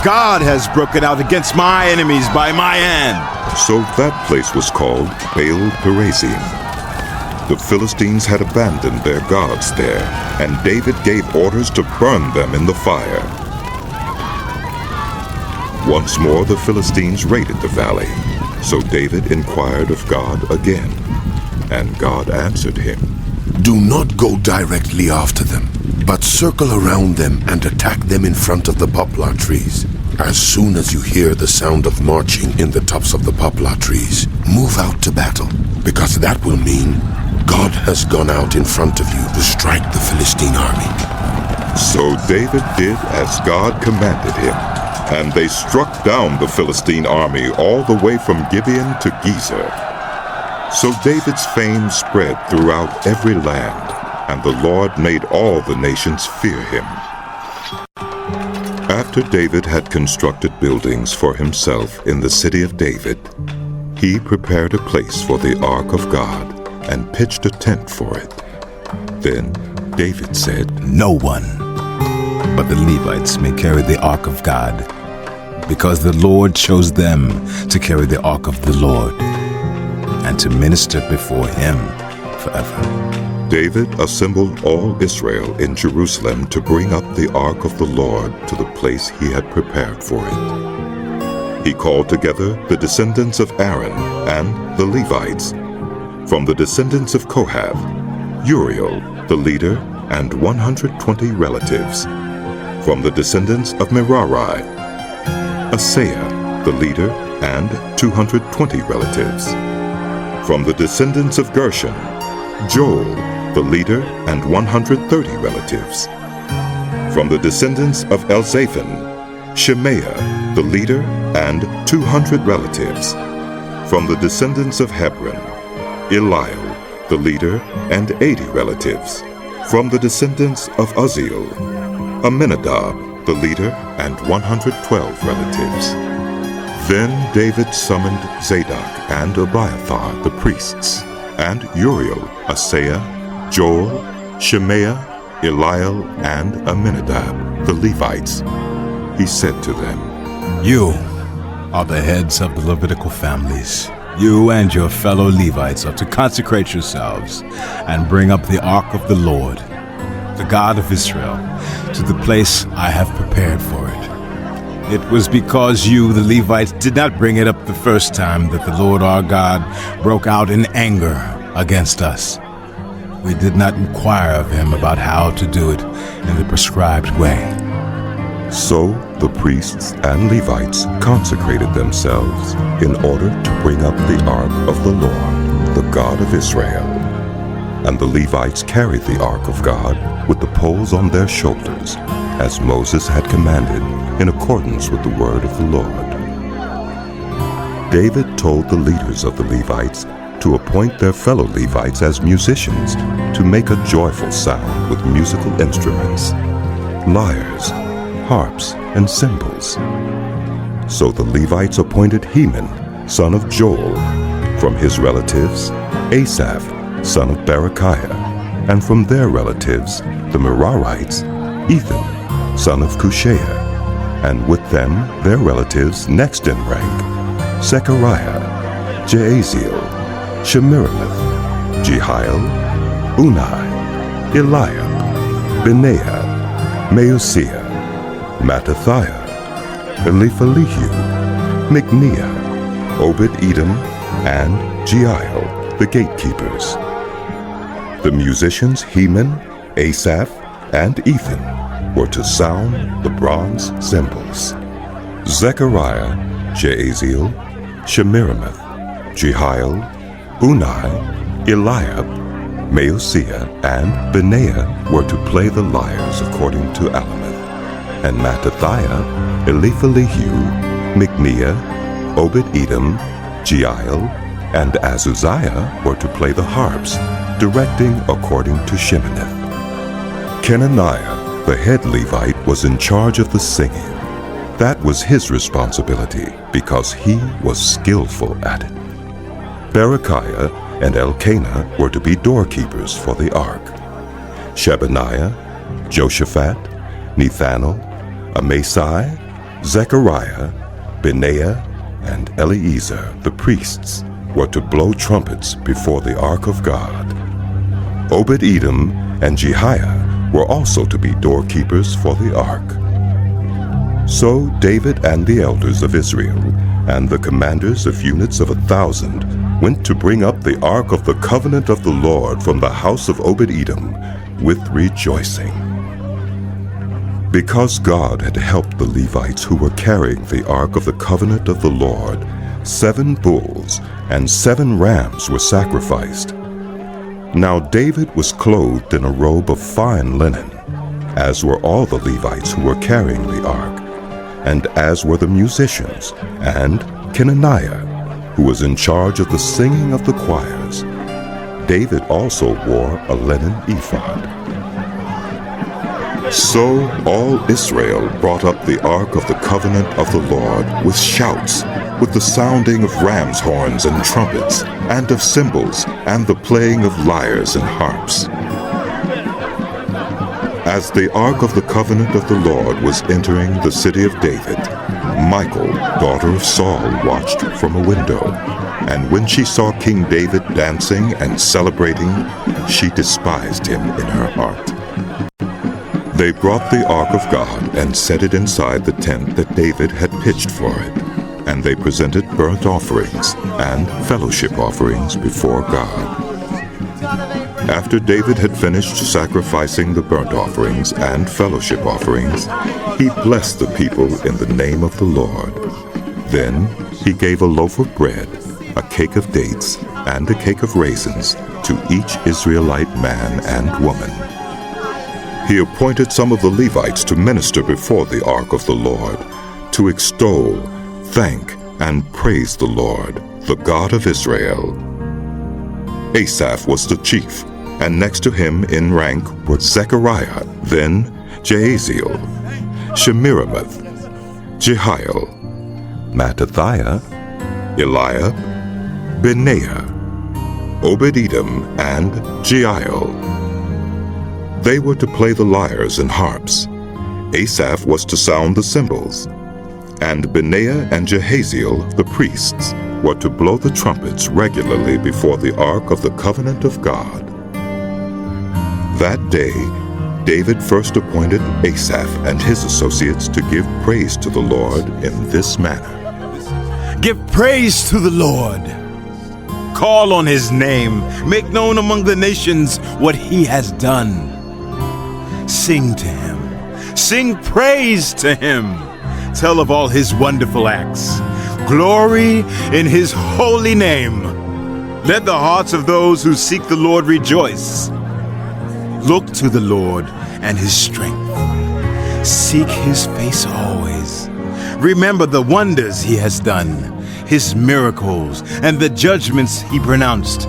God has broken out against my enemies by my hand. So that place was called Baal Perazim. The Philistines had abandoned their gods there, and David gave orders to burn them in the fire. Once more the Philistines raided the valley. So David inquired of God again, and God answered him, Do not go directly after them, but circle around them and attack them in front of the poplar trees. As soon as you hear the sound of marching in the tops of the poplar trees, move out to battle, because that will mean God has gone out in front of you to strike the Philistine army. So David did as God commanded him, and they struck down the Philistine army all the way from Gibeon to Gezer. So David's fame spread throughout every land, and the Lord made all the nations fear him. After David had constructed buildings for himself in the city of David, he prepared a place for the ark of God and pitched a tent for it. Then David said, No one but the Levites may carry the ark of God, because the Lord chose them to carry the ark of the Lord and to minister before him forever. David assembled all Israel in Jerusalem to bring up the ark of the Lord to the place he had prepared for it. He called together the descendants of Aaron and the Levites. From the descendants of Kohath, Uriel, the leader, and 120 relatives. From the descendants of Merari, Asaiah, the leader, and 220 relatives. From the descendants of Gershon, Joel, the leader, and 130 relatives. From the descendants of Elzaphan, Shemaiah, the leader, and 200 relatives. From the descendants of Hebron, Eliel, the leader, and 80 relatives. From the descendants of Uzziel, Aminadab, the leader, and 112 relatives. Then David summoned Zadok and Abiathar, the priests, and Uriel, Asaiah, Joel, Shemaiah, Eliel, and Aminadab, the Levites. He said to them, You are the heads of the Levitical families. You and your fellow Levites are to consecrate yourselves and bring up the ark of the Lord, the God of Israel, to the place I have prepared for it. It was because you, the Levites, did not bring it up the first time that the Lord our God broke out in anger against us. We did not inquire of him about how to do it in the prescribed way. So the priests and Levites consecrated themselves in order to bring up the ark of the Lord, the God of Israel. And the Levites carried the ark of God with the poles on their shoulders, as Moses had commanded, in accordance with the word of the Lord. David told the leaders of the Levites to appoint their fellow Levites as musicians to make a joyful sound with musical instruments, lyres, harps, and cymbals. So the Levites appointed Heman, son of Joel, from his relatives, Asaph, son of Berechiah, and from their relatives, the Merarites, Ethan, son of Cushaiah, and with them their relatives next in rank, Zechariah, Jaaziel, Shemiramoth, Jehiel, Unai, Eliab, Benaiah, Maaseiah, Mattithiah, Eliphalihu, Micniah, Obed-Edom, and Jeiel, the gatekeepers. The musicians Heman, Asaph, and Ethan were to sound the bronze cymbals. Zechariah, Jaaziel, Shemiramoth, Jehiel, Unai, Eliab, Maaseiah, and Benaiah were to play the lyres according to Alameth, and Mattithiah, Eliphalihu, Micniah, Obed-Edom, Jeiel, and Azuziah were to play the harps, directing according to Sheminith. Kenaniah, the head Levite, was in charge of the singing. That was his responsibility because he was skillful at it. Berechiah and Elkanah were to be doorkeepers for the ark. Shebaniah, Joshaphat, Nethanel, Amasai, Zechariah, Benaiah, and Eleazar, the priests, were to blow trumpets before the ark of God. Obed-Edom and Jehiah were also to be doorkeepers for the ark. So David and the elders of Israel and the commanders of units of 1,000 went to bring up the ark of the covenant of the Lord from the house of Obed-Edom with rejoicing. Because God had helped the Levites who were carrying the ark of the covenant of the Lord, 7 bulls and 7 rams were sacrificed. Now David was clothed in a robe of fine linen, as were all the Levites who were carrying the ark, and as were the musicians, and Kenaniah, who was in charge of the singing of the choirs. David also wore a linen ephod. So all Israel brought up the ark of the covenant of the Lord with shouts, with the sounding of ram's horns and trumpets, and of cymbals, and the playing of lyres and harps. As the ark of the covenant of the Lord was entering the city of David, Michal, daughter of Saul, watched from a window, and when she saw King David dancing and celebrating, she despised him in her heart. They brought the ark of God and set it inside the tent that David had pitched for it, and they presented burnt offerings and fellowship offerings before God. After David had finished sacrificing the burnt offerings and fellowship offerings, he blessed the people in the name of the Lord. Then he gave a loaf of bread, a cake of dates, and a cake of raisins to each Israelite man and woman. He appointed some of the Levites to minister before the ark of the Lord, to extol, thank, and praise the Lord, the God of Israel. Asaph was the chief, and next to him in rank were Zechariah, then Jaaziel, Shemiramoth, Jehiel, Mattithiah, Eliab, Benaiah, Obed-Edom, and Jeiel. They were to play the lyres and harps. Asaph was to sound the cymbals, and Benaiah and Jahaziel, the priests, were to blow the trumpets regularly before the ark of the covenant of God. That day, David first appointed Asaph and his associates to give praise to the Lord in this manner. Give praise to the Lord. Call on his name. Make known among the nations what he has done. Sing to him. Sing praise to him. Tell of all his wonderful acts. Glory in his holy name. Let the hearts of those who seek the Lord rejoice. Look to the Lord and his strength. Seek his face always. Remember the wonders he has done, his miracles, and the judgments he pronounced.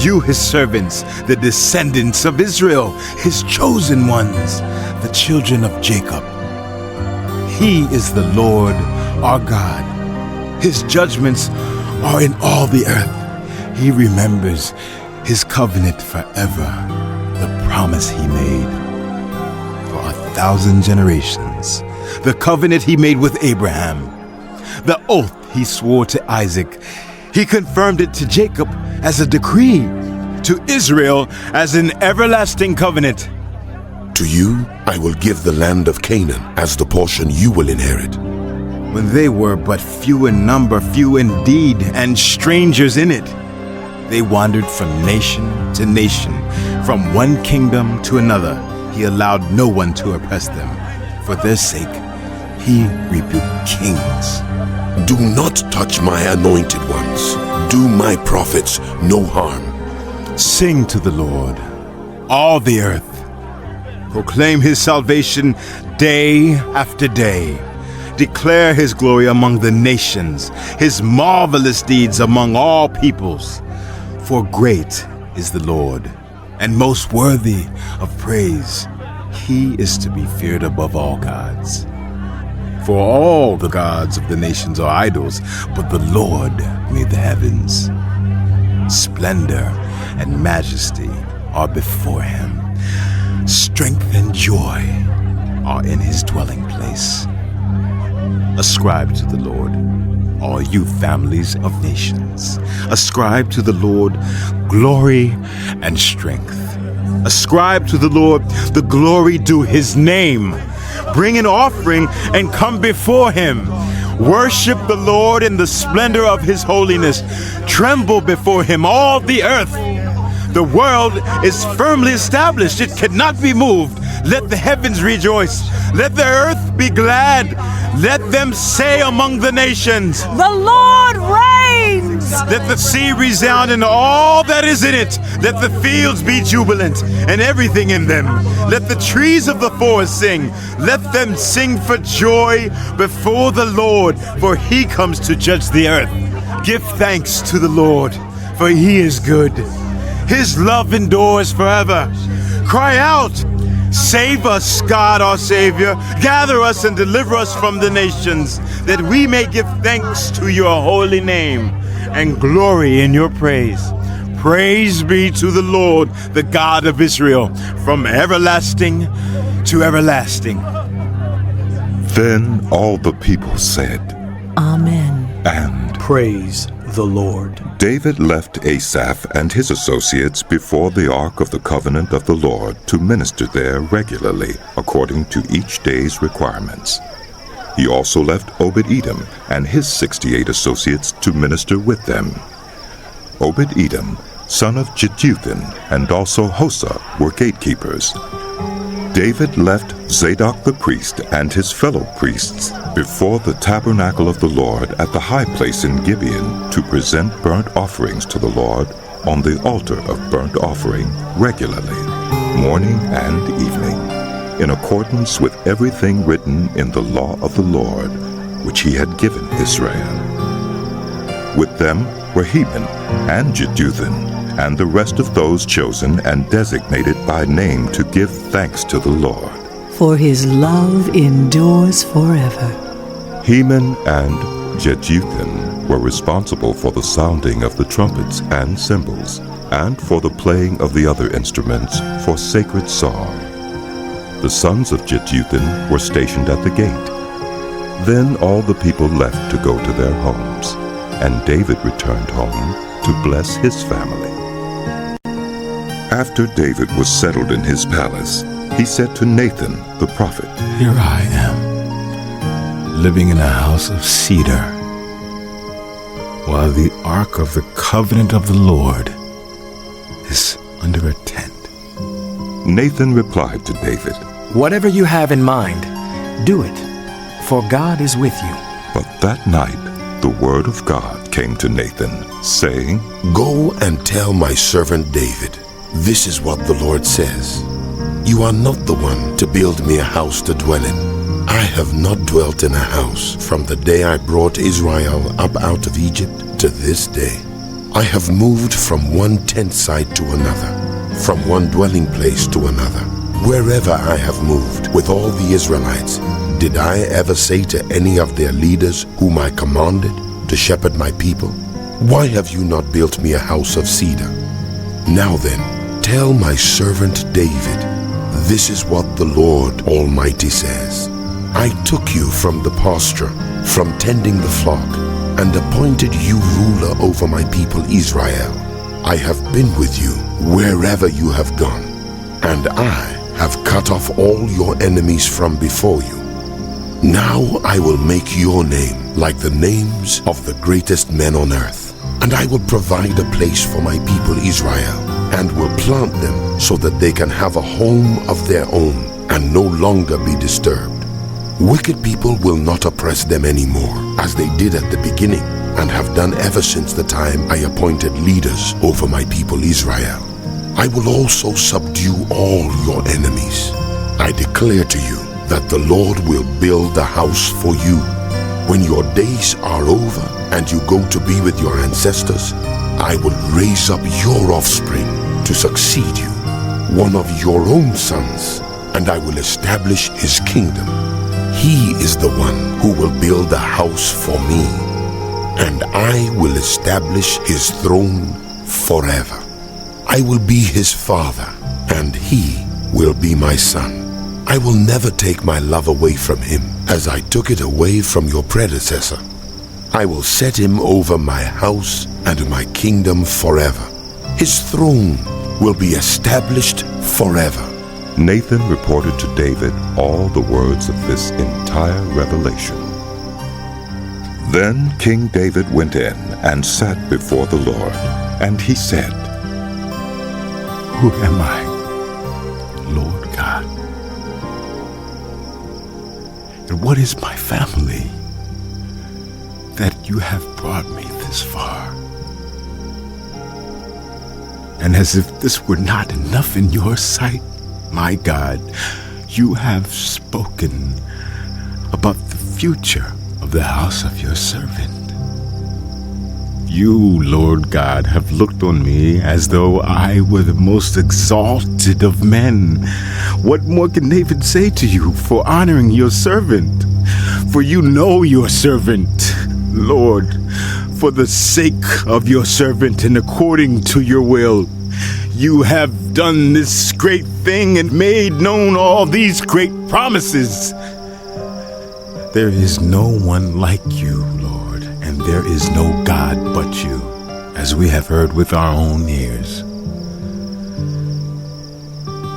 You, his servants, the descendants of Israel, his chosen ones, the children of Jacob. He is the Lord, our God. His judgments are in all the earth. He remembers his covenant forever, the promise he made for 1,000 generations, the covenant he made with Abraham, the oath he swore to Isaac. He confirmed it to Jacob as a decree, to Israel as an everlasting covenant. To you I will give the land of Canaan as the portion you will inherit. When they were but few in number, few indeed, and strangers in it, they wandered from nation to nation, from one kingdom to another. He allowed no one to oppress them. For their sake, he rebuked kings. Do not touch my anointed ones. Do my prophets no harm. Sing to the Lord, all the earth. Proclaim his salvation day after day. Declare his glory among the nations, his marvelous deeds among all peoples. For great is the Lord, and most worthy of praise. He is to be feared above all gods. For all the gods of the nations are idols, but the Lord made the heavens. Splendor and majesty are before him. Strength and joy are in his dwelling place. Ascribe to the Lord, all you families of nations. Ascribe to the Lord glory and strength. Ascribe to the Lord the glory due his name. Bring an offering and come before him. Worship the Lord in the splendor of his holiness. Tremble before him, all the earth. The world is firmly established. It cannot be moved. Let the heavens rejoice. Let the earth be glad. Let them say among the nations, The Lord reigns! Let the sea resound and all that is in it. Let the fields be jubilant and everything in them. Let the trees of the forest sing. Let them sing for joy before the Lord, for he comes to judge the earth. Give thanks to the Lord, for he is good. His love endures forever. Cry out, save us, God our Savior. Gather us and deliver us from the nations, that we may give thanks to your holy name and glory in your praise. Praise be to the Lord, the God of Israel, from everlasting to everlasting. Then all the people said, Amen. And Praise the Lord. David left Asaph and his associates before the ark of the covenant of the Lord to minister there regularly, according to each day's requirements. He also left Obed-Edom and his 68 associates to minister with them. Obed-Edom, son of Jeduthun, and also Hosa were gatekeepers. David left Zadok the priest and his fellow priests before the tabernacle of the Lord at the high place in Gibeon to present burnt offerings to the Lord on the altar of burnt offering regularly, morning and evening, in accordance with everything written in the law of the Lord, which he had given Israel. With them were Heman and Jeduthun, and the rest of those chosen and designated by name to give thanks to the Lord. For his love endures forever. Heman and Jeduthun were responsible for the sounding of the trumpets and cymbals, and for the playing of the other instruments for sacred song. The sons of Jeduthun were stationed at the gate. Then all the people left to go to their homes, and David returned home to bless his family. After David was settled in his palace, he said to Nathan the prophet, Here I am, living in a house of cedar, while the ark of the covenant of the Lord is under a tent. Nathan replied to David, Whatever you have in mind, do it, for God is with you. But that night the word of God came to Nathan, saying, Go and tell my servant David, this is what the Lord says. You are not the one to build me a house to dwell in. I have not dwelt in a house from the day I brought Israel up out of Egypt to this day. I have moved from one tent site to another, from one dwelling place to another. Wherever I have moved with all the Israelites, did I ever say to any of their leaders whom I commanded to shepherd my people, Why have you not built me a house of cedar? Now then, tell my servant David, this is what the Lord Almighty says. I took you from the pasture, from tending the flock, and appointed you ruler over my people Israel. I have been with you wherever you have gone, and I have cut off all your enemies from before you. Now I will make your name like the names of the greatest men on earth, and I will provide a place for my people Israel, and will plant them so that they can have a home of their own and no longer be disturbed. Wicked people will not oppress them anymore, as they did at the beginning, and have done ever since the time I appointed leaders over my people Israel. I will also subdue all your enemies. I declare to you that the Lord will build a house for you. When your days are over and you go to be with your ancestors, I will raise up your offspring to succeed you, one of your own sons, and I will establish his kingdom. He is the one who will build a house for me, and I will establish his throne forever. I will be his father, and he will be my son. I will never take my love away from him, as I took it away from your predecessor. I will set him over my house and my kingdom forever. His throne will be established forever. Nathan reported to David all the words of this entire revelation. Then King David went in and sat before the Lord, and he said, Who am I, Lord God? And what is my family that you have brought me this far? And as if this were not enough in your sight, my God, you have spoken about the future of the house of your servant. You, Lord God, have looked on me as though I were the most exalted of men. What more can David say to you for honoring your servant? For you know your servant, Lord, for the sake of your servant and according to your will. You have done this great thing and made known all these great promises. There is no one like you, Lord, and there is no God but you, as we have heard with our own ears.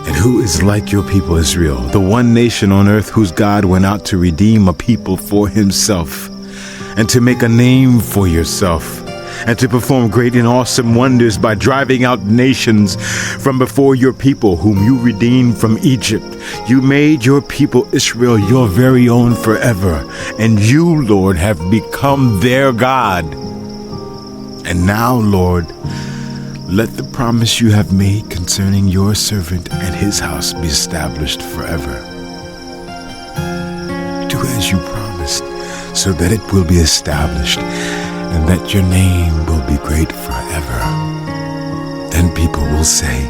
And who is like your people Israel, the one nation on earth whose God went out to redeem a people for himself, and to make a name for yourself, and to perform great and awesome wonders by driving out nations from before your people, whom you redeemed from Egypt. You made your people Israel your very own forever, and you, Lord, have become their God. And now, Lord, let the promise you have made concerning your servant and his house be established forever. Do as you promised, so that it will be established, and that your name will be great forever. Then people will say,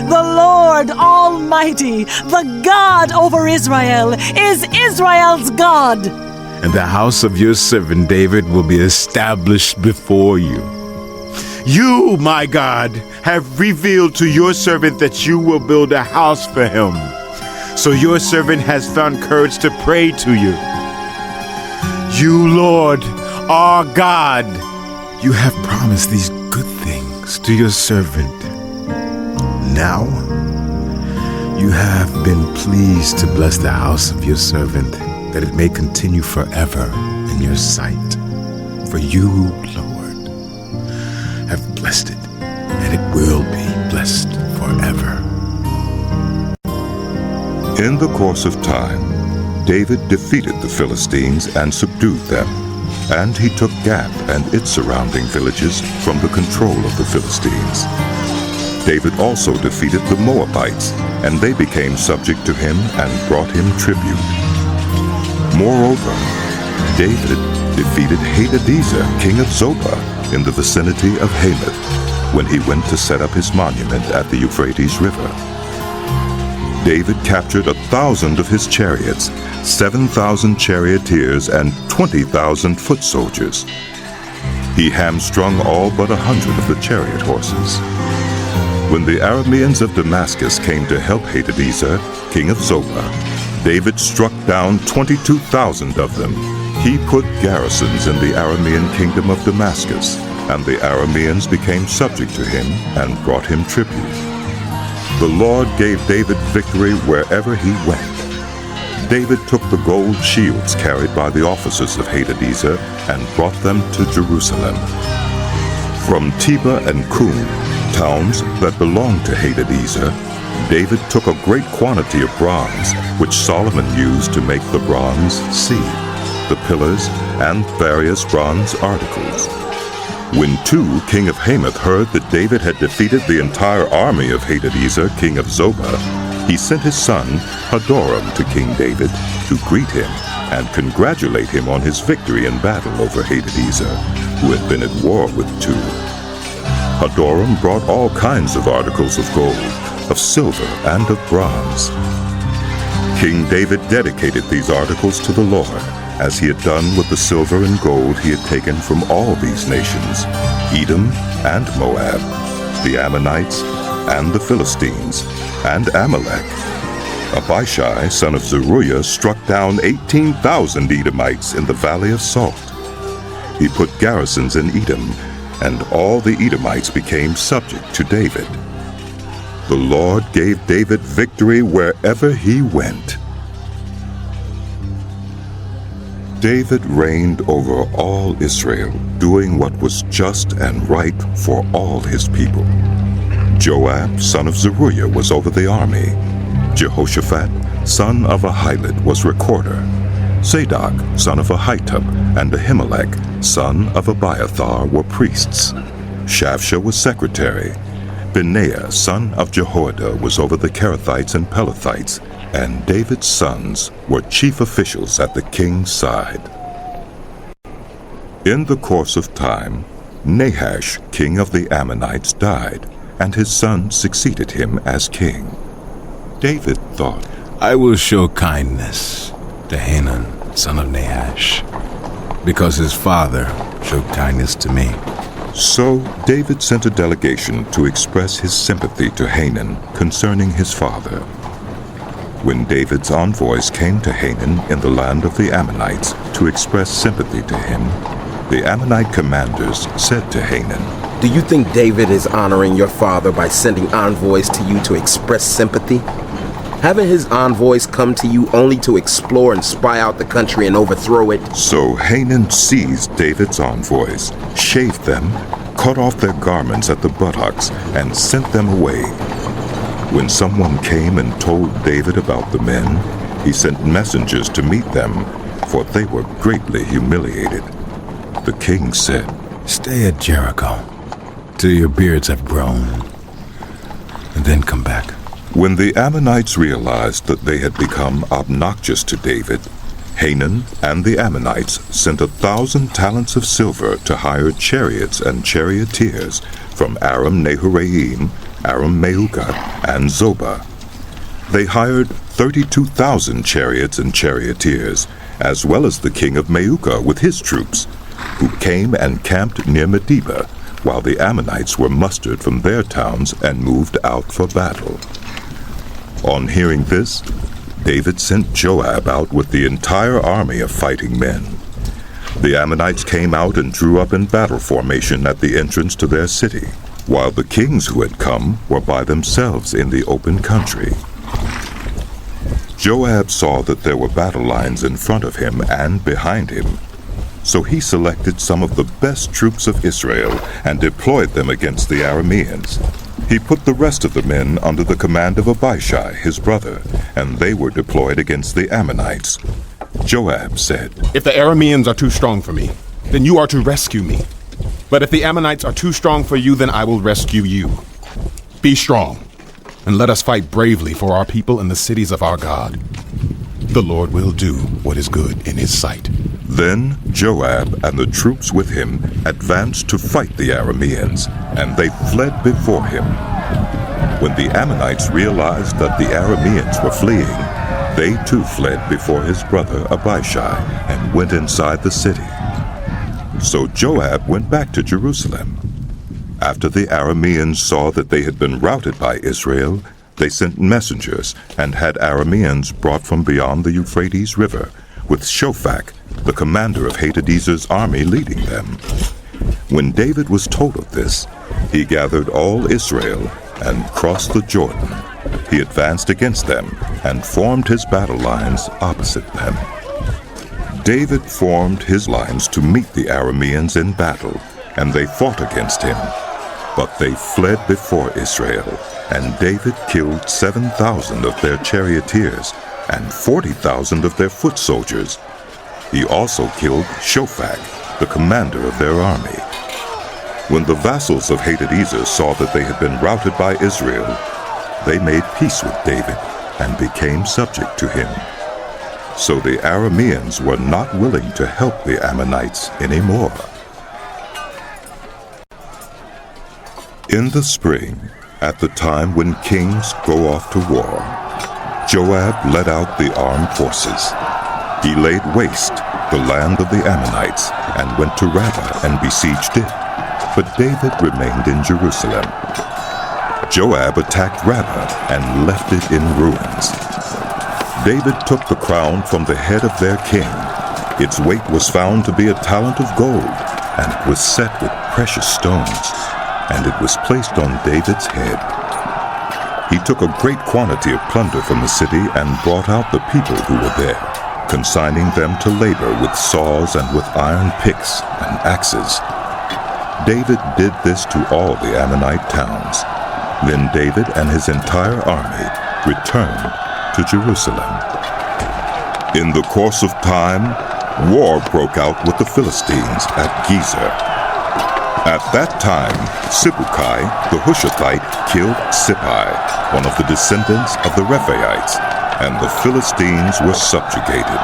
The Lord Almighty, the God over Israel, is Israel's God. And the house of your servant David will be established before you. You, my God, have revealed to your servant that you will build a house for him. So your servant has found courage to pray to you. You, Lord, are God. You have promised these good things to your servant. Now, you have been pleased to bless the house of your servant, that it may continue forever in your sight. For you, Lord, have blessed it, and it will be blessed forever. In the course of time, David defeated the Philistines and subdued them, and he took Gath and its surrounding villages from the control of the Philistines. David also defeated the Moabites, and they became subject to him and brought him tribute. Moreover, David defeated Hadadezer, king of Zobah, in the vicinity of Hamath, when he went to set up his monument at the Euphrates River. David captured 1,000 of his chariots, 7,000 charioteers, and 20,000 foot soldiers. He hamstrung all but 100 of the chariot horses. When the Arameans of Damascus came to help Hadadezer, king of Zobah, David struck down 22,000 of them. He put garrisons in the Aramean kingdom of Damascus, and the Arameans became subject to him and brought him tribute. The Lord gave David victory wherever he went. David took the gold shields carried by the officers of Hadadezer and brought them to Jerusalem. From Teba and Kun, towns that belonged to Hadadezer, David took a great quantity of bronze, which Solomon used to make the bronze sea, the pillars, and various bronze articles. When Tu, king of Hamath, heard that David had defeated the entire army of Hadadezer, king of Zobah, he sent his son Hadoram to King David to greet him and congratulate him on his victory in battle over Hadadezer, who had been at war with Tu. Hadoram brought all kinds of articles of gold, of silver, and of bronze. King David dedicated these articles to the Lord, as he had done with the silver and gold he had taken from all these nations, Edom and Moab, the Ammonites and the Philistines, and Amalek. Abishai, son of Zeruiah, struck down 18,000 Edomites in the Valley of Salt. He put garrisons in Edom, and all the Edomites became subject to David. The Lord gave David victory wherever he went. David reigned over all Israel, doing what was just and right for all his people. Joab, son of Zeruiah, was over the army. Jehoshaphat, son of Ahilud, was recorder. Zadok, son of Ahitub, and Ahimelech, son of Abiathar, were priests. Shapsha was secretary. Benaiah, son of Jehoiada, was over the Kerethites and Pelethites, and David's sons were chief officials at the king's side. In the course of time, Nahash, king of the Ammonites, died, and his son succeeded him as king. David thought, I will show kindness to Hanun, son of Nahash, because his father showed kindness to me. So David sent a delegation to express his sympathy to Hanun concerning his father. When David's envoys came to Hanun in the land of the Ammonites to express sympathy to him, the Ammonite commanders said to Hanun, Do you think David is honoring your father by sending envoys to you to express sympathy? Haven't his envoys come to you only to explore and spy out the country and overthrow it? So Hanun seized David's envoys, shaved them, cut off their garments at the buttocks, and sent them away. When someone came and told David about the men, he sent messengers to meet them, for they were greatly humiliated. The king said, Stay at Jericho till your beards have grown, and then come back. When the Ammonites realized that they had become obnoxious to David, Hanun and the Ammonites sent 1,000 talents of silver to hire chariots and charioteers from Aram Naharaim, Aram Maukah, and Zobah. They hired 32,000 chariots and charioteers, as well as the king of Maukah with his troops, who came and camped near Medeba, while the Ammonites were mustered from their towns and moved out for battle. On hearing this, David sent Joab out with the entire army of fighting men. The Ammonites came out and drew up in battle formation at the entrance to their city, while the kings who had come were by themselves in the open country. Joab saw that there were battle lines in front of him and behind him, so he selected some of the best troops of Israel and deployed them against the Arameans. He put the rest of the men under the command of Abishai, his brother, and they were deployed against the Ammonites. Joab said, If the Arameans are too strong for me, then you are to rescue me. But if the Ammonites are too strong for you, then I will rescue you. Be strong, and let us fight bravely for our people and the cities of our God. The Lord will do what is good in his sight. Then Joab and the troops with him advanced to fight the Arameans, and they fled before him. When the Ammonites realized that the Arameans were fleeing, they too fled before his brother Abishai and went inside the city. So Joab went back to Jerusalem. After the Arameans saw that they had been routed by Israel, they sent messengers and had Arameans brought from beyond the Euphrates River, with Shophak, the commander of Hadadezer's army, leading them. When David was told of this, he gathered all Israel and crossed the Jordan. He advanced against them and formed his battle lines opposite them. David formed his lines to meet the Arameans in battle, and they fought against him. But they fled before Israel, and David killed 7,000 of their charioteers and 40,000 of their foot soldiers. He also killed Shophak, the commander of their army. When the vassals of Hadadezer saw that they had been routed by Israel, they made peace with David and became subject to him. So the Arameans were not willing to help the Ammonites anymore. In the spring, at the time when kings go off to war, Joab led out the armed forces. He laid waste the land of the Ammonites and went to Rabbah and besieged it. But David remained in Jerusalem. Joab attacked Rabbah and left it in ruins. David took the crown from the head of their king. Its weight was found to be a talent of gold, and it was set with precious stones, and it was placed on David's head. He took a great quantity of plunder from the city and brought out the people who were there, consigning them to labor with saws and with iron picks and axes. David did this to all the Ammonite towns. Then David and his entire army returned to Jerusalem. In the course of time, war broke out with the Philistines at Gezer. At that time, Sibbecai the Hushathite killed Sippai, one of the descendants of the Rephaites, and the Philistines were subjugated.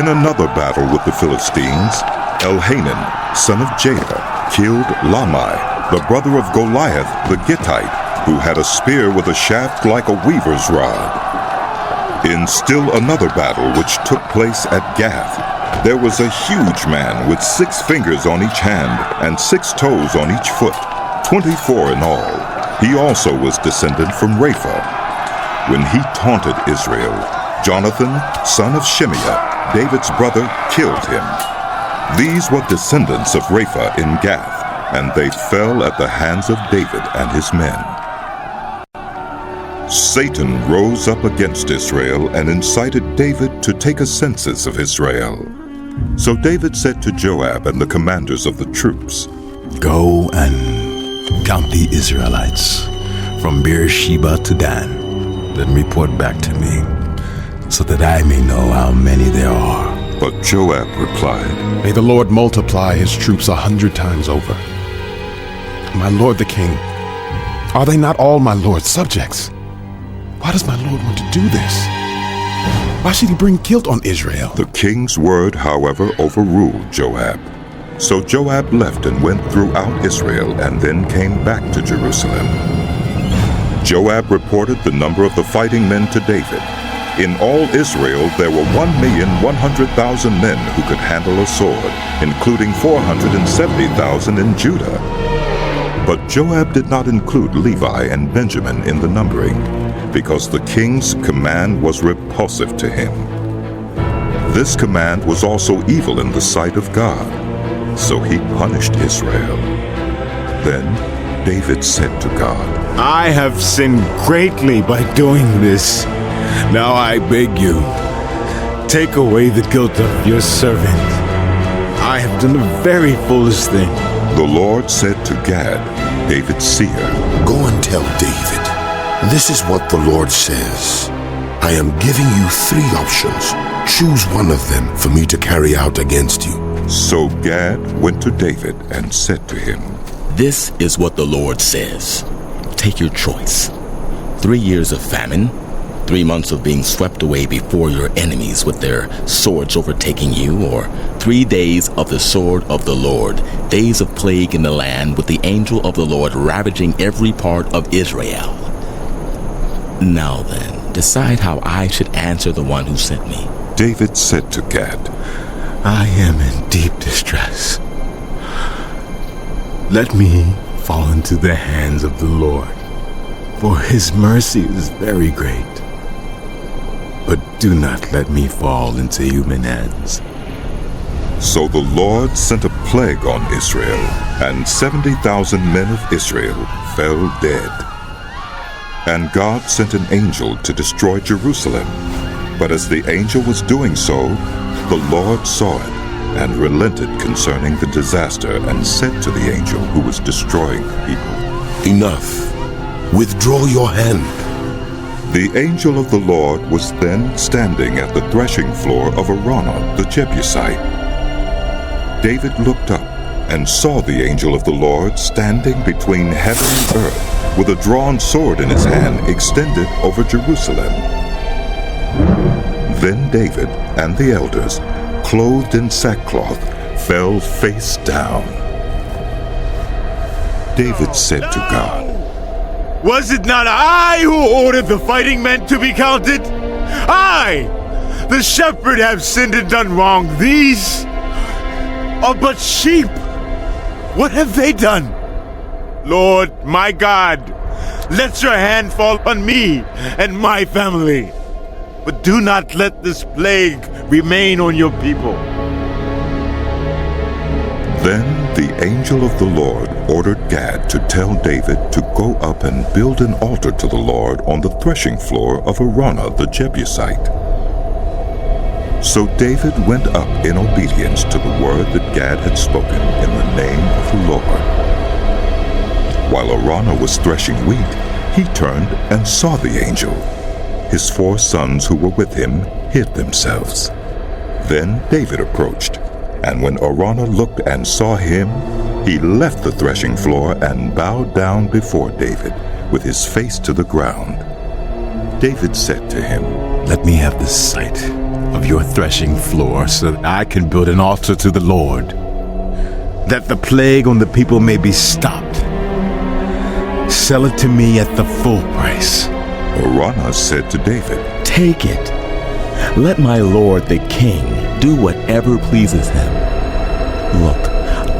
In another battle with the Philistines, Elhanan, son of Jadah, killed Lamai, the brother of Goliath the Gittite, who had a spear with a shaft like a weaver's rod. In still another battle which took place at Gath, there was a huge man with 6 fingers on each hand and 6 toes on each foot, 24 in all. He also was descended from Rapha. When he taunted Israel, Jonathan, son of Shimeah, David's brother, killed him. These were descendants of Rapha in Gath, and they fell at the hands of David and his men. Satan rose up against Israel and incited David to take a census of Israel. So David said to Joab and the commanders of the troops, "Go and count the Israelites from Beersheba to Dan. Then report back to me, so that I may know how many there are." But Joab replied, "May the Lord multiply his troops 100 times over. My lord the king, are they not all my lord's subjects? Why does my lord want to do this? Why should he bring guilt on Israel?" The king's word, however, overruled Joab. So Joab left and went throughout Israel and then came back to Jerusalem. Joab reported the number of the fighting men to David. In all Israel there were 1,100,000 men who could handle a sword, including 470,000 in Judah. But Joab did not include Levi and Benjamin in the numbering, because the king's command was repulsive to him. This command was also evil in the sight of God, so he punished Israel. Then David said to God, "I have sinned greatly by doing this. Now I beg you, take away the guilt of your servant. I have done a very foolish thing." The Lord said to Gad, David's seer, "Go and tell David, this is what the Lord says. I am giving you 3 options. Choose one of them for me to carry out against you." So Gad went to David and said to him, "This is what the Lord says. Take your choice. 3 years of famine, 3 months of being swept away before your enemies with their swords overtaking you, or 3 days of the sword of the Lord, days of plague in the land with the angel of the Lord ravaging every part of Israel. Now then, decide how I should answer the one who sent me." David said to Gad, I am in deep distress. Let me fall into the hands of the Lord, for his mercy is very great. But do not let me fall into human hands. So the Lord sent a plague on Israel, and 70,000 men of Israel fell dead. And God sent an angel to destroy Jerusalem. But as the angel was doing so, the Lord saw it, and relented concerning the disaster, and said to the angel who was destroying the people, Enough. Withdraw your hand. The angel of the Lord was then standing at the threshing floor of Araunah the Jebusite. David looked up and saw the angel of the Lord standing between heaven and earth, with a drawn sword in his hand extended over Jerusalem. Then David and the elders, clothed in sackcloth, fell face down. David said to God, Was it not I who ordered the fighting men to be counted? I, the shepherd, have sinned and done wrong. These are but sheep. What have they done? Lord, my God, let your hand fall on me and my family. But do not let this plague remain on your people. Then the angel of the Lord ordered Gad to tell David to go up and build an altar to the Lord on the threshing floor of Araunah the Jebusite. So David went up in obedience to the word that Gad had spoken in the name of the Lord. While Araunah was threshing wheat, he turned and saw the angel. His 4 sons who were with him hid themselves. Then David approached, and when Araunah looked and saw him, he left the threshing floor and bowed down before David, with his face to the ground. David said to him, Let me have the sight of your threshing floor, so that I can build an altar to the Lord, that the plague on the people may be stopped. Sell it to me at the full price. Araunah said to David, Take it. Let my lord the king do whatever pleases him. Look,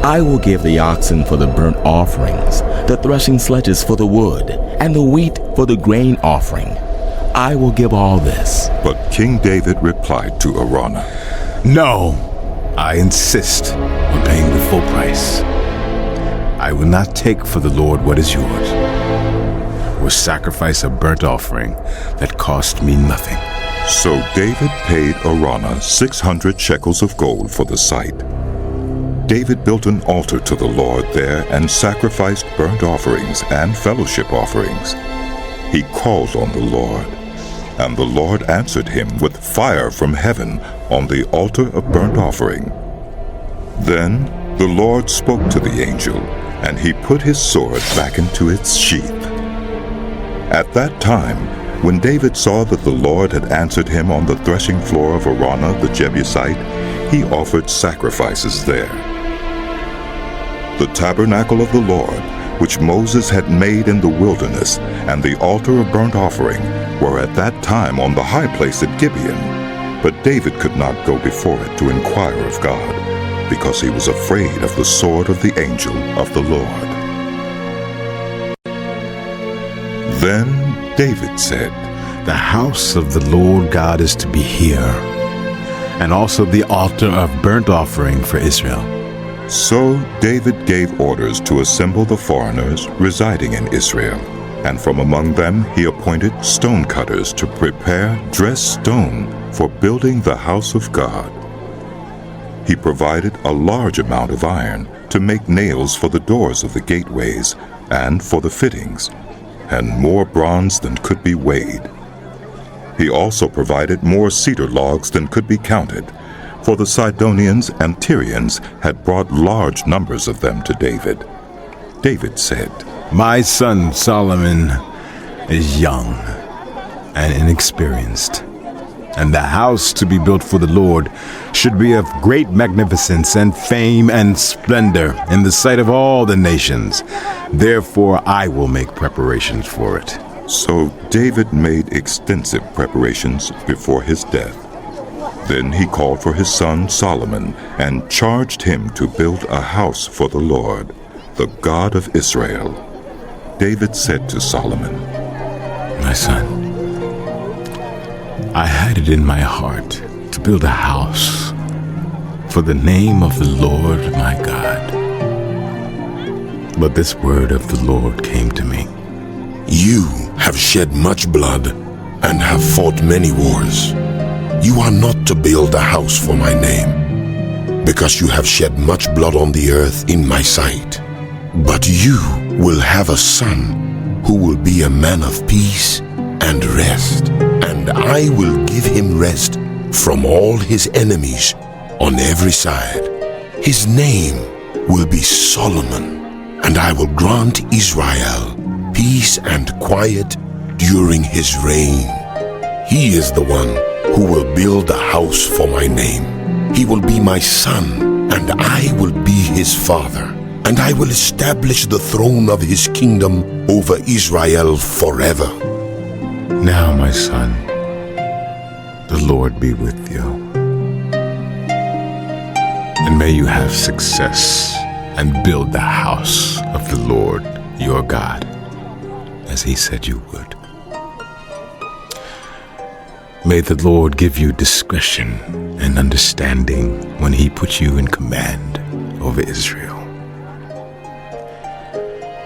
I will give the oxen for the burnt offerings, the threshing sledges for the wood, and the wheat for the grain offering. I will give all this. But King David replied to Araunah, No, I insist on paying the full price. I will not take for the Lord what is yours, or sacrifice a burnt offering that cost me nothing. So David paid Araunah 600 shekels of gold for the site. David built an altar to the Lord there and sacrificed burnt offerings and fellowship offerings. He called on the Lord, and the Lord answered him with fire from heaven on the altar of burnt offering. Then the Lord spoke to the angel, and he put his sword back into its sheath. At that time, when David saw that the Lord had answered him on the threshing floor of Araunah the Jebusite, he offered sacrifices there. The tabernacle of the Lord, which Moses had made in the wilderness, and the altar of burnt offering were at that time on the high place at Gibeon. But David could not go before it to inquire of God, because he was afraid of the sword of the angel of the Lord. Then David said, The house of the Lord God is to be here, and also the altar of burnt offering for Israel. So David gave orders to assemble the foreigners residing in Israel, and from among them he appointed stone cutters to prepare dressed stone for building the house of God. He provided a large amount of iron to make nails for the doors of the gateways and for the fittings, and more bronze than could be weighed. He also provided more cedar logs than could be counted, for the Sidonians and Tyrians had brought large numbers of them to David. David said, My son Solomon is young and inexperienced, and the house to be built for the Lord should be of great magnificence and fame and splendor in the sight of all the nations. Therefore I will make preparations for it. So David made extensive preparations before his death. Then he called for his son Solomon and charged him to build a house for the Lord, the God of Israel. David said to Solomon, My son, I had it in my heart to build a house for the name of the Lord my God. But this word of the Lord came to me. You have shed much blood and have fought many wars. You are not to build a house for my name, because you have shed much blood on the earth in my sight. But you will have a son who will be a man of peace and rest, and I will give him rest from all his enemies on every side. His name will be Solomon, and I will grant Israel peace and quiet during his reign. He is the one who will build a house for my name. He will be my son, and I will be his father, and I will establish the throne of his kingdom over Israel forever. Now, my son, the Lord be with you. And may you have success and build the house of the Lord your God, as he said you would. May the Lord give you discretion and understanding when he puts you in command over Israel,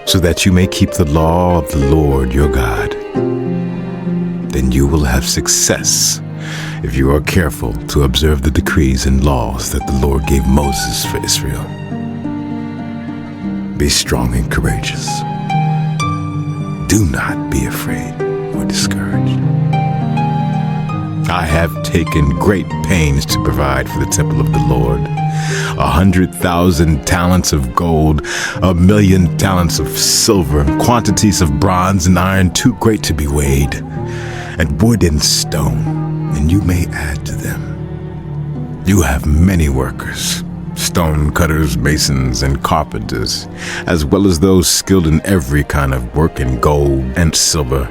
so that you may keep the law of the Lord your God. Then you will have success if you are careful to observe the decrees and laws that the Lord gave Moses for Israel. Be strong and courageous. Do not be afraid or discouraged. I have taken great pains to provide for the temple of the Lord. 100,000 talents of gold, 1,000,000 talents of silver, quantities of bronze and iron too great to be weighed, and wood and stone, and you may add to them. You have many workers, stone cutters, masons, and carpenters, as well as those skilled in every kind of work in gold and silver,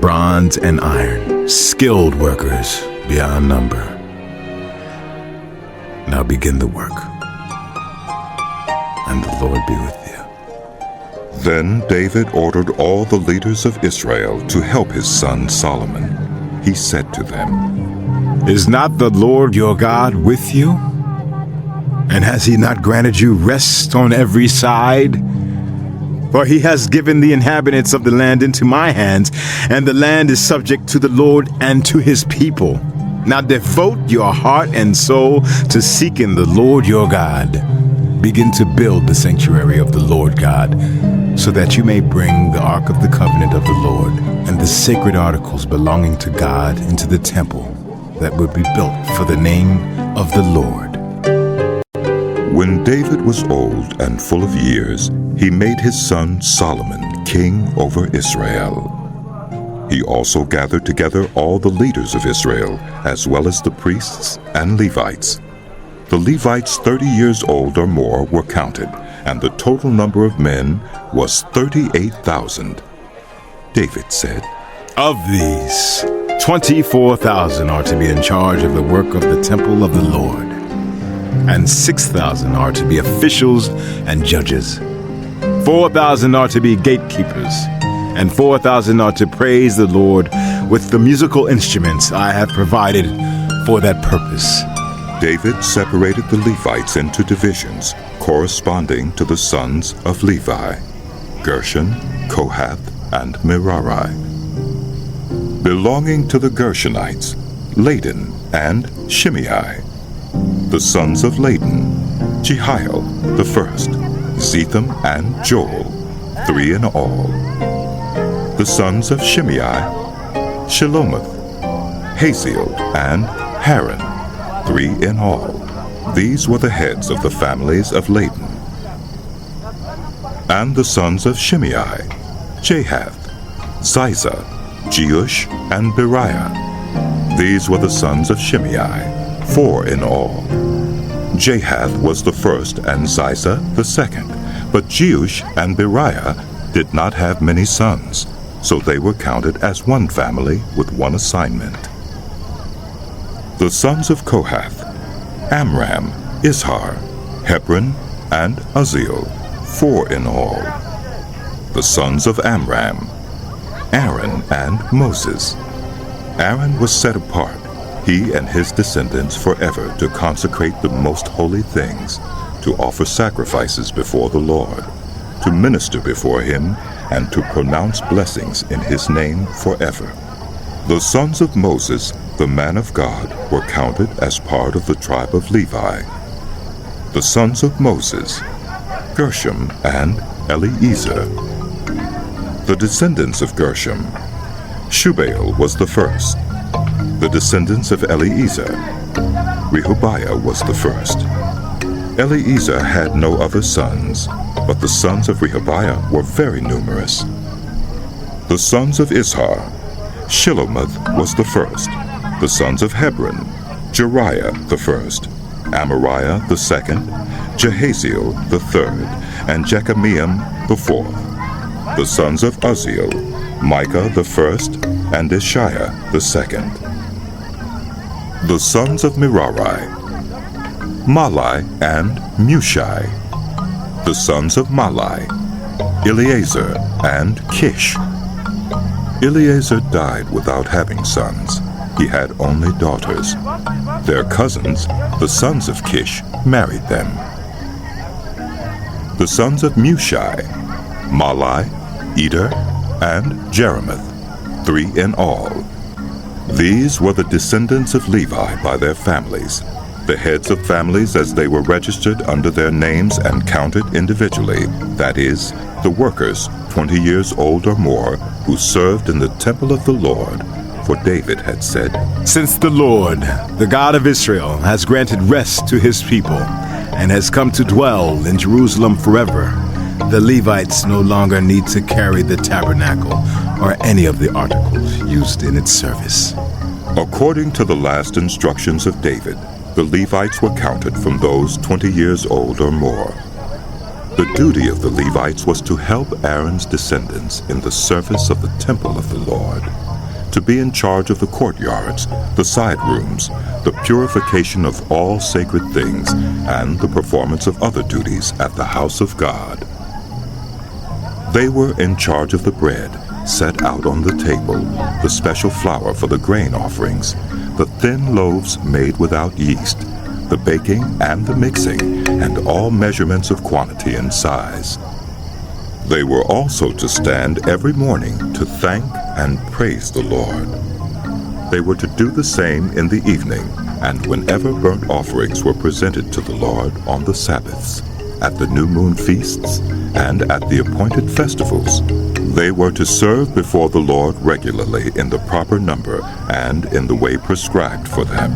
bronze and iron, skilled workers beyond number. Now begin the work, and the Lord be with you. Then David ordered all the leaders of Israel to help his son Solomon. He said to them, Is not the Lord your God with you? And has he not granted you rest on every side? For he has given the inhabitants of the land into my hands, and the land is subject to the Lord and to his people. Now devote your heart and soul to seeking the Lord your God. Begin to build the sanctuary of the Lord God, so that you may bring the ark of the covenant of the Lord and the sacred articles belonging to God into the temple that would be built for the name of the Lord. When David was old and full of years, he made his son Solomon king over Israel. He also gathered together all the leaders of Israel, as well as the priests and Levites. The Levites 30 years old or more were counted, and the total number of men was 38,000. David said, Of these, 24,000 are to be in charge of the work of the temple of the Lord, and 6,000 are to be officials and judges. 4,000 are to be gatekeepers, and 4,000 are to praise the Lord with the musical instruments I have provided for that purpose. David separated the Levites into divisions corresponding to the sons of Levi: Gershon, Kohath, and Merari. Belonging to the Gershonites, Laden and Shimei. The sons of Laden: Jehiel the first, Zetham and Joel, 3 in all. The sons of Shimei: Shelomoth, Haziel, and Haran, 3 in all. These were the heads of the families of Laden. And the sons of Shimei: Jahath, Ziza, Jeush, and Beriah. These were the sons of Shimei, 4 in all. Jahath was the first and Ziza the second, but Jeush and Beriah did not have many sons, so they were counted as one family with one assignment. The The sons of Kohath: Amram, Izhar, Hebron, and Uzziel, 4 in all. The sons of Amram: Aaron and Moses. Aaron was set apart, he and his descendants forever, to consecrate the most holy things, to offer sacrifices before the Lord, to minister before him, and to pronounce blessings in his name forever. The sons of Moses, the man of God, were counted as part of the tribe of Levi. The sons of Moses: Gershom and Eliezer. The descendants of Gershom: Shubael was the first. The descendants of Eliezer: Rehabiah was the first. Eliezer had no other sons, but the sons of Rehabiah were very numerous. The sons of Izhar: Shilomoth was the first. The sons of Hebron: Jeriah the first, Amariah the second, Jehaziel the third, and Jekameam the fourth. The sons of Uzziel: Micah the first, and Ishiah the second. The sons of Merari: Malai and Mushai. The sons of Malai: Eleazar and Kish. Eleazar died without having sons. He had only daughters. Their cousins, the sons of Kish, married them. The sons of Mushai: Malai, Eder, and Jeremoth, 3 in all. These were the descendants of Levi by their families, the heads of families as they were registered under their names and counted individually, that is, the workers 20 years old or more who served in the temple of the Lord. For David had said, "Since the Lord, the God of Israel, has granted rest to his people, and has come to dwell in Jerusalem forever, the Levites no longer need to carry the tabernacle or any of the articles used in its service." According to the last instructions of David, the Levites were counted from those 20 years old or more. The duty of the Levites was to help Aaron's descendants in the service of the temple of the Lord, to be in charge of the courtyards, the side rooms, the purification of all sacred things, and the performance of other duties at the house of God. They were in charge of the bread set out on the table, the special flour for the grain offerings, the thin loaves made without yeast, the baking and the mixing, and all measurements of quantity and size. They were also to stand every morning to thank and praise the Lord. They were to do the same in the evening, and whenever burnt offerings were presented to the Lord on the Sabbaths, at the new moon feasts, and at the appointed festivals. They were to serve before the Lord regularly in the proper number and in the way prescribed for them.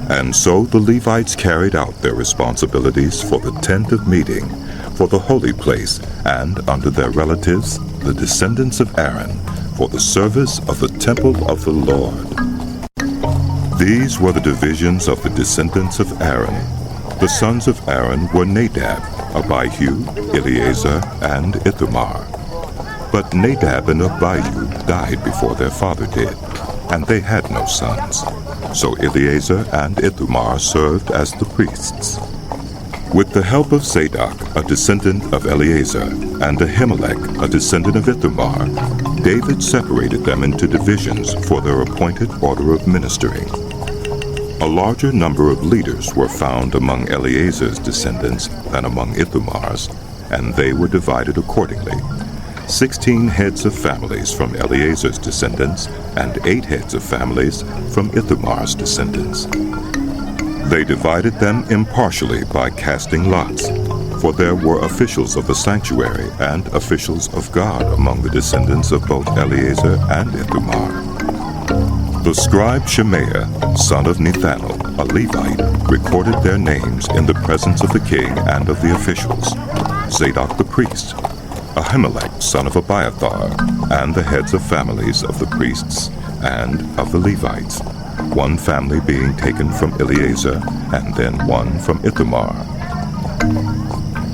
And so the Levites carried out their responsibilities for the tent of meeting, for the holy place, and under their relatives, the descendants of Aaron, for the service of the temple of the Lord. These were the divisions of the descendants of Aaron. The sons of Aaron were Nadab, Abihu, Eleazar, and Ithamar. But Nadab and Abihu died before their father did, and they had no sons. So Eleazar and Ithamar served as the priests. With the help of Zadok, a descendant of Eleazar, and Ahimelech, a descendant of Ithamar, David separated them into divisions for their appointed order of ministering. A larger number of leaders were found among Eleazar's descendants than among Ithamar's, and they were divided accordingly. 16 heads of families from Eleazar's descendants, and 8 heads of families from Ithamar's descendants. They divided them impartially by casting lots, for there were officials of the sanctuary and officials of God among the descendants of both Eleazar and Ithamar. The scribe Shemaiah, son of Nethanel, a Levite, recorded their names in the presence of the king and of the officials. Zadok the priest, Ahimelech, son of Abiathar, and the heads of families of the priests and of the Levites, one family being taken from Eleazar, and then one from Ithamar.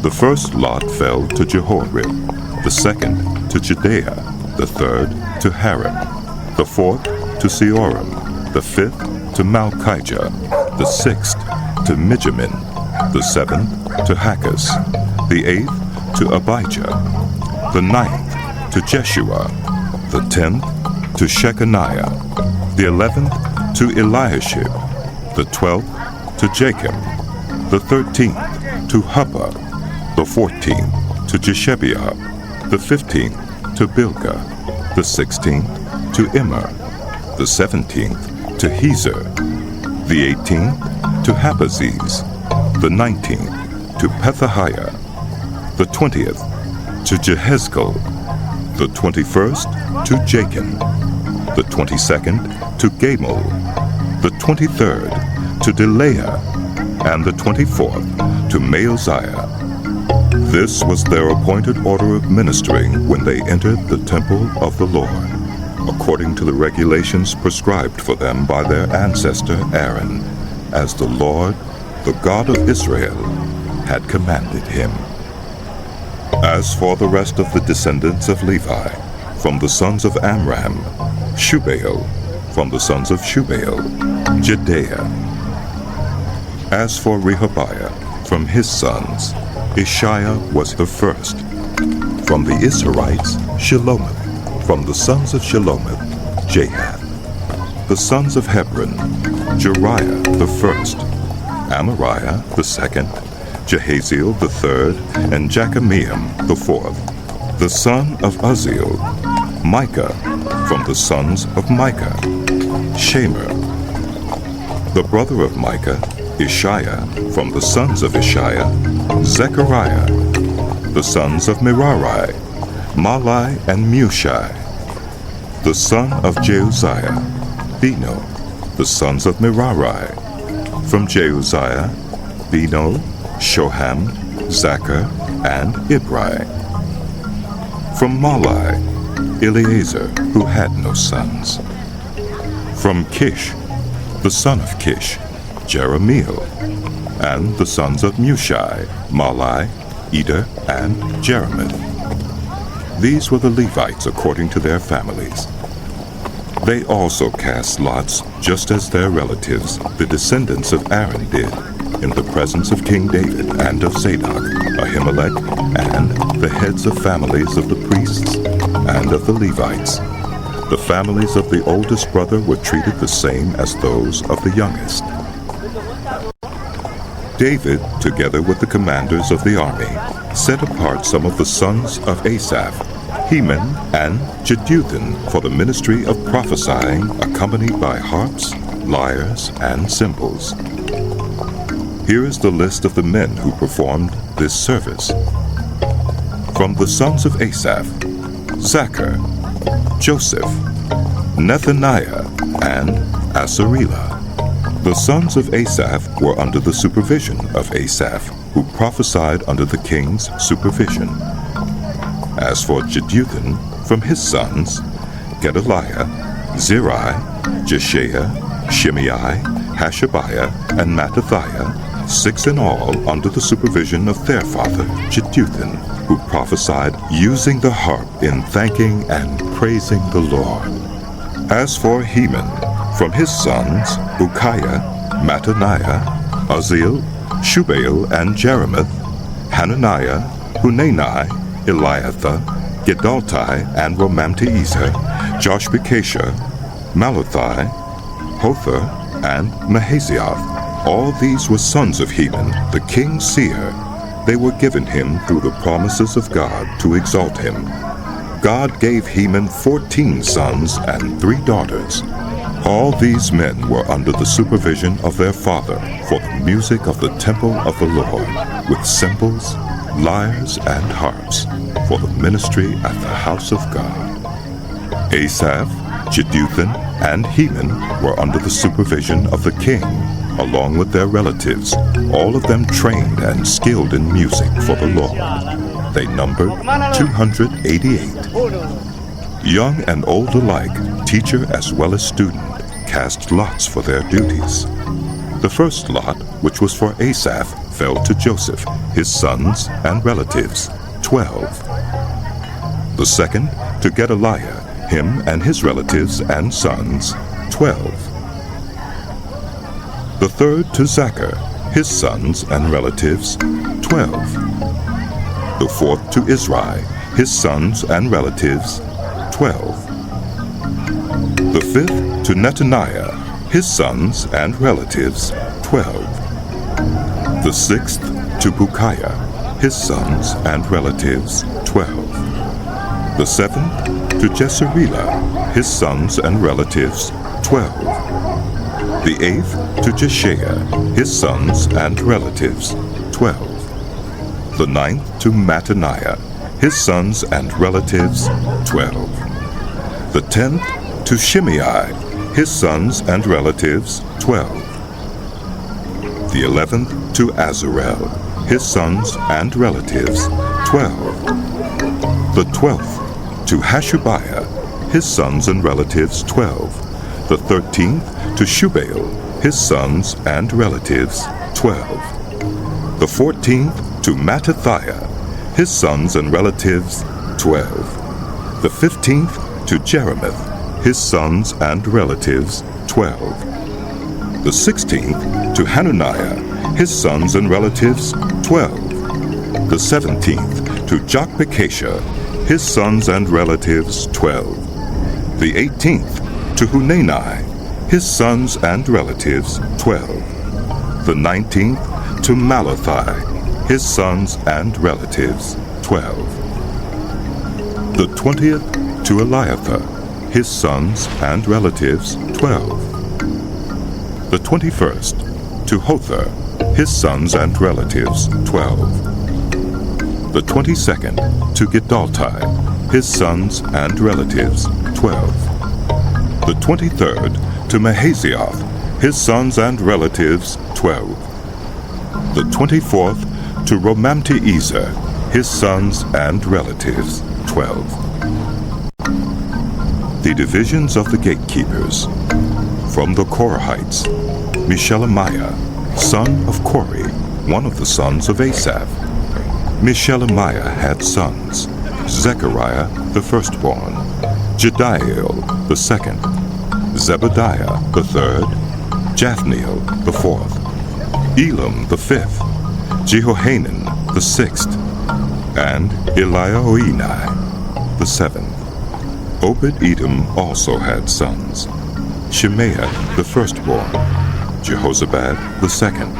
The first lot fell to Jehoiarib, the second to Jedaiah, the third to Harim, the fourth to Seorim, the fifth to Malchijah, the 6th to Mijamin, the 7th to Hakkas, the 8th to Abijah, the 9th to Jeshua, the 10th to Shechaniah, the 11th to Eliashib, the 12th to Jacob, the 13th to Huppah, the 14th to Jeshebeah, the 15th to Bilgah, the 16th to Immer, the 17th to Hezer, the 18th to Habazzez, the 19th to Pethahiah, the 20th to Jehezkel, the 21st to Jachin, the 22nd to Gamul, the 23rd to Delaiah, and the 24th to Maaziah. This was their appointed order of ministering when they entered the temple of the Lord, according to the regulations prescribed for them by their ancestor Aaron, as the Lord, the God of Israel, had commanded him. As for the rest of the descendants of Levi, from the sons of Amram, Shubael, from the sons of Shubael, Jedaiah. As for Rehabiah, from his sons, Ishiah was the first. From the Israelites, Shelomith, from the sons of Shelomith, Jahath. The sons of Hebron, Jeriah the first, Amariah the second, Jehaziel the third, and Jekameam the fourth. The son of Uzziel, Micah, from the sons of Micah, Shemer. The brother of Micah, Ishiah, from the sons of Ishiah, Zechariah. The sons of Merari, Malai and Mushai. The son of Jeuziah, Beno. The sons of Merari, from Jeuziah, Beno, Shoham, Zachar, and Ibri. From Malai, Eleazar, who had no sons. From Kish, the son of Kish, Jeremiel. And the sons of Mushai, Malai, Eder, and Jerimoth. These were the Levites according to their families. They also cast lots, just as their relatives, the descendants of Aaron, did, in the presence of King David and of Zadok, Ahimelech, and the heads of families of the priests and of the Levites. The families of the oldest brother were treated the same as those of the youngest. David, together with the commanders of the army, set apart some of the sons of Asaph, Heman and Jeduthun, for the ministry of prophesying, accompanied by harps, lyres, and cymbals. Here is the list of the men who performed this service. From the sons of Asaph, Zachar, Joseph, Nethaniah, and Asarelah. The sons of Asaph were under the supervision of Asaph, who prophesied under the king's supervision. As for Jeduthun, from his sons, Gedaliah, Zeri, Jeshiah, Shimei, Hashabiah, and Mattathiah, 6 in all under the supervision of their father Jeduthun, who prophesied using the harp in thanking and praising the Lord. As for Heman, from his sons, Ukiah, Mattaniah, Uzziel, Shubael, and Jerimoth, Hananiah, Hunani, Eliathah, Gedaltai, and Romamti-Ezer, Joshbekashah, Malathi, Hothar, and Mahazioth. All these were sons of Heman, the king's seer. They were given him through the promises of God to exalt him. God gave Heman 14 sons and 3 daughters. All these men were under the supervision of their father for the music of the temple of the Lord, with cymbals, lyres, and harps, for the ministry at the house of God. Asaph, Jeduthun, and Heman were under the supervision of the king, along with their relatives, all of them trained and skilled in music for the Lord. They numbered 288. Young and old alike, teacher as well as student, cast lots for their duties. The first lot, which was for Asaph, fell to Joseph, his sons and relatives, 12. The second to Gedaliah, him and his relatives and sons, 12. The third to Zachar, his sons and relatives, 12. The fourth to Israel, his sons and relatives, 12. The fifth to Netaniah, his sons and relatives, 12. The sixth to Bukiah, his sons and relatives, 12. The seventh to Jesarela, his sons and relatives, 12. The eighth to Jeshiah, his sons and relatives, 12. The ninth to Mattaniah, his sons and relatives, 12. The 10th to Shimei, his sons and relatives, 12. The 11th to Azarel, his sons and relatives, 12. The 12th to Hashabiah, his sons and relatives, 12. The 13th to Shubael, his sons and relatives, 12. The 14th to Mattathiah, his sons and relatives, 12. The 15th to Jeremoth, his sons and relatives, 12. The 16th to Hananiah, his sons and relatives, 12. The 17th to Jokbekasha, his sons and relatives, 12. The 18th to Hunani, his sons and relatives, 12. The 19th to Malathi, his sons and relatives, 12. The 20th to Eliathah, his sons and relatives, 12. The 21st to Hothar, his sons and relatives, 12. The 22nd to Giddalti, his sons and relatives, 12. The 23rd to Mahazioth, his sons and relatives, 12. The 24th to Romamti-Ezer, his sons and relatives, 12. The divisions of the gatekeepers. From the Korahites, Meshelemiah, son of Kori, one of the sons of Asaph. Meshelemiah had sons, Zechariah the firstborn, Jediael the second, Zebediah the third, Jathniel the fourth, Elam the fifth, Jehohanan the sixth, and Elioenai the seventh. Obed-Edom also had sons, Shemaiah the firstborn, Jehozabad the second,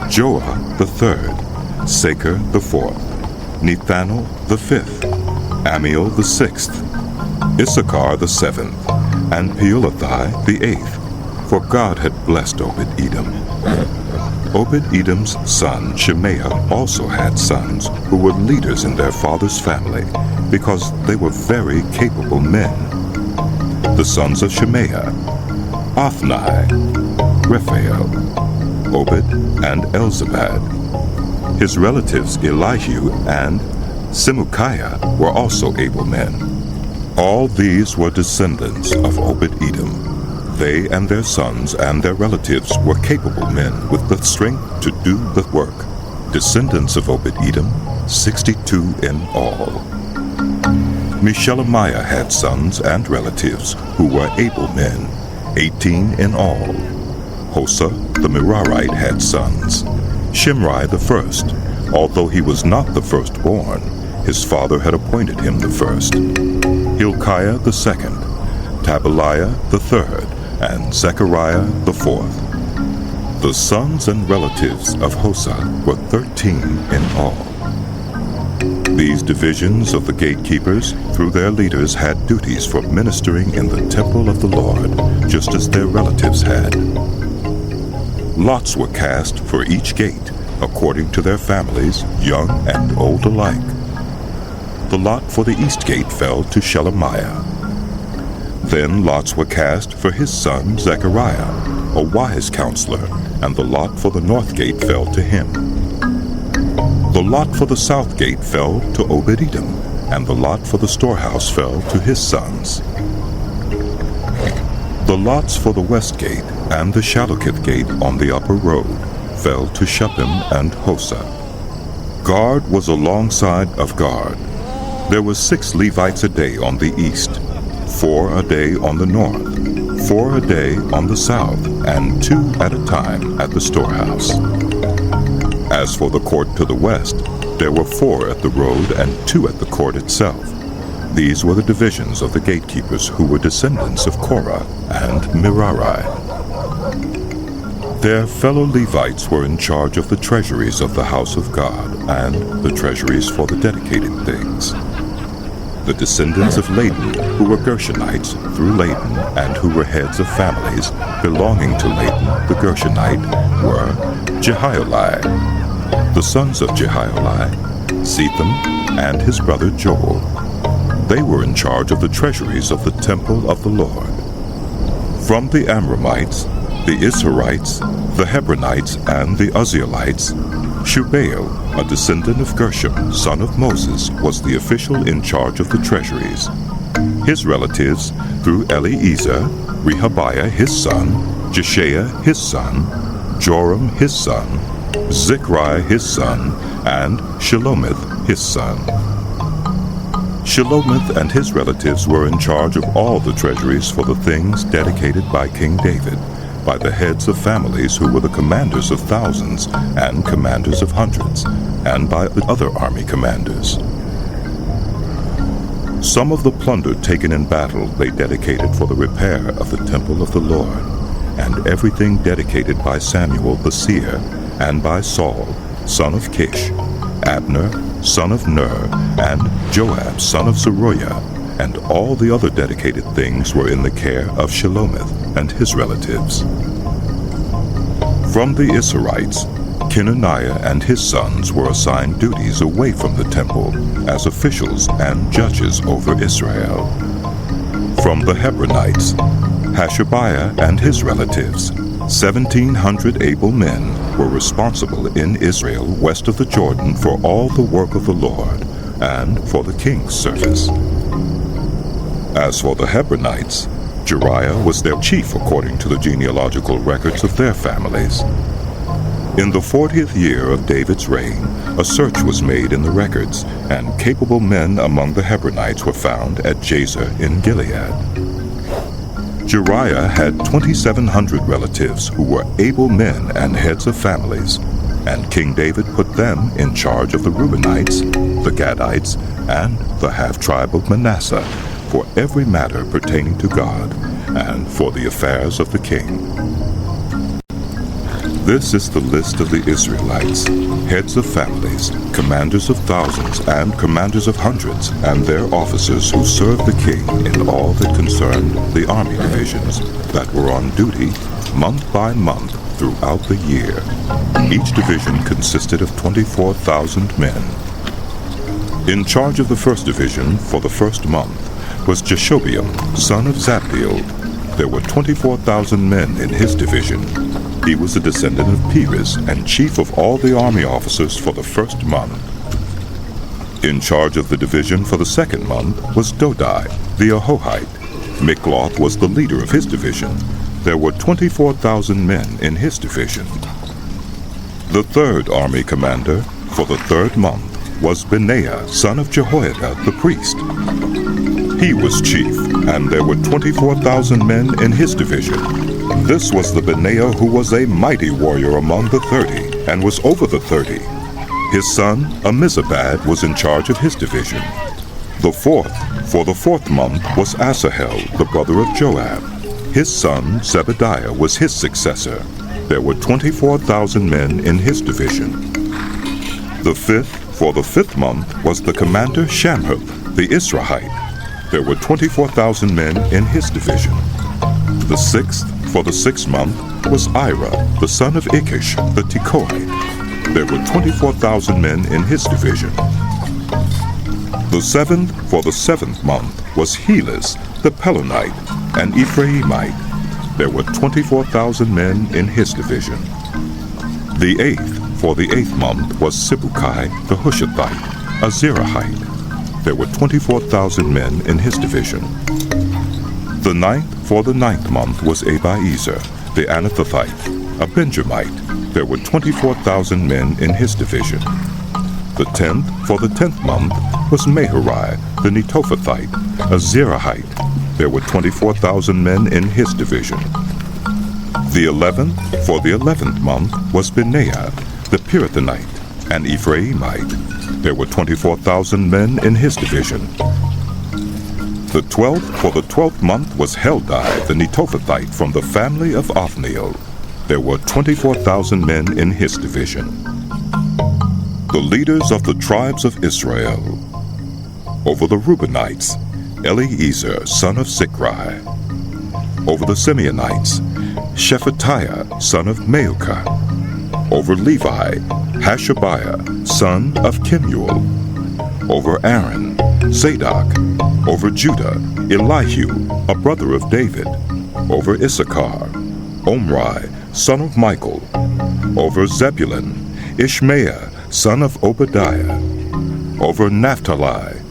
Joah the third, Saker the fourth, Nethanel the fifth, Amiel the sixth, Issachar the seventh, and Peulathai the eighth, for God had blessed Obed-Edom. Obed-Edom's son Shemaiah also had sons who were leaders in their father's family, because they were very capable men. The sons of Shemaiah: Othni, Rephael, Obed, and Elzabad. His relatives Elihu and Simukiah were also able men. All these were descendants of Obed-Edom. They and their sons and their relatives were capable men with the strength to do the work. Descendants of Obed-Edom, 62 in all. Meshelemiah had sons and relatives who were able men, 18 in all. Hosa the Merarite had sons. Shimri the first, although he was not the firstborn, his father had appointed him the first. Hilkiah the second, Tabaliah the third, and Zechariah the fourth. The sons and relatives of Hosa were 13 in all. These divisions of the gatekeepers, through their leaders, had duties for ministering in the temple of the Lord, just as their relatives had. Lots were cast for each gate, according to their families, young and old alike. The lot for the east gate fell to Shelemiah. Then lots were cast for his son Zechariah, a wise counselor, and the lot for the north gate fell to him. The lot for the south gate fell to Obed-Edom, and the lot for the storehouse fell to his sons. The lots for the west gate and the Shallokith gate on the upper road fell to Shuppim and Hosa. Guard was alongside of guard. There were 6 Levites a day on the east, 4 a day on the north, 4 a day on the south, and 2 at a time at the storehouse. As for the court to the west, there were 4 at the road and 2 at the court itself. These were the divisions of the gatekeepers who were descendants of Korah and Merari. Their fellow Levites were in charge of the treasuries of the house of God and the treasuries for the dedicated things. The descendants of Laden, who were Gershonites through Laden and who were heads of families belonging to Laden the Gershonite, were Jehieli. The sons of Jehieli, Zetham and his brother Joel. They were in charge of the treasuries of the temple of the Lord. From the Amramites, the Israelites, the Hebronites, and the Uzzielites, Shubael, a descendant of Gershom, son of Moses, was the official in charge of the treasuries. His relatives, through Eliezer, Rehabiah his son, Jeshaiah his son, Joram his son, Zichri his son, and Shelomith his son. Shelomith and his relatives were in charge of all the treasuries for the things dedicated by King David, by the heads of families who were the commanders of thousands and commanders of hundreds, and by the other army commanders. Some of the plunder taken in battle they dedicated for the repair of the temple of the Lord, and everything dedicated by Samuel the seer, and by Saul, son of Kish, Abner, son of Ner, and Joab, son of Zeruiah, and all the other dedicated things were in the care of Shelomith and his relatives. From the Israelites, Kenaniah and his sons were assigned duties away from the temple as officials and judges over Israel. From the Hebronites, Hashabiah and his relatives, 1,700 able men, were responsible in Israel west of the Jordan for all the work of the Lord and for the king's service. As for the Hebronites, Jeriah was their chief according to the genealogical records of their families. In the 40th year of David's reign, a search was made in the records, and capable men among the Hebronites were found at Jazer in Gilead. Jeriah had 2,700 relatives who were able men and heads of families, and King David put them in charge of the Reubenites, the Gadites, and the half-tribe of Manasseh, for every matter pertaining to God, and for the affairs of the king. This is the list of the Israelites, heads of families, commanders of thousands, and commanders of hundreds, and their officers who served the king in all that concerned the army divisions that were on duty month by month throughout the year. Each division consisted of 24,000 men. In charge of the first division for the first month was Jeshobeam, son of Zabdiel. There were 24,000 men in his division. He was a descendant of Perez and chief of all the army officers for the first month. In charge of the division for the second month was Dodai, the Ahohite. Mikloth was the leader of his division. There were 24,000 men in his division. The third army commander for the third month was Benaiah, son of Jehoiada the priest. He was chief, and there were 24,000 men in his division. This was the Benaiah who was a mighty warrior among the 30, and was over the 30. His son, Ammizabad, was in charge of his division. The fourth, for the fourth month, was Asahel, the brother of Joab. His son, Zebediah, was his successor. There were 24,000 men in his division. The fifth, for the fifth month, was the commander Shamhuth, the Israelite. There were 24,000 men in his division. The sixth, for the sixth month, was Ira, the son of Ikish, the Tekoite. There were 24,000 men in his division. The seventh, for the seventh month, was Helis, the Pelonite, an Ephraimite. There were 24,000 men in his division. The eighth, for the eighth month, was Sibukai, the Hushathite, a Zerahite. There were 24,000 men in his division. The ninth, for the ninth month, was Abiezer, the Anathothite, a Benjamite. There were 24,000 men in his division. The 10th, for the 10th month, was Maharai, the Netophathite, a Zerahite. there were 24,000 men in his division. The 11th, for the 11th month, was Benaiah, the Pirathonite, an Ephraimite. There were 24,000 men in his division. The 12th, for the 12th month, was Heldai, the Netophathite, from the family of Othniel. There were 24,000 men in his division. The leaders of the tribes of Israel. Over the Reubenites, Eliezer, son of Zichri. Over the Simeonites, Shephatiah, son of Maacah. Over Levi, Hashabiah, son of Kemuel. Over Aaron, Zadok. Over Judah, Elihu, a brother of David. Over Issachar, Omri, son of Michael. Over Zebulun, Ishmael, son of Obadiah. Over Naphtali,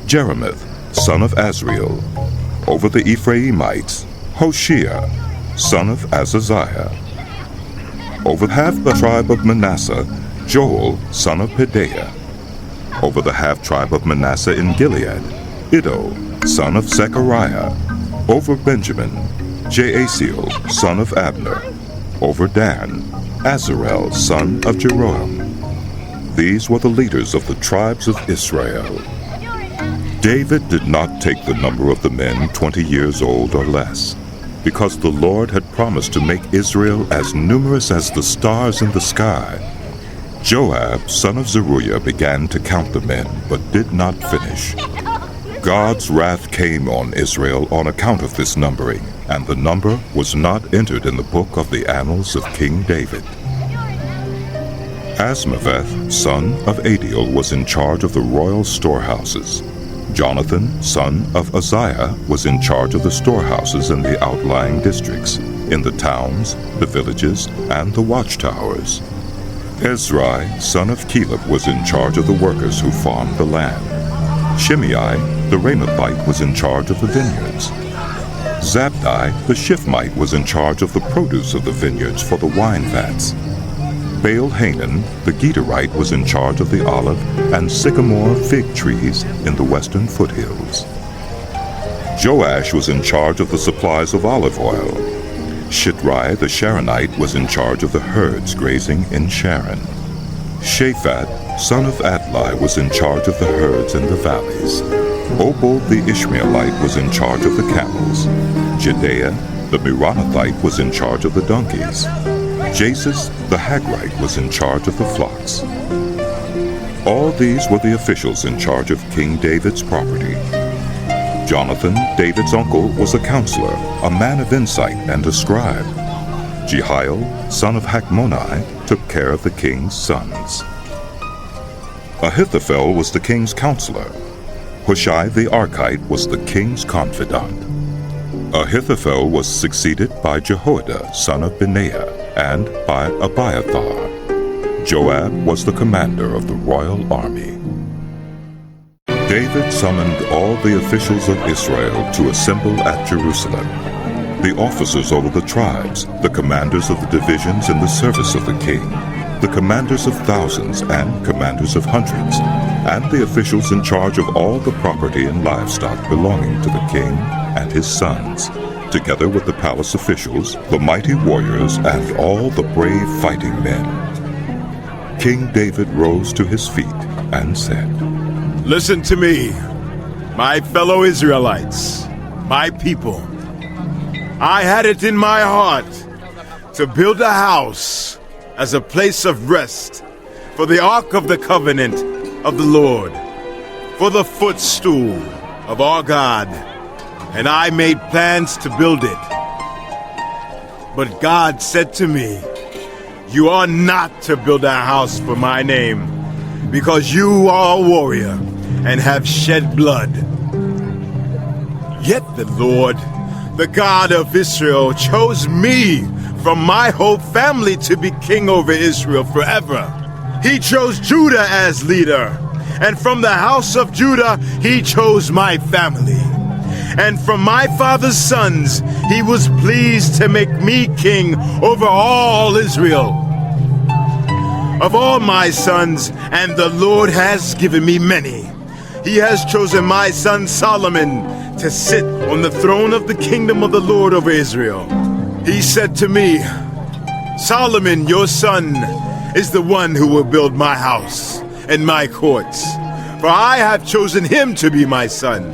Jeremoth, son of Azriel. Over the Ephraimites, Hoshea, son of Azaziah. Over half the tribe of Manasseh, Joel, son of Pedaiah. Over the half-tribe of Manasseh in Gilead, Iddo, son of Zechariah. Over Benjamin, Jaasiel, son of Abner. Over Dan, Azarel, son of Jeroham. These were the leaders of the tribes of Israel. David did not take the number of the men 20 years old or less, because the Lord had promised to make Israel as numerous as the stars in the sky. Joab, son of Zeruiah, began to count the men, but did not finish. God's wrath came on Israel on account of this numbering, and the number was not entered in the book of the annals of King David. Asmaveth, son of Adiel, was in charge of the royal storehouses. Jonathan, son of Uzziah, was in charge of the storehouses in the outlying districts, in the towns, the villages, and the watchtowers. Ezrai, son of Caleb, was in charge of the workers who farmed the land. Shimei, the Ramathite, was in charge of the vineyards. Zabdi, the Shifmite, was in charge of the produce of the vineyards for the wine vats. Baal-Hanan, the Gederite, was in charge of the olive and sycamore fig trees in the western foothills. Joash was in charge of the supplies of olive oil. Shitrai, the Sharonite, was in charge of the herds grazing in Sharon. Shaphat, son of Adlai, was in charge of the herds in the valleys. Obal the Ishmaelite was in charge of the camels. Jehdeiah, the Meronothite, was in charge of the donkeys. Jasus, the Hagrite, was in charge of the flocks. All these were the officials in charge of King David's property. Jonathan, David's uncle, was a counselor, a man of insight and a scribe. Jehiel, son of Hachmoni, took care of the king's sons. Ahithophel was the king's counselor. Hushai the Archite was the king's confidant. Ahithophel was succeeded by Jehoiada, son of Benaiah, and by Abiathar. Joab was the commander of the royal army. David summoned all the officials of Israel to assemble at Jerusalem. The officers over the tribes, the commanders of the divisions in the service of the king, the commanders of thousands and commanders of hundreds, and the officials in charge of all the property and livestock belonging to the king and his sons, together with the palace officials, the mighty warriors, and all the brave fighting men. King David rose to his feet and said, "Listen to me, my fellow Israelites, my people. I had it in my heart to build a house as a place of rest for the Ark of the Covenant of the Lord, for the footstool of our God, and I made plans to build it. But God said to me, 'You are not to build a house for my name, because you are a warrior and have shed blood.' Yet the Lord, the God of Israel, chose me from my whole family to be king over Israel forever. He chose Judah as leader, and from the house of Judah he chose my family. And from my father's sons he was pleased to make me king over all Israel. Of all my sons, and the Lord has given me many, he has chosen my son Solomon to sit on the throne of the kingdom of the Lord over Israel. He said to me, Solomon, your son, is the one who will build my house and my courts. For I have chosen him to be my son,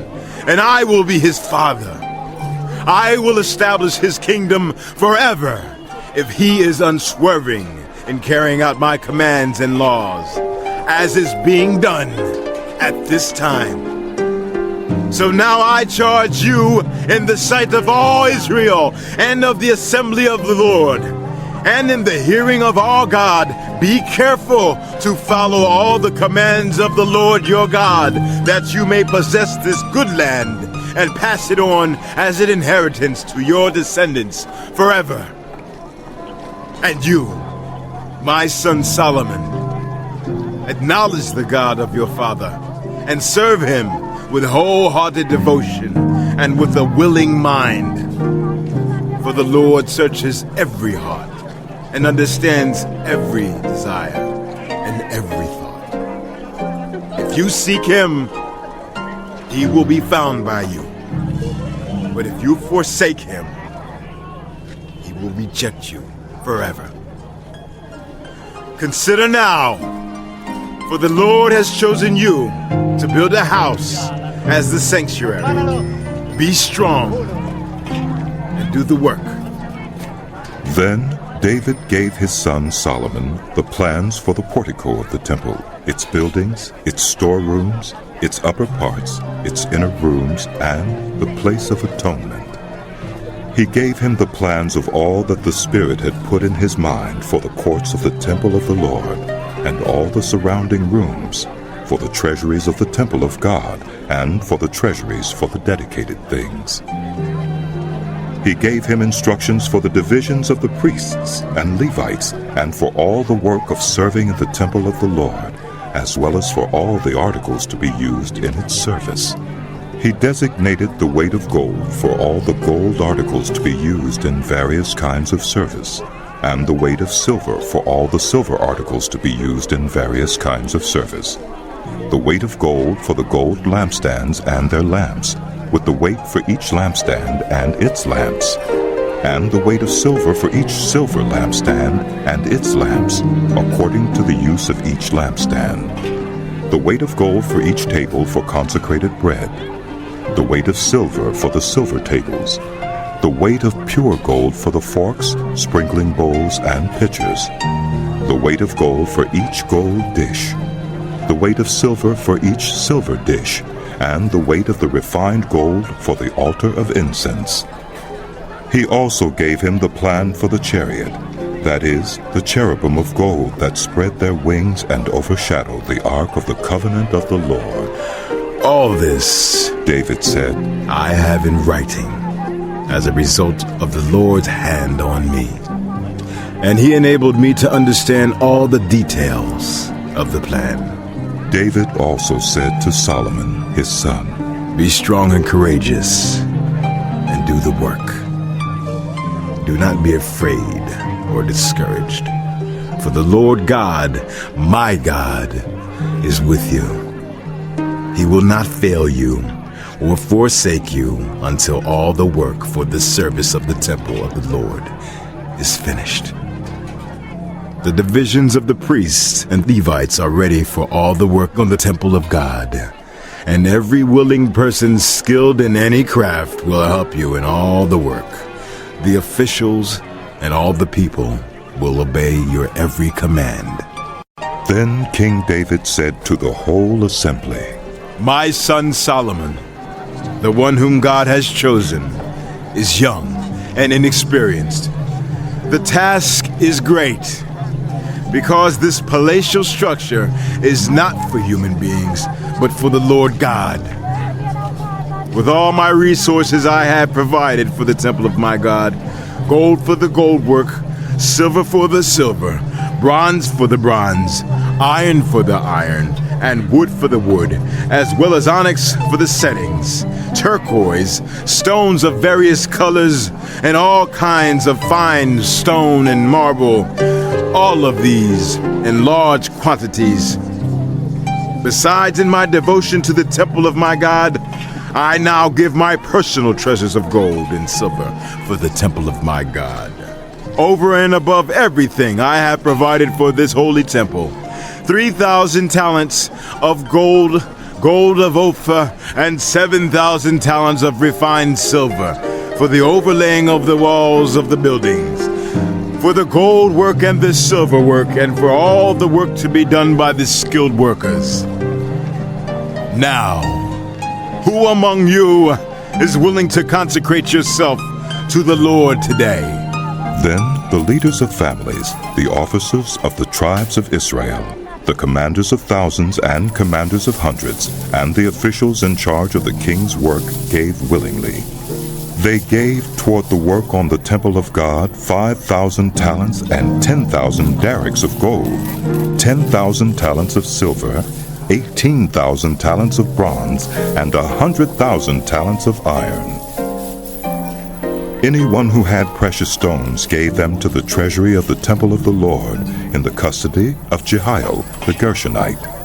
and I will be his father. I will establish his kingdom forever if he is unswerving in carrying out my commands and laws, as is being done at this time. So now I charge you in the sight of all Israel and of the assembly of the Lord, and in the hearing of all God, be careful to follow all the commands of the Lord your God, that you may possess this good land and pass it on as an inheritance to your descendants forever. And you, my son Solomon, acknowledge the God of your father and serve him with wholehearted devotion and with a willing mind. For the Lord searches every heart and understands every desire and every thought. If you seek him, he will be found by you. But if you forsake him, he will reject you forever. Consider now, for the Lord has chosen you to build a house as the sanctuary. Be strong and do the work. Then David gave his son Solomon the plans for the portico of the temple, its buildings, its storerooms, its upper parts, its inner rooms, and the place of atonement. He gave him the plans of all that the Spirit had put in his mind for the courts of the temple of the Lord, and all the surrounding rooms, for the treasuries of the temple of God, and for the treasuries for the dedicated things. He gave him instructions for the divisions of the priests and Levites, and for all the work of serving in the temple of the Lord, as well as for all the articles to be used in its service. He designated the weight of gold for all the gold articles to be used in various kinds of service, and the weight of silver for all the silver articles to be used in various kinds of service. The weight of gold for the gold lampstands and their lamps, with the weight for each lampstand and its lamps, and the weight of silver for each silver lampstand and its lamps, according to the use of each lampstand. The weight of gold for each table for consecrated bread, the weight of silver for the silver tables, the weight of pure gold for the forks, sprinkling bowls, and pitchers, the weight of gold for each gold dish, the weight of silver for each silver dish, and the weight of the refined gold for the altar of incense. He also gave him the plan for the chariot, that is, the cherubim of gold that spread their wings and overshadowed the ark of the covenant of the Lord. All this, David said, I have in writing, as a result of the Lord's hand on me. And he enabled me to understand all the details of the plan. David also said to Solomon, his son, Be strong and courageous, and do the work. Do not be afraid or discouraged, for the Lord God, my God, is with you. He will not fail you or forsake you until all the work for the service of the temple of the Lord is finished. The divisions of the priests and Levites are ready for all the work on the temple of God, and every willing person skilled in any craft will help you in all the work. The officials and all the people will obey your every command. Then King David said to the whole assembly, My son Solomon, the one whom God has chosen, is young and inexperienced. The task is great, because this palatial structure is not for human beings, but for the Lord God. With all my resources I have provided for the temple of my God, gold for the gold work, silver for the silver, bronze for the bronze, iron for the iron, and wood for the wood, as well as onyx for the settings, turquoise, stones of various colors, and all kinds of fine stone and marble, all of these in large quantities. Besides, in my devotion to the temple of my God, I now give my personal treasures of gold and silver for the temple of my God. Over and above everything I have provided for this holy temple, 3,000 talents of gold, gold of Ophir, and 7,000 talents of refined silver for the overlaying of the walls of the buildings, for the gold work and the silver work, and for all the work to be done by the skilled workers. Now, who among you is willing to consecrate yourself to the Lord today? Then the leaders of families, the officers of the tribes of Israel, the commanders of thousands and commanders of hundreds, and the officials in charge of the king's work gave willingly. They gave toward the work on the temple of God 5,000 talents and 10,000 derricks of gold, 10,000 talents of silver, 18,000 talents of bronze, and 100,000 talents of iron. Anyone who had precious stones gave them to the treasury of the temple of the Lord in the custody of Jehiel the Gershonite.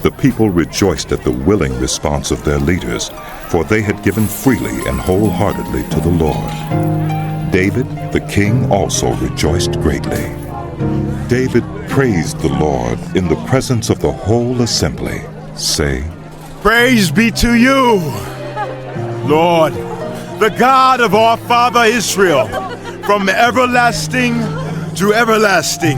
The people rejoiced at the willing response of their leaders, for they had given freely and wholeheartedly to the Lord. David the king also rejoiced greatly. David praised the Lord in the presence of the whole assembly, saying, Praise be to you, Lord, the God of our father Israel, from everlasting to everlasting.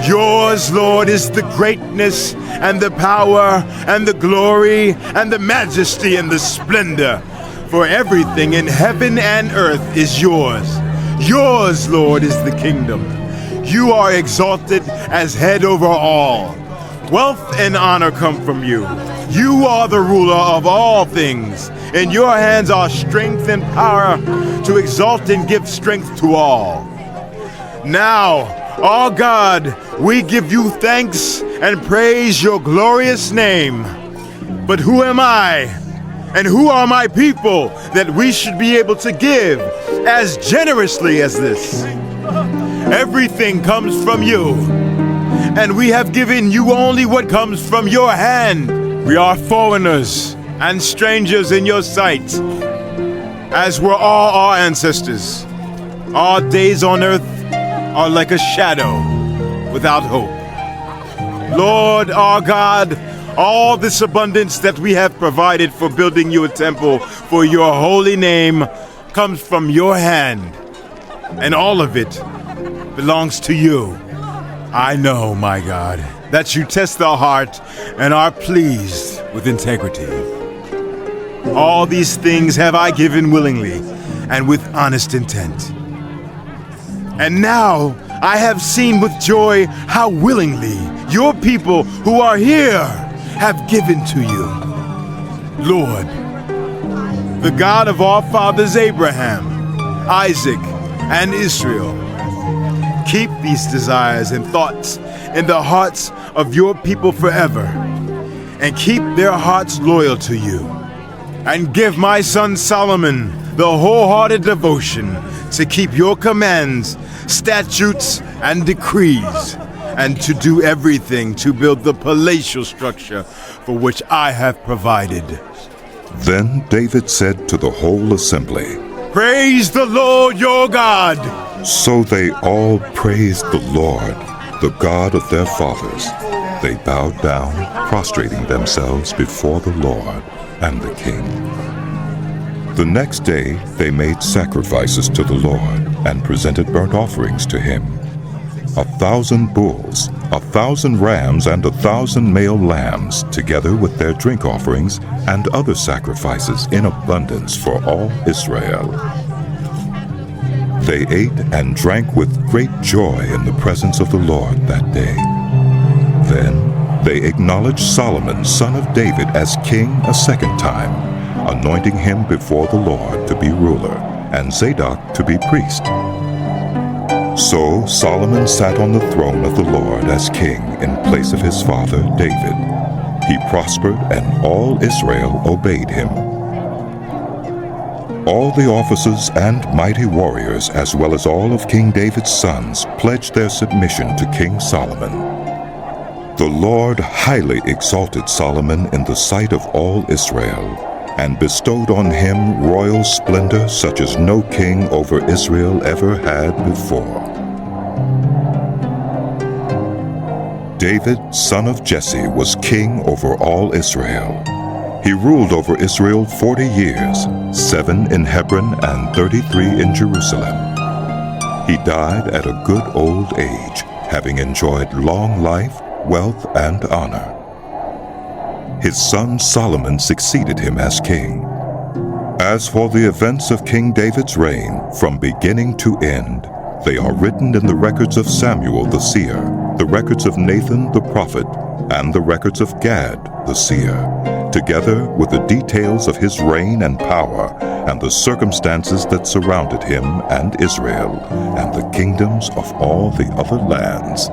Yours, Lord, is the greatness and the power and the glory and the majesty and the splendor. For everything in heaven and earth is yours. Yours, Lord, is the kingdom. You are exalted as head over all. Wealth and honor come from you. You are the ruler of all things. In your hands are strength and power to exalt and give strength to all. Now, our God, we give you thanks and praise your glorious name. But who am I, and who are my people, that we should be able to give as generously as this? Everything comes from you, and we have given you only what comes from your hand. We are foreigners and strangers in your sight, as were all our ancestors. Our days on earth are like a shadow without hope. Lord our God, all this abundance that we have provided for building you a temple for your holy name comes from your hand, and all of it belongs to you. I know, my God, that you test the heart and are pleased with integrity. All these things have I given willingly and with honest intent. And now I have seen with joy how willingly your people who are here have given to you. Lord, the God of our fathers Abraham, Isaac, and Israel, keep these desires and thoughts in the hearts of your people forever, and keep their hearts loyal to you. And give my son Solomon the wholehearted devotion to keep your commands, statutes, and decrees, and to do everything to build the palatial structure for which I have provided. Then David said to the whole assembly, Praise the Lord your God! So they all praised the Lord, the God of their fathers. They bowed down, prostrating themselves before the Lord and the king. The next day they made sacrifices to the Lord and presented burnt offerings to him. 1,000 bulls, 1,000 rams, and 1,000 male lambs, together with their drink offerings and other sacrifices in abundance for all Israel. They ate and drank with great joy in the presence of the Lord that day. Then they acknowledged Solomon, son of David, as king a second time, anointing him before the Lord to be ruler, and Zadok to be priest. So Solomon sat on the throne of the Lord as king in place of his father David. He prospered, and all Israel obeyed him. All the officers and mighty warriors, as well as all of King David's sons, pledged their submission to King Solomon. The Lord highly exalted Solomon in the sight of all Israel, and bestowed on him royal splendor such as no king over Israel ever had before. David, son of Jesse, was king over all Israel. He ruled over Israel 40 years, 7 in Hebron and 33 in Jerusalem. He died at a good old age, having enjoyed long life, wealth, and honor. His son Solomon succeeded him as king. As for the events of King David's reign, from beginning to end, they are written in the records of Samuel the seer, the records of Nathan the prophet, and the records of Gad the seer, together with the details of his reign and power, and the circumstances that surrounded him and Israel, and the kingdoms of all the other lands.